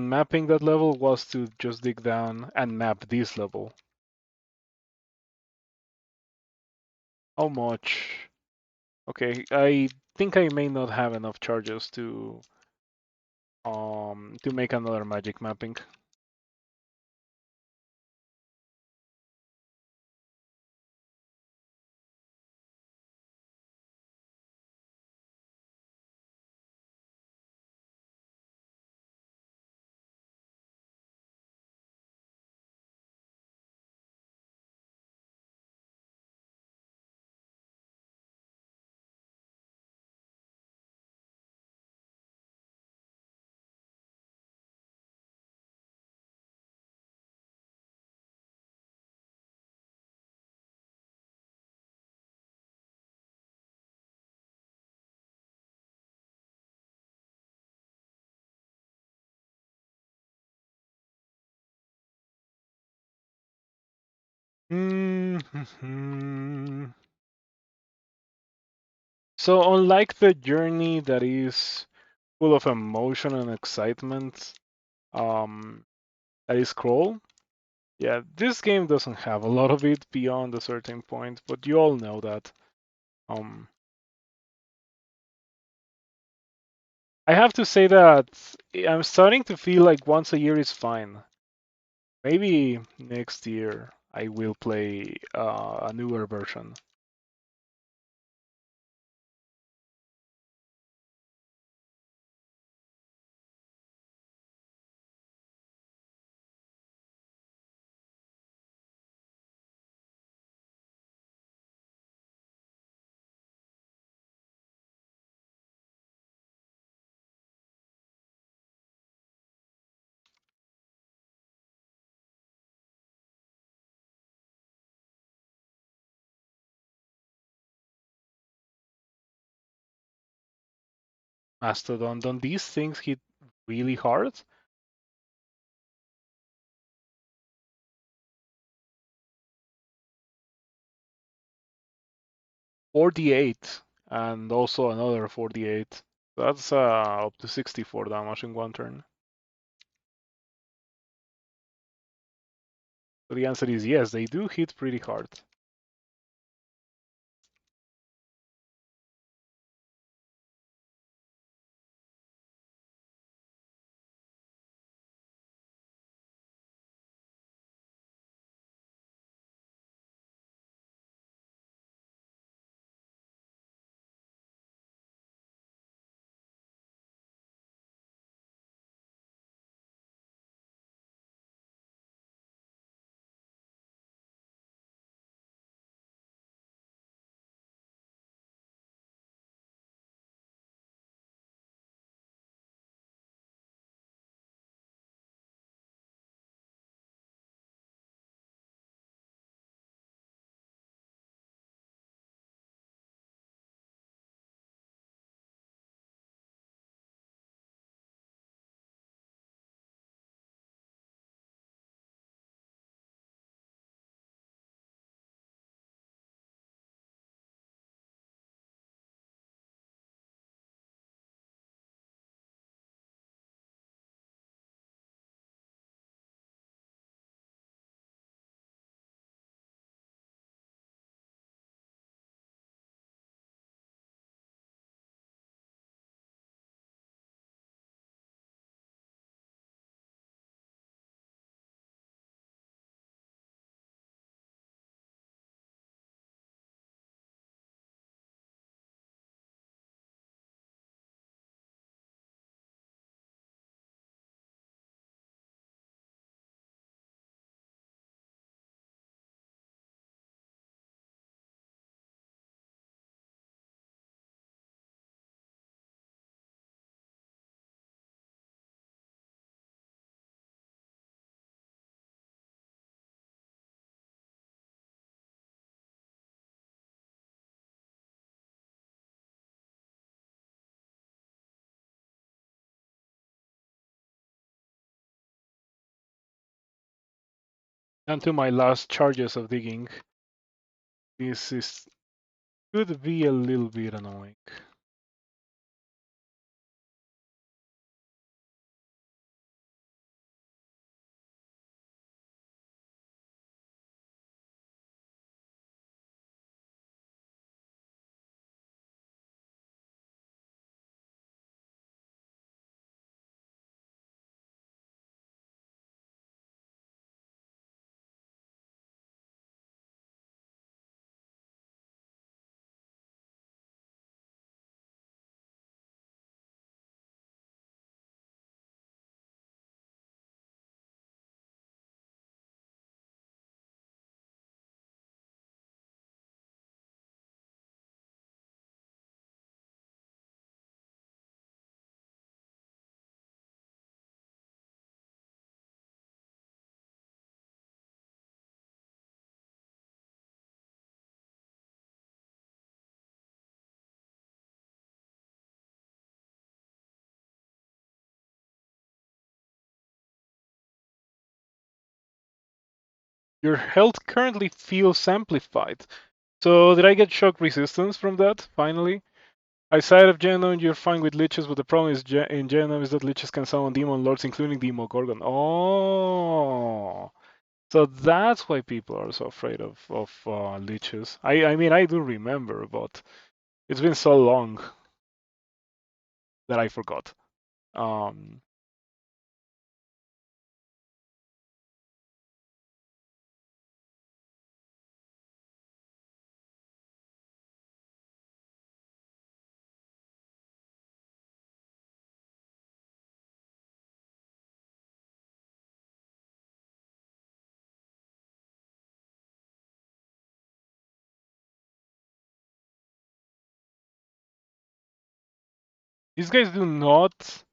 mapping that level was to just dig down and map this level. How much? Okay, I think I may not have enough charges to make another magic mapping. Mm-hmm. So unlike the journey that is full of emotion and excitement, that is Crawl, yeah, this game doesn't have a lot of it beyond a certain point, but you all know that. Um, I have to say that I'm starting to feel like once a year is fine. Maybe next year I will play a newer version. Mastodon, don't these things hit really hard? 48, and also another 48. That's up to 64 damage in one turn. So the answer is yes, they do hit pretty hard. And to my last charges of digging. This is could be a little bit annoying. Your health currently feels amplified. So did I get shock resistance from that, finally? Outside of Genome, you're fine with liches, but the problem is in Genome is that liches can summon demon lords, including Demogorgon. Oh, so that's why people are so afraid of liches. I mean, I do remember, but it's been so long that I forgot. Um, these guys do not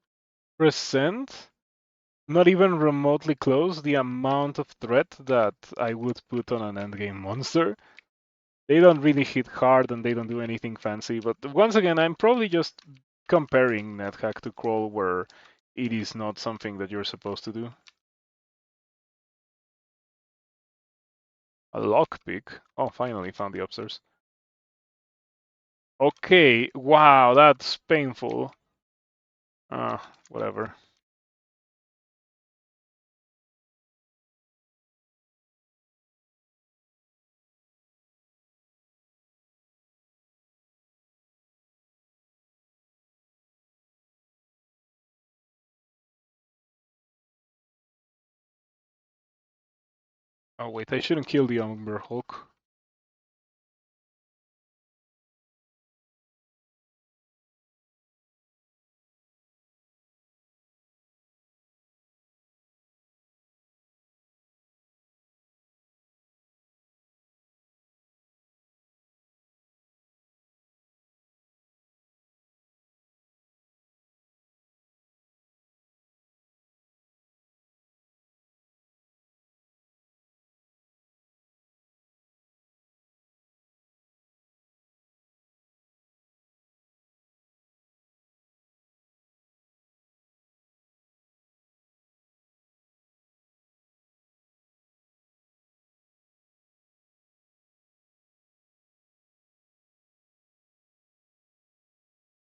present, not even remotely close, the amount of threat that I would put on an endgame monster. They don't really hit hard and they don't do anything fancy. But once again, I'm probably just comparing NetHack to Crawl where it is not something that you're supposed to do. A lockpick? Oh, finally found the upstairs. Okay, wow, that's painful. Whatever. Oh wait, I shouldn't kill the Umber Hulk.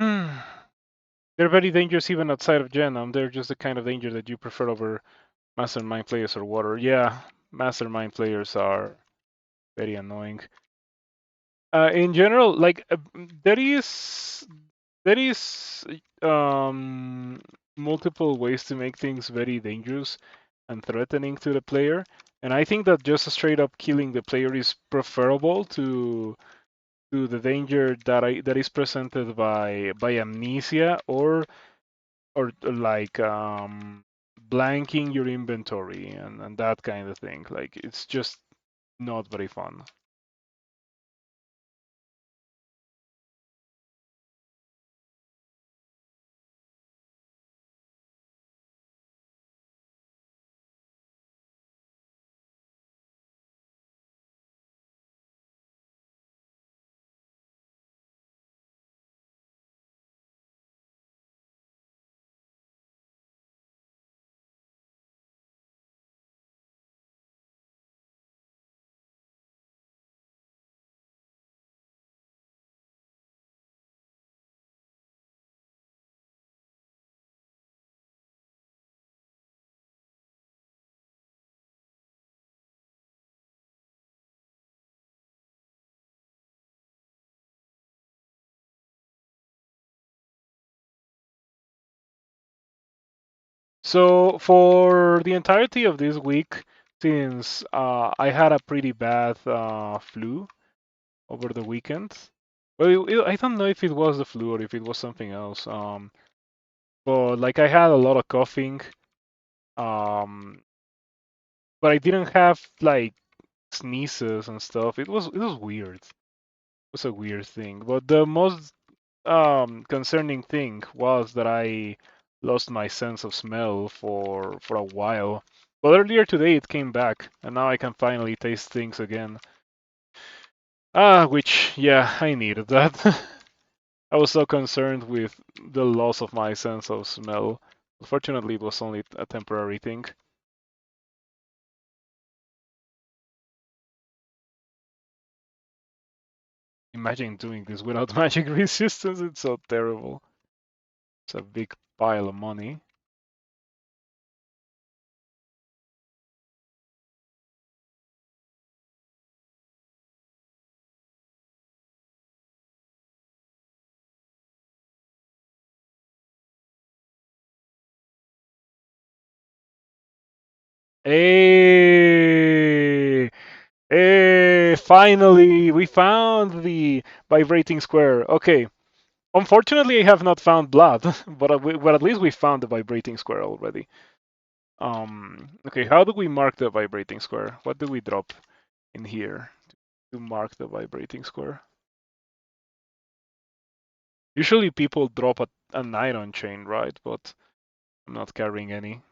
Hmm. They're very dangerous even outside of Genome. They're just the kind of danger that you prefer over Mastermind players or water. Yeah, Mastermind players are very annoying. In general, like there is there is multiple ways to make things very dangerous and threatening to the player, and I think that just straight up killing the player is preferable to the danger that is presented by amnesia or like blanking your inventory and that kind of thing. Like it's just not very fun. So for the entirety of this week, since I had a pretty bad flu over the weekend, well, I don't know if it was the flu or if it was something else. But like I had a lot of coughing, um, but I didn't have like sneezes and stuff. It was weird. It was a weird thing. But the most concerning thing was that I lost my sense of smell for a while. But earlier today it came back, and now I can finally taste things again. Which yeah, I needed that. I was so concerned with the loss of my sense of smell. Fortunately, it was only a temporary thing. Imagine doing this without magic resistance. It's so terrible. It's a big pile of money. Hey, hey! Finally, we found the vibrating square. Okay. Unfortunately, I have not found blood, but at least we found the vibrating square already. Okay, how do we mark the vibrating square? What do we drop in here to mark the vibrating square? Usually people drop an iron chain, right? But I'm not carrying any.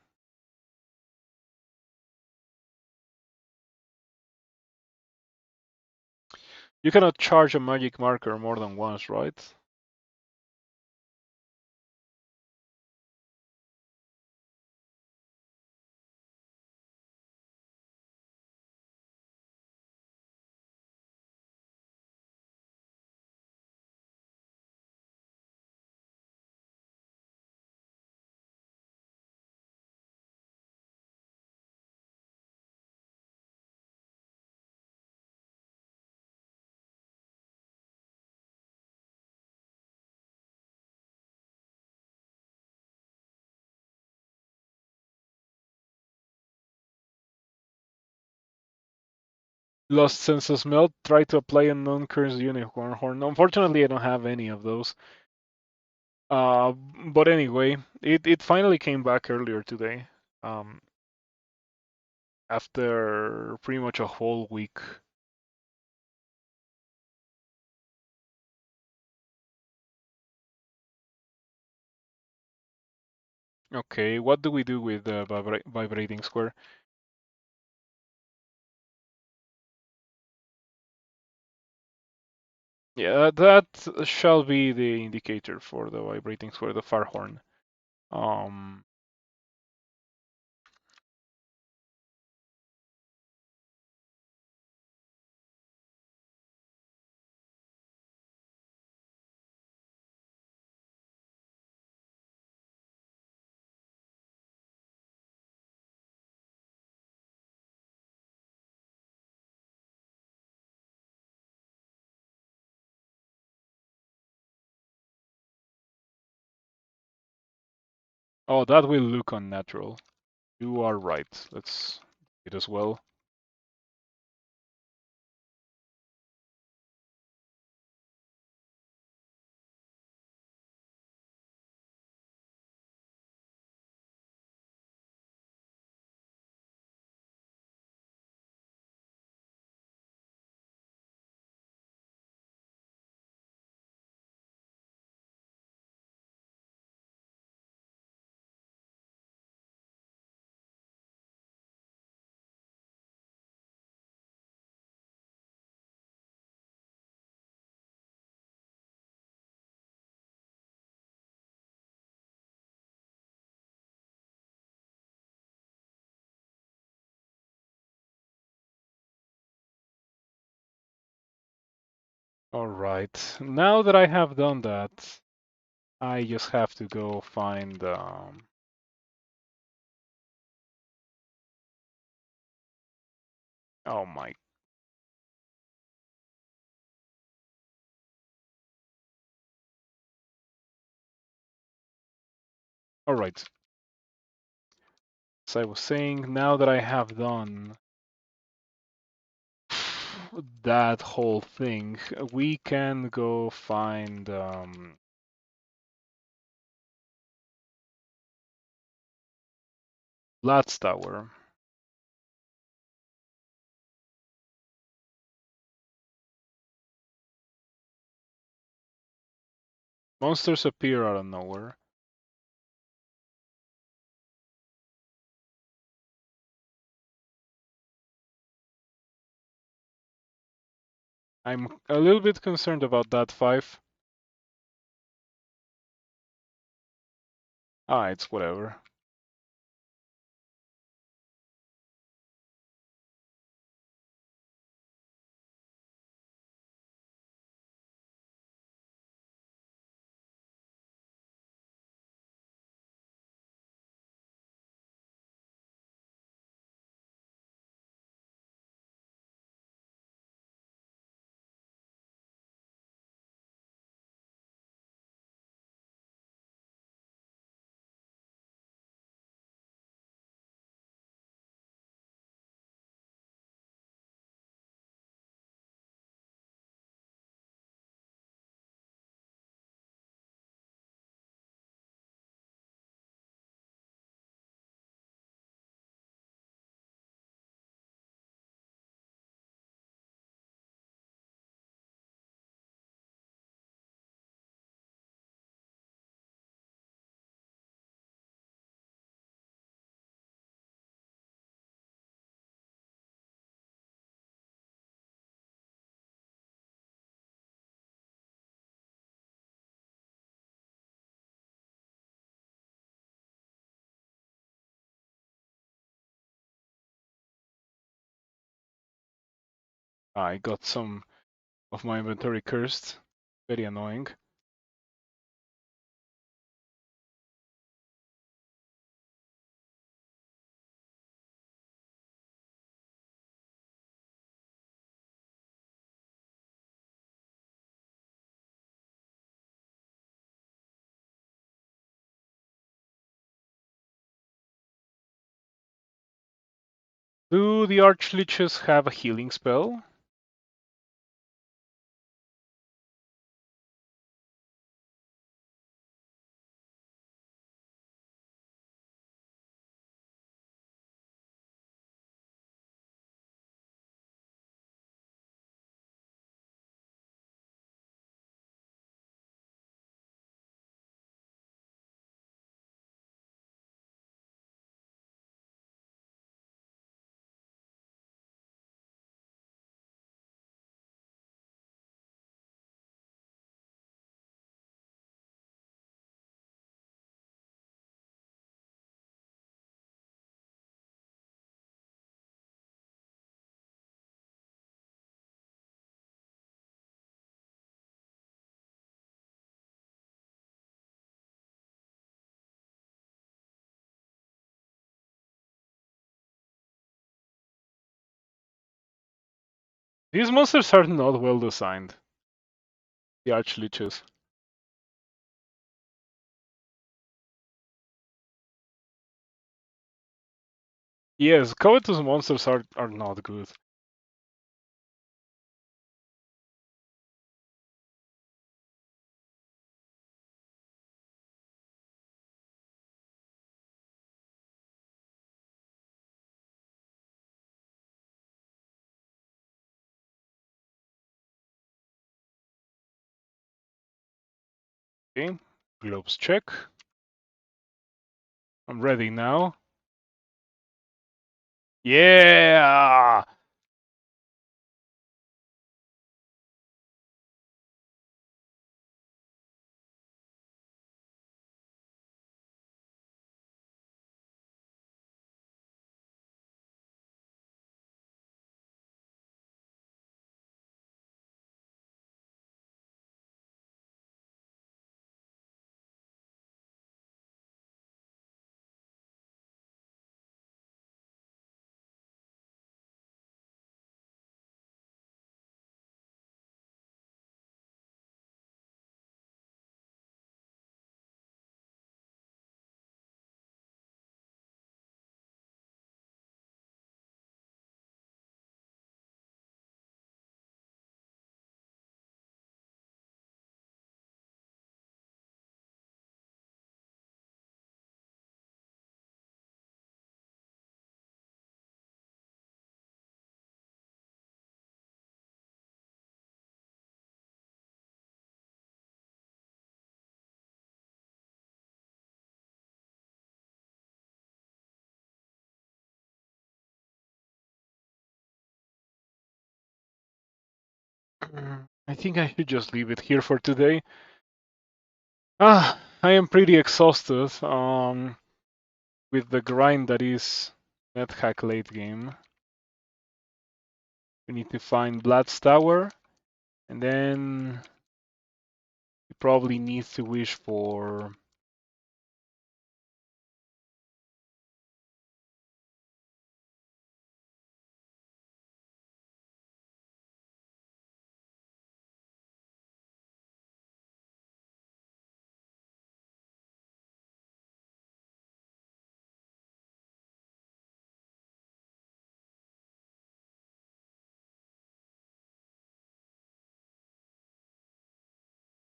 You cannot charge a magic marker more than once, right? Lost sense of smell. Try to apply a non-cursed unicorn horn. Unfortunately, I don't have any of those. Uh, but anyway, it finally came back earlier today. Um, after pretty much a whole week. Okay, what do we do with the vibrating square? Yeah, that shall be the indicator for the vibrating square, the far horn. Um, oh, that will look unnatural. You are right. Let's do it as well. All right. Now that I have done that, I just have to go find. Oh my. All right. As I was saying, now that I have done that whole thing, we can go find Blad's Tower. Monsters appear out of nowhere. I'm a little bit concerned about that 5. Ah, it's whatever. I got some of my inventory cursed. Very annoying. Do the Archliches have a healing spell? These monsters are not well designed. The Archliches. Yes, covetous monsters are not good. Okay, globes check. I'm ready now. Yeah! I think I should just leave it here for today. I am pretty exhausted with the grind that is Junethack late game. We need to find Blood's Tower, and then we probably need to wish for.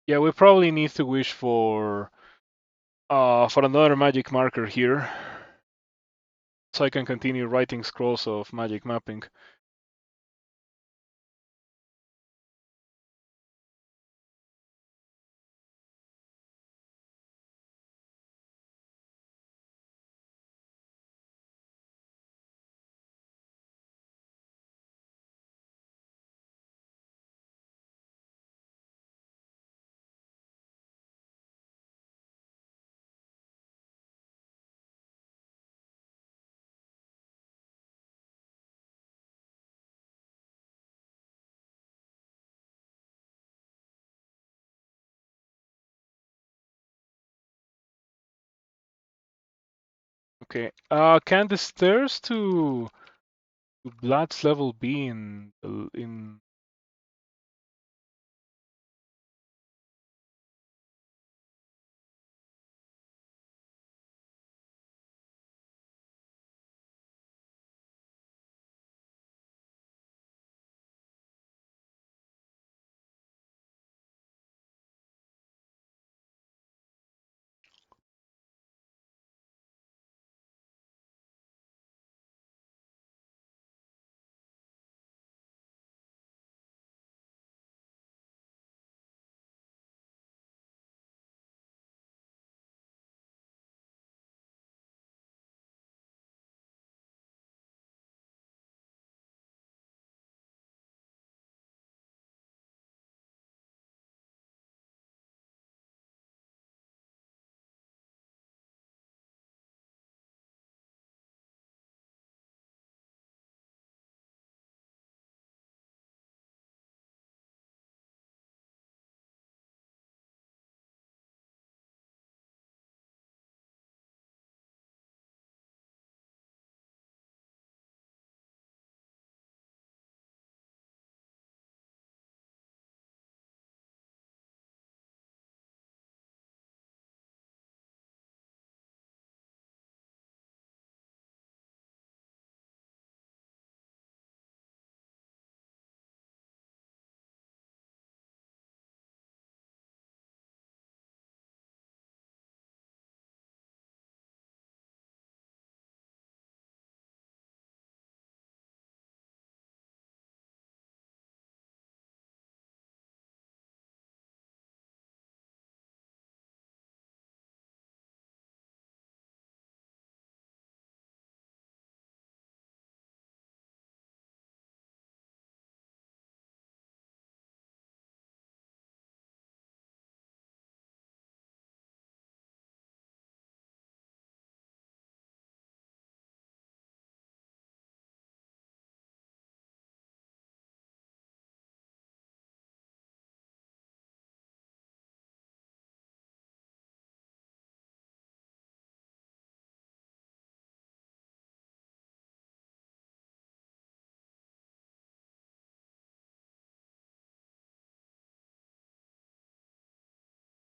Yeah, we probably need to wish for another magic marker here, so I can continue writing scrolls of magic mapping. Okay. Can the stairs to Blood's level be in?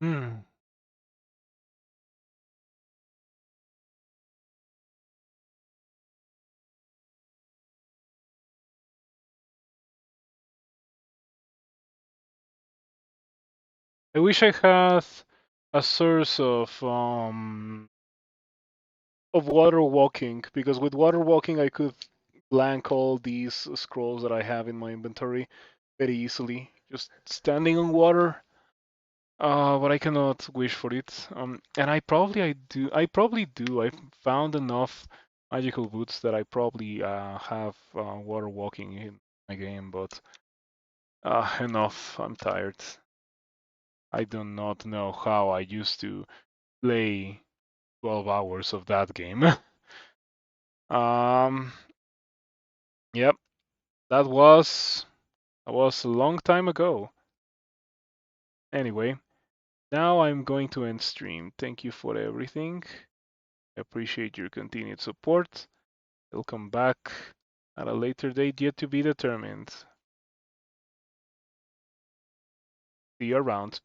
Hmm. I wish I had a source of water walking, because with water walking I could blank all these scrolls that I have in my inventory very easily, just standing on water. But I cannot wish for it. And I probably do. I've found enough magical boots that I probably have water walking in my game, but Enough. I'm tired. I do not know how I used to play 12 hours of that game. um, yep, that was a long time ago. Anyway, now I'm going to end stream. Thank you for everything. I appreciate your continued support. I'll come back at a later date yet to be determined. See you around.